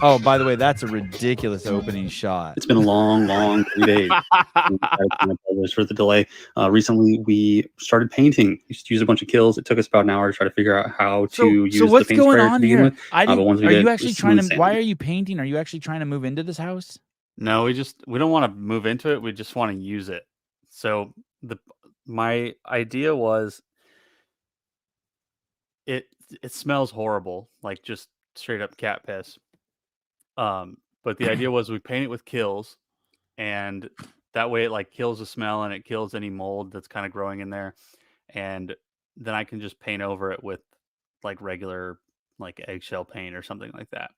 Oh, by the way, that's a ridiculous opening shot. It's been a long 3 days. For the delay. Recently, we started painting. We used to use a bunch of kills. It took us about an hour to try to figure out how to use so what's the paint going sprayer on to begin here? with. Are you actually trying to? Why are you painting? Are you actually trying to move into this house? No, we don't want to move into it. We just want to use it. So my idea was it smells horrible, like just straight up cat piss. But the idea was we paint it with kills, and that way it like kills the smell and it kills any mold that's kind of growing in there. And then I can just paint over it with like regular like eggshell paint or something like that.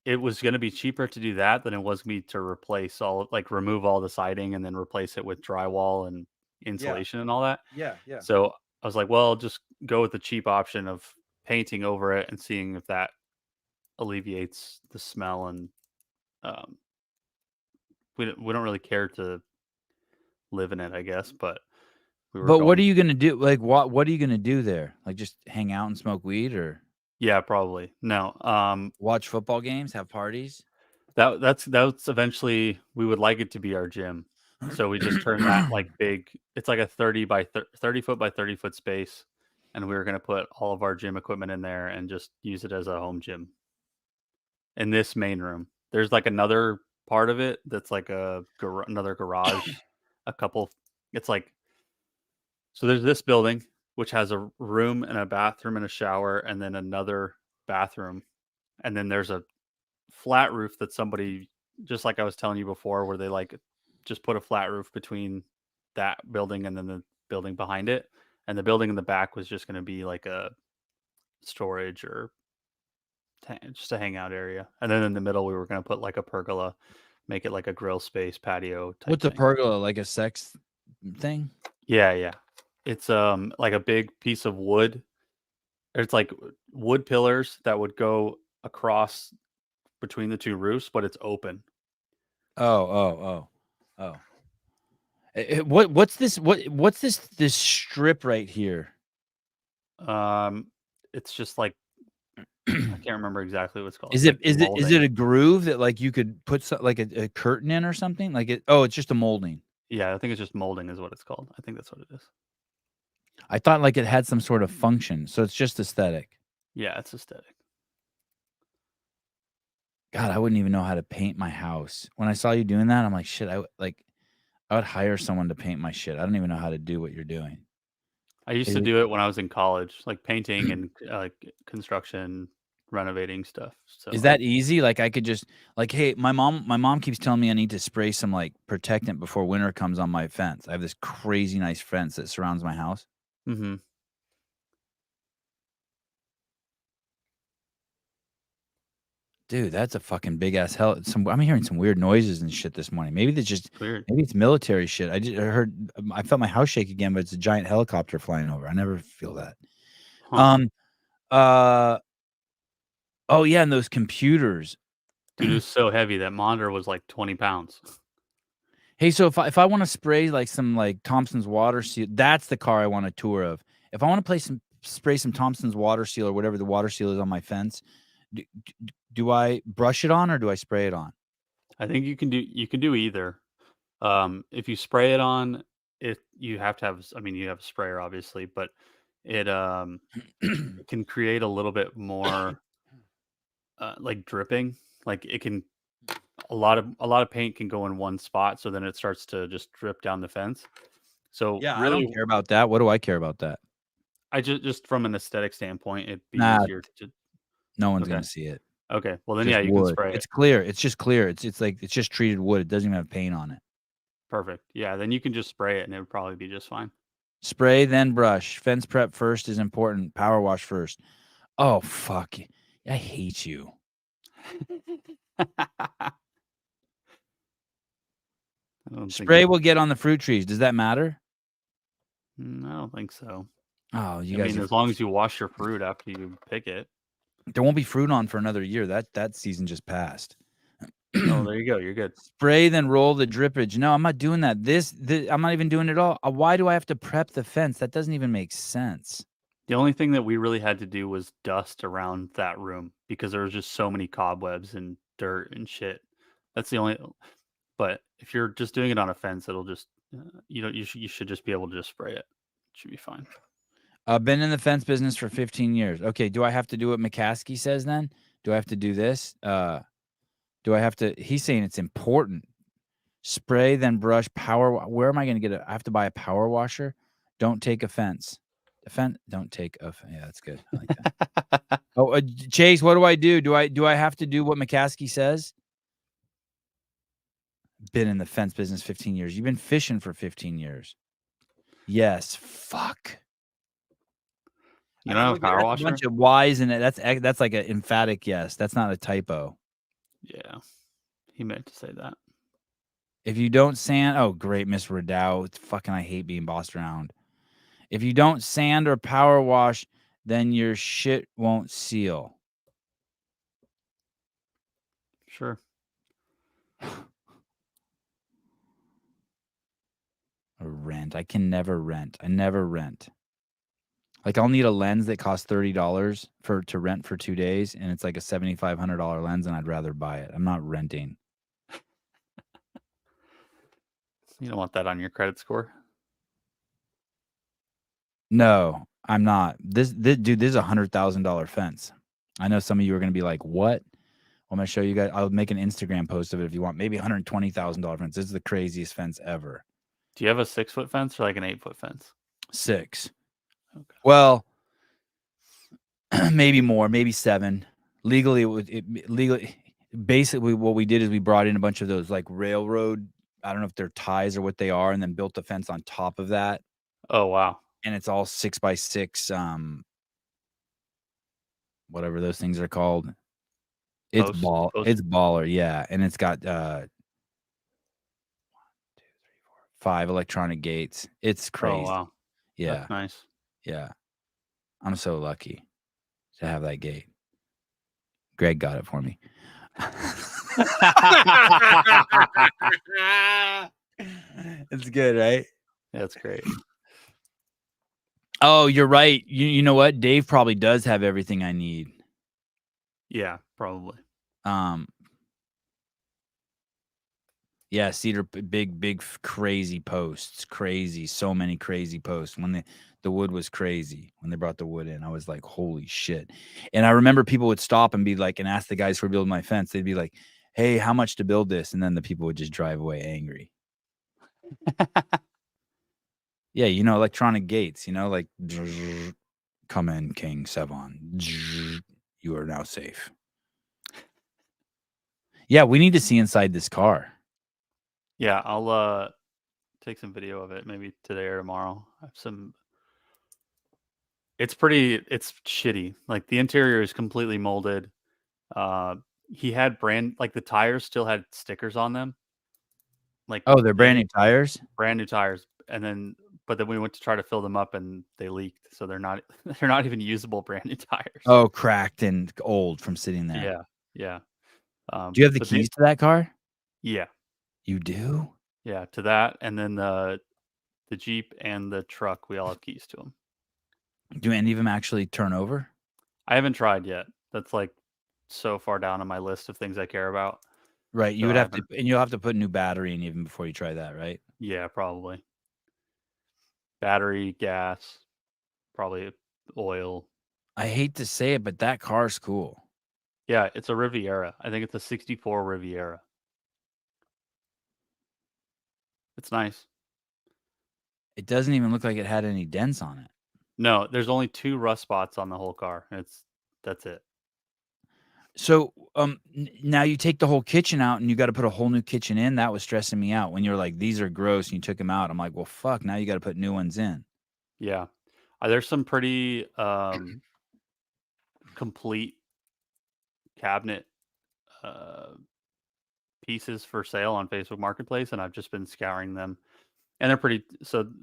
It was going to be cheaper to do that than it was me to remove all the siding and then replace it with drywall and insulation and all that. Yeah. So I was like, well, I'll just go with the cheap option of painting over it and seeing if that alleviates the smell. And we don't really care to live in it, I guess. But what are you gonna do? Like, what are you gonna do there? Like, just hang out and smoke weed, or yeah, probably no. Watch football games, have parties. That's eventually we would like it to be our gym. So we just turned that like big. It's like a 30 foot by 30 foot space, and we were going to put all of our gym equipment in there and just use it as a home gym. In this main room, there's like another part of it that's like another garage. It's like, so there's this building which has a room and a bathroom and a shower, and then another bathroom, and then there's a flat roof that somebody, just like I was telling you before, where they like just put a flat roof between that building and then the building behind it, and the building in the back was just going to be like a storage or just a hangout area, and then in the middle we were going to put like a pergola, make it like a grill space patio type What's thing. a pergola? Like a sex thing? Yeah. It's like a big piece of wood. It's like wood pillars that would go across between the two roofs, but it's open. Oh. What's this? What's this strip right here? It's just like I can't remember exactly what it's called. Is it a groove that like you could put like a curtain in or something? Like it? Oh, it's just a molding. Yeah, I think it's just molding is what it's called. I think that's what it is. I thought like it had some sort of function, so it's just aesthetic. Yeah, it's aesthetic. God, I wouldn't even know how to paint my house. When I saw you doing that, I'm like, shit. I would hire someone to paint my shit. I don't even know how to do what you're doing. I used to do it when I was in college, like painting and construction, renovating stuff. So is that easy? Like I could just like, hey, my mom keeps telling me I need to spray some like protectant before winter comes on my fence. I have this crazy nice fence that surrounds my house. Mm-hmm. Dude, that's a fucking big ass hell. I'm hearing some weird noises and shit this morning. Maybe Weird. maybe it's military shit. I felt my house shake again, but it's a giant helicopter flying over. I never feel that. Huh. Oh yeah, and those computers. Dude, it was so heavy. That monitor was like 20 pounds. Hey, so if I want to spray like some like Thompson's water seal, that's the car I want a tour of. If I want to spray some Thompson's water seal or whatever the water seal is on my fence, do I brush it on or do I spray it on? I think you can do either. If you spray it on, you have to have. I mean, you have a sprayer obviously, but it can create a little bit more like dripping. Like it can a lot of paint can go in one spot, so then it starts to just drip down the fence. So Yeah, I really, don't care about that. What do I care about that? I just from an aesthetic standpoint, it'd be Nah, easier to. no one's Okay. gonna see it. Okay, well then Just yeah, you wood. can spray It's it. clear. It's just clear. It's just treated wood. It doesn't even have paint on it. Perfect. Yeah, then you can just spray it, and it would probably be just fine. Spray then brush. Fence prep first is important. Power wash first. Oh fuck! I hate you. I don't think Spray will get on the fruit trees. Does that matter? I don't think so. Oh, you I guys. mean, as long as you wash your fruit after you pick it. There won't be fruit on for another year. That season just passed. Oh, there you go. You're good. Spray then roll the drippage. No, I'm not doing that. This I'm not even doing it all. Why do I have to prep the fence? That doesn't even make sense. The only thing that we really had to do was dust around that room because there was just so many cobwebs and dirt and shit. That's the only. But if you're just doing it on a fence, it'll just you should just be able to just spray it. It should be fine. Been in the fence business for 15 years. Okay, do I have to do what McCaskey says then? Do I have to do this? Do I have to? He's saying it's important. Spray then brush. Where am I going to get it? I have to buy a power washer. Don't take offense. Don't take offense. Yeah, that's good. I like that. Oh, Chase, what do I do? Do I have to do what McCaskey says? Been in the fence business 15 years. You've been fishing for 15 years. Yes. Fuck. You don't have a power washer? A bunch of Y's in it. That's like an emphatic yes. That's not a typo. Yeah, he meant to say that. If you don't sand, oh great, Miss Ridow. It's fucking, I hate being bossed around. If you don't sand or power wash, then your shit won't seal. Sure. Rent. I can never rent. I never rent. Like I'll need a lens that costs $30 to rent for 2 days, and it's like a $7,500 lens, and I'd rather buy it. I'm not renting. You don't want that on your credit score? No, I'm not. This dude, this is $100,000 fence. I know some of you are going to be like, what? I'm going to show you guys. I'll make an Instagram post of it if you want. Maybe $120,000 fence. This is the craziest fence ever. Do you have a 6-foot fence or like an 8-foot fence? 6. Okay. Well, maybe more, maybe 7. Legally, basically what we did is we brought in a bunch of those like railroad, I don't know if they're ties or what they are, and then built the fence on top of that. Oh, wow. And it's all 6x6, whatever those things are called. It's it's baller, yeah. And it's got 1, 2, 3, 4, 5 electronic gates. It's crazy. Oh, wow. Yeah. That's nice. Yeah. I'm so lucky to have that gate. Greg got it for me. It's good, right? That's great. Oh, you're right. You know what? Dave probably does have everything I need. Yeah, probably. Yeah, cedar, big, crazy posts. Crazy. So many crazy posts. When the wood was crazy. When they brought the wood in, I was like, holy shit. And I remember people would stop and be like, and ask the guys who were building my fence. They'd be like, hey, how much to build this? And then the people would just drive away angry. Yeah, electronic gates, like, come in, King Sevan. You are now safe. Yeah, we need to see inside this car. Yeah, I'll take some video of it maybe today or tomorrow. I have it's shitty. Like the interior is completely molded. he had like the tires still had stickers on them. Like, Oh, they're brand new tires? brand new tires. And then, but then we went to try to fill them up and they leaked. So they're not even usable brand new tires. Oh, cracked and old from sitting there. Yeah. Yeah. Do you have the but keys to that car? Yeah. You do? Yeah. To that. And then the Jeep and the truck, we all have keys to them. Do any of them actually turn over? I haven't tried yet. That's like so far down on my list of things I care about. Right. You So would I have to, haven't- and you'll have to put new battery in even before you try that, right? Yeah, probably. Battery, gas, probably oil. I hate to say it, but that car's cool. Yeah, it's a Riviera. I think it's a 64 Riviera. It's nice. It doesn't even look like it had any dents on it. No, there's only 2 rust spots on the whole car. That's it. So, now you take the whole kitchen out and you got to put a whole new kitchen in. That was stressing me out when you're like, these are gross, and you took them out. I'm like, well, fuck, now you got to put new ones in. Yeah. There's some pretty complete cabinet pieces for sale on Facebook Marketplace, and I've just been scouring them. And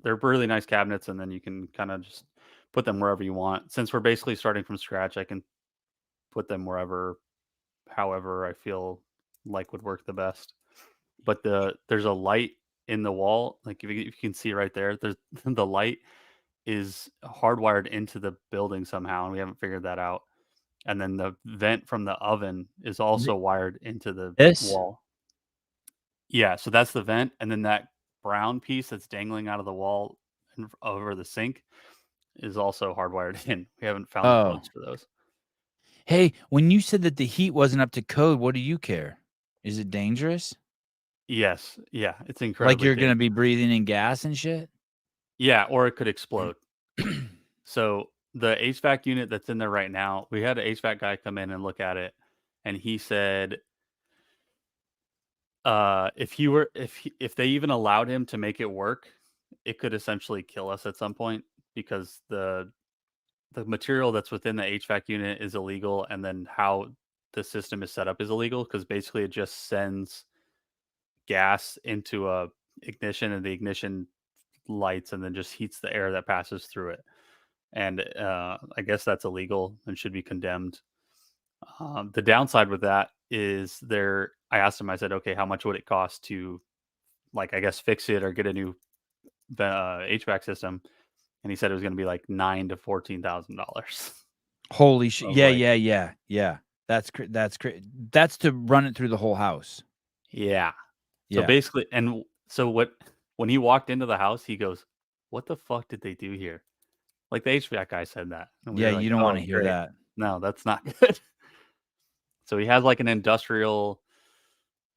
they're really nice cabinets, and then you can kind of just put them wherever you want. Since we're basically starting from scratch, I can put them however I feel like would work the best. But there's a light in the wall, like if you can see right there, there's the light is hardwired into the building somehow, and we haven't figured that out. And then the vent from the oven is also wired into the wall. Yeah, so that's the vent, and then that brown piece that's dangling out of the wall and over the sink is also hardwired in. We haven't found the plugs for those. Hey, when you said that the heat wasn't up to code, what do you care? Is it dangerous? Yes. Yeah, it's incredibly Like you're going to be breathing in gas and shit? Yeah, or it could explode. So the HVAC unit that's in there right now, we had an HVAC guy come in and look at it, and he said if they even allowed him to make it work, it could essentially kill us at some point, because the material that's within the HVAC unit is illegal, and then how the system is set up is illegal, because basically it just sends gas into a ignition, and the ignition lights and then just heats the air that passes through it. And I guess that's illegal and should be condemned. The downside with that is I asked him, I said, okay, how much would it cost to, like, I guess fix it or get a new HVAC system? And he said it was going to be like $9,000 to $14,000. Holy shit! Yeah. That's to run it through the whole house. Yeah. Yeah. So basically, and so when he walked into the house, he goes, "What the fuck did they do here?" Like, the HVAC guy said that. And we Yeah, were like, you don't "Oh, want to hear great. that. No, that's not good." So he has like an industrial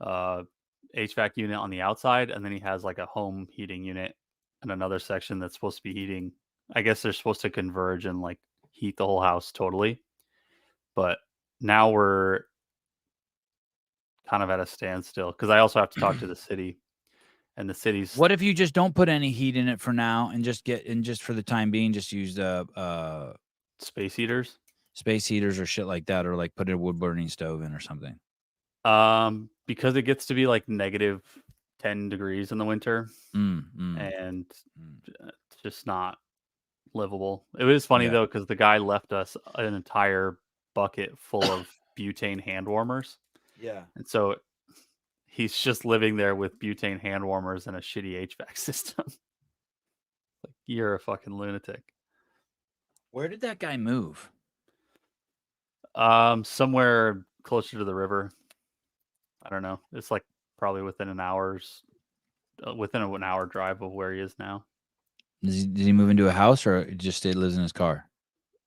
HVAC unit on the outside, and then he has like a home heating unit and another section that's supposed to be heating. I guess they're supposed to converge and like heat the whole house totally. But now we're kind of at a standstill, because I also have to talk to the city, and the city's. What if you just don't put any heat in it for now, and just for the time being, just use space heaters or shit like that, or like put a wood burning stove in or something? Because it gets to be like negative 10 degrees in the winter, and it's just not livable. It was funny though, because the guy left us an entire bucket full of butane hand warmers. Yeah. And so he's just living there with butane hand warmers and a shitty HVAC system. Like, you're a fucking lunatic. Where did that guy move? Somewhere closer to the river. I don't know. It's like probably within an hour drive of where he is now. Did he move into a house, or just lives in his car?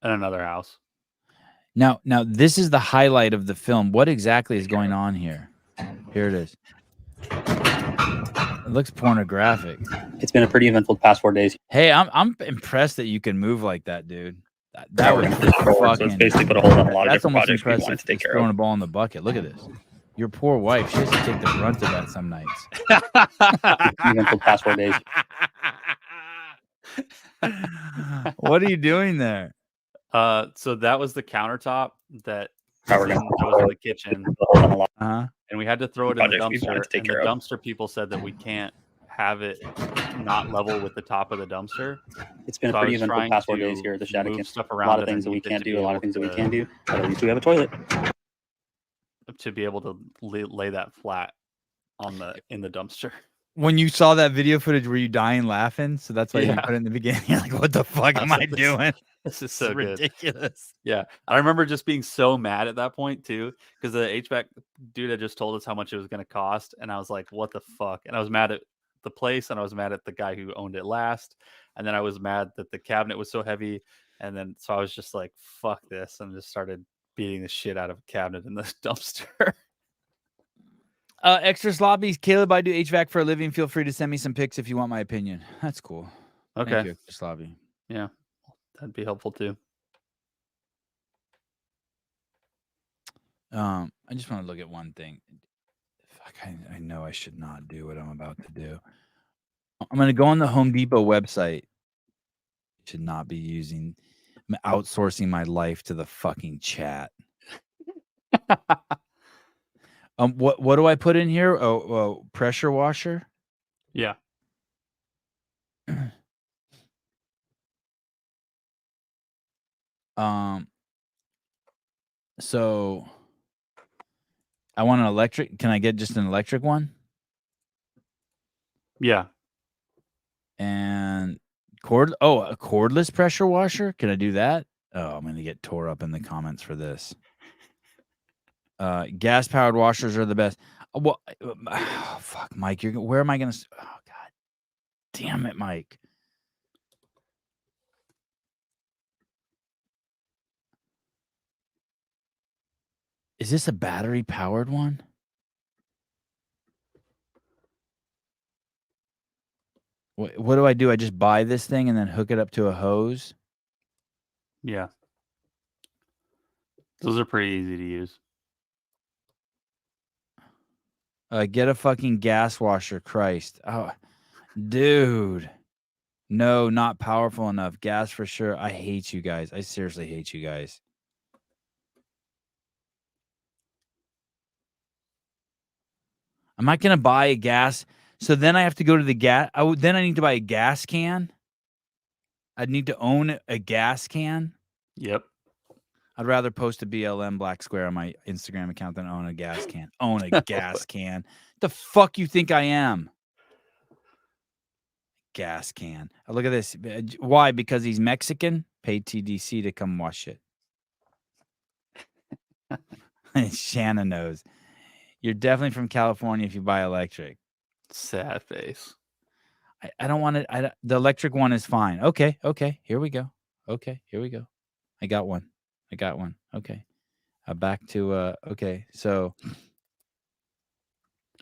In another house. Now, this is the highlight of the film. What exactly is going on here? Here it is. It looks pornographic. It's been a pretty eventful past 4 days. Hey, I'm impressed that you can move like that, dude. That was So it's basically put a hold on a lot of that's different almost projects we impressive. wanted to take care Throwing of. a ball in the bucket. Look at this. Your poor wife. She has to take the brunt of that some nights. Eventful past 4 days. What are you doing there? So that was the countertop that how we're that going was in the kitchen, Uh-huh. and we had to throw it in the projects we wanted dumpster. to take And the care of. dumpster people said that we can't have it not level with the top of the dumpster. It's been So a I pretty was eventful trying past 4 to days here at the move Scharnick. stuff A around lot of it things that we underneath it can't to do, be a lot able of things that we to- can do, but at least we have a toilet. to be able to lay that flat in the dumpster. When you saw that video footage, were you dying laughing? So that's why you Yeah. put it in the beginning. You're like, what the fuck am I doing? This is This so is good. ridiculous. Yeah, I remember just being so mad at that point too, because the HVAC dude had just told us how much it was going to cost, and I was like, "What the fuck?" And I was mad at the place, and I was mad at the guy who owned it last, and then I was mad that the cabinet was so heavy, and then so I was just like, "Fuck this," and just started beating the shit out of a cabinet in the dumpster. Extra sloppies. Caleb, I do HVAC for a living. Feel free to send me some pics if you want my opinion. That's cool. Thank Okay, you, Extra sloppy. yeah, that'd be helpful too. I just want to look at one thing. Fuck, I know I should not do what I'm about to do. I'm going to go on the Home Depot website. Should not be I'm outsourcing my life to the fucking chat. What do I put in here? Oh, pressure washer. Yeah, So I want an electric. Can I get just an electric one? yeah, And a cordless pressure washer. Can I do that? Oh, I'm gonna get tore up in the comments for this. Gas powered washers are the best. Well, fuck, Mike. Where am I gonna? Oh God, damn it, Mike. Is this a battery powered one? What do I do? I just buy this thing and then hook it up to a hose? yeah. Those are pretty easy to use. Get a fucking gas washer, Christ. Oh, dude. No, not powerful enough. Gas for sure. I hate you guys. I seriously hate you guys. I'm not going to buy a gas. So then I have to go to the gas. Then I need to buy a gas can. I'd need to own a gas can. Yep. I'd rather post a BLM black square on my Instagram account than own a gas can. Own a gas can. The fuck you think I am? Gas can. Oh, look at this. Why? Because he's Mexican? Pay TDC to come wash it. Shanna knows. You're definitely from California if you buy electric. Sad face. I don't want it. The electric one is fine. Okay. Here we go. I got one. Okay. Back to okay. So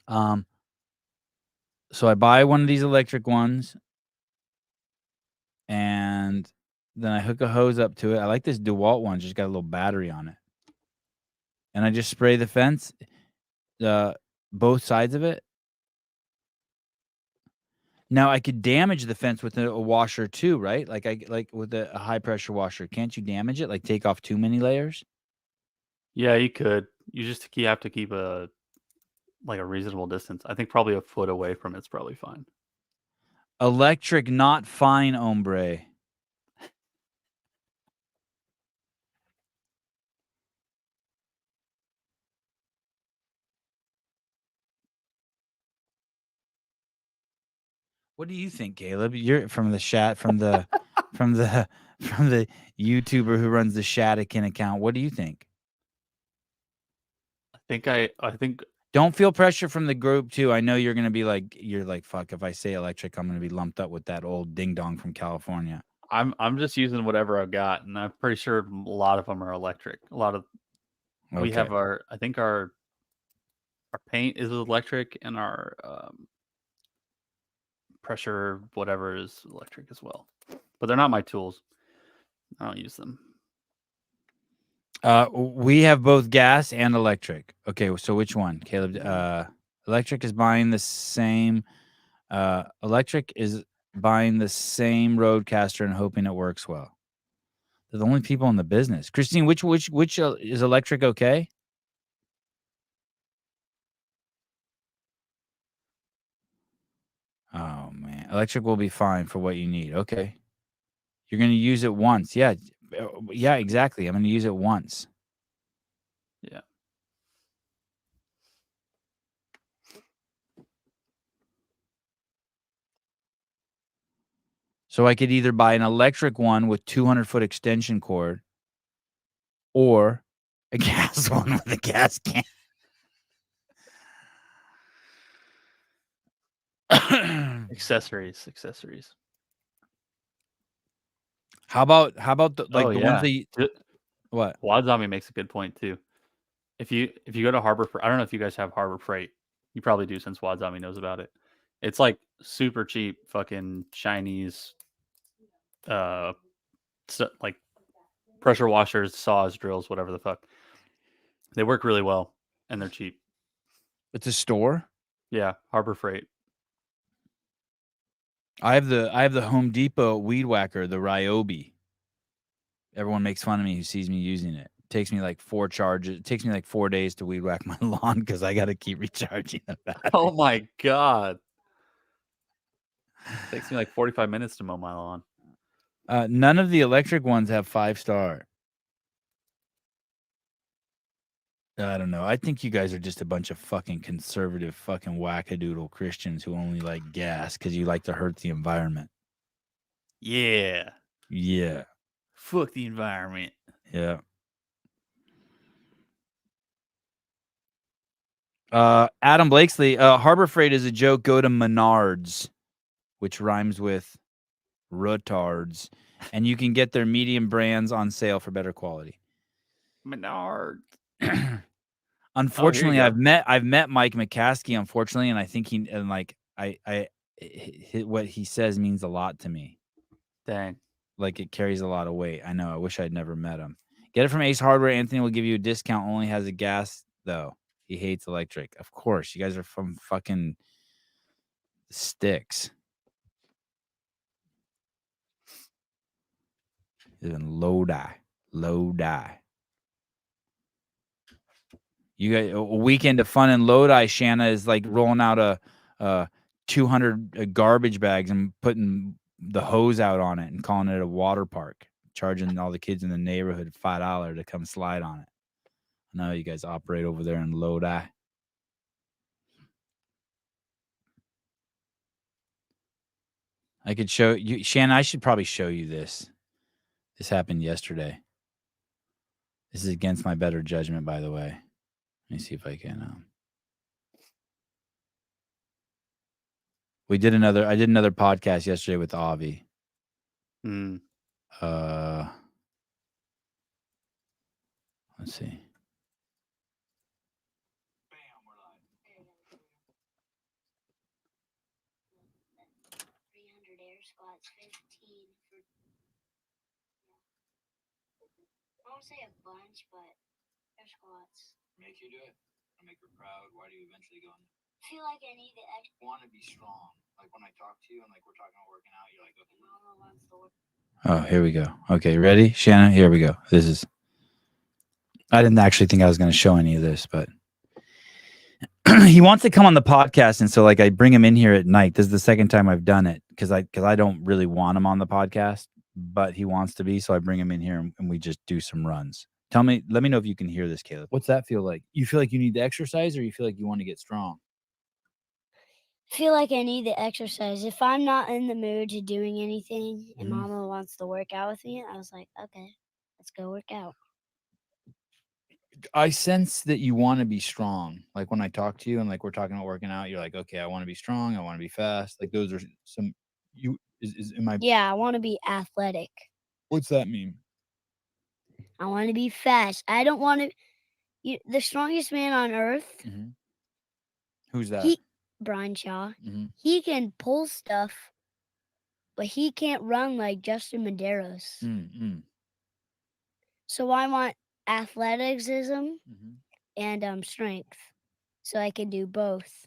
I buy one of these electric ones and then I hook a hose up to it. I like this DeWalt one, just got a little battery on it. And I just spray the fence, both sides of it. Now I could damage the fence with a washer too, right? Like with a high pressure washer. Can't you damage it? Like take off too many layers? Yeah, you could. You have to keep a reasonable distance. I think probably a foot away from it's probably fine. Electric, not fine, hombre. What do you think, Caleb? You're from the chat, from the YouTuber who runs the Shadikin account. What do you think? I think Don't feel pressure from the group too. I know you're gonna be like, fuck. If I say electric, I'm gonna be lumped up with that old ding dong from California. I'm just using whatever I've got, and I'm pretty sure a lot of them are electric. A lot of we have our paint is electric, and our pressure whatever is electric as well. But they're not my tools. I don't use them. We have both gas and electric. Okay, so which one, Caleb? Electric is buying the same. Electric is buying the same Roadcaster and hoping it works well. They're the only people in the business. Christine, which is electric okay? Oh man, electric will be fine for what you need. Okay, you're gonna use it once. Yeah, yeah, exactly. I'm gonna use it once. Yeah. So I could either buy an electric one with 200-foot extension cord, or a gas one with a gas can. Accessories. How about the Oh the ones yeah. that what? Wad Zombie makes a good point too. If you go to Harbor Freight, I don't know if you guys have Harbor Freight. You probably do since Wad Zombie knows about it. It's like super cheap, fucking Chinese, like pressure washers, saws, drills, whatever the fuck. They work really well and they're cheap. It's a store. Yeah, Harbor Freight. I have the Home Depot weed whacker, the Ryobi. Everyone makes fun of me who sees me using it. It takes me like 4 charges. It takes me like 4 days to weed whack my lawn because I got to keep recharging the battery. Oh my god. It takes me like 45 minutes to mow my lawn. None of the electric ones have 5-star. I don't know. I think you guys are just a bunch of fucking conservative fucking wackadoodle Christians who only like gas because you like to hurt the environment. Yeah. Yeah. Fuck the environment. Yeah. Adam Blakesley, Harbor Freight is a joke. Go to Menards, which rhymes with retards, and you can get their medium brands on sale for better quality. Menard. Unfortunately, go. I've met Mike McCaskey. Unfortunately, and I think what he says means a lot to me. Dang. Like it carries a lot of weight. I know. I wish I'd never met him. Get it from Ace Hardware. Anthony will give you a discount. Only has a gas though. He hates electric. Of course, you guys are from fucking sticks. Even Lodi. You got a weekend of fun in Lodi. Shanna is like rolling out a 200 garbage bags and putting the hose out on it and calling it a water park, charging all the kids in the neighborhood $5 to come slide on it. I know you guys operate over there in Lodi. I could show you, Shanna. I should probably show you this. This happened yesterday. This is against my better judgment, by the way. Let me see if I can. I did another podcast yesterday with Avi. Let's see. Squats 15 for, I won't say a bunch, but they're squats. Make you do it. I make her proud. Why do you eventually go? I feel like I need the extra. Want to be strong. Like when I talk to you and like we're talking about working out, you're like, okay. Oh, here we go. Okay, ready, Shanna? Here we go. This is. I didn't actually think I was going to show any of this, but he wants to come on the podcast, and so like I bring him in here at night. This is the second time I've done it because I don't really want him on the podcast, but he wants to be, so I bring him in here and we just do some runs. Let me know if you can hear this, Caleb. What's that feel like? You feel like you need the exercise, or you feel like you want to get strong? I feel like I need the exercise. If I'm not in the mood to doing anything and Mama wants to work out with me, I was like, okay, let's go work out. I sense that you want to be strong. Like when I talk to you and like we're talking about working out, you're like, okay, I want to be strong. I want to be fast. Like those are some. Yeah, I want to be athletic. What's that mean? I want to be fast. I don't want to. The strongest man on earth. Mm-hmm. Who's that? Brian Shaw. Mm-hmm. He can pull stuff, but he can't run like Justin Medeiros. Mm-hmm. So I want athleticism and strength, so I can do both.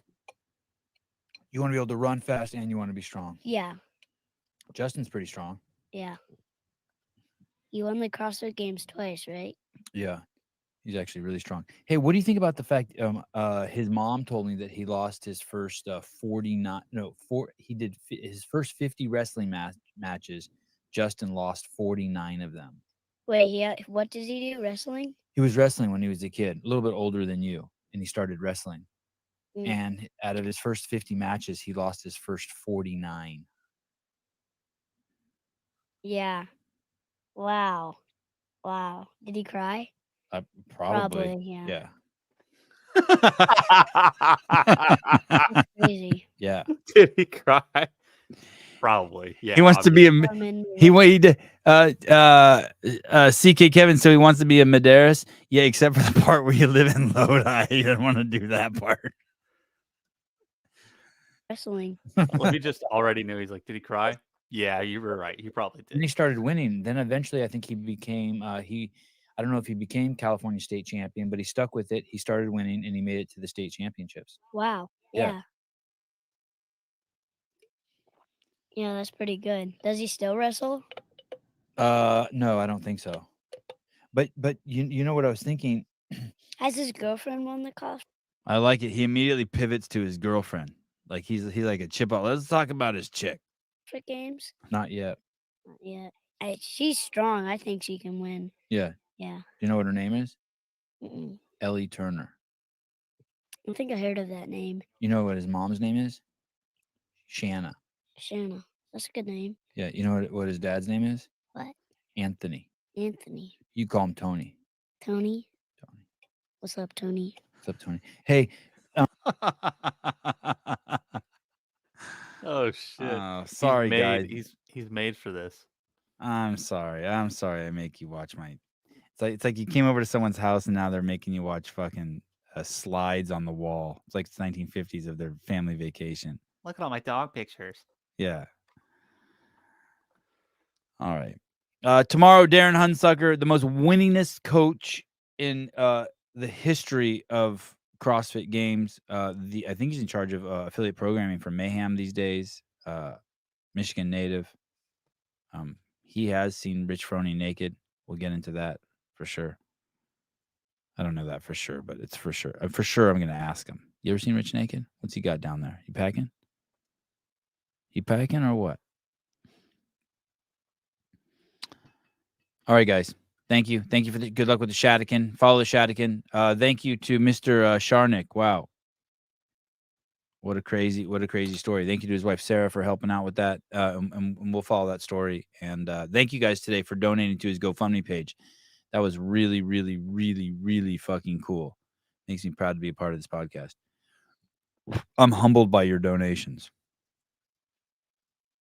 You want to be able to run fast and you want to be strong. Yeah. Justin's pretty strong. Yeah. He won the CrossFit Games twice, right? Yeah. He's actually really strong. Hey, what do you think about the fact his mom told me that he lost his first 49 no, he did his first 50 wrestling matches. Justin lost 49 of them. Wait, what did he do? Wrestling? He was wrestling when he was a kid, a little bit older than you, and he started wrestling. Mm. And out of his first 50 matches, he lost his first 49. Yeah. Wow. Did he cry? Probably. Yeah. Yeah. Crazy. Yeah. Did he cry? Probably. Yeah. He wants to be a CK Kevin, so he wants to be a Medeiros. Yeah, except for the part where you live in Lodi. He doesn't want to do that part. Wrestling. Well, he just already knew. He's like, did he cry? Yeah, you were right. He probably Then did. he started winning. Then eventually, I think he became I don't know if he became California state champion, but he stuck with it. He started winning, and he made it to the state championships. Wow. Yeah. Yeah, that's pretty good. Does he still wrestle? No, I don't think so. But you know what I was thinking? Has his girlfriend won the CrossFit I like it. He immediately pivots to his girlfriend. Like he's like a chip out. Let's talk about his chick. Games? Not yet. Not yet. She's strong. I think she can win. Yeah. Yeah. Do you know what her name is? Mm-mm. Ellie Turner. I think I heard of that name. You know what his mom's name is? Shanna. Shanna. That's a good name. Yeah. You know what his dad's name is? What? Anthony. Anthony. You call him Tony. Tony? What's up, Tony? What's up, Tony? Hey. Oh shit! Sorry, guys. He's made for this. I'm sorry. I make you watch my. It's like you came over to someone's house and now they're making you watch fucking slides on the wall. It's like the 1950s of their family vacation. Look at all my dog pictures. Yeah. All right. Tomorrow, Darren Hunsucker, the most winningest coach in the history of CrossFit Games. I think he's in charge of affiliate programming for Mayhem these days. Michigan native. He has seen Rich Froning naked. We'll get into that for sure. I don't know that for sure, but it's for sure. For sure, I'm going to ask him. You ever seen Rich naked? What's he got down there? He packing? He packing or what? All right, guys. Thank you. Thank you for the good luck with the Shadikin. Follow the Shadikin. Thank you to Mr. Scharnick. Wow. What a crazy story. Thank you to his wife, Sarah, for helping out with that. And we'll follow that story. And thank you guys today for donating to his GoFundMe page. That was really, really, really, really fucking cool. Makes me proud to be a part of this podcast. I'm humbled by your donations.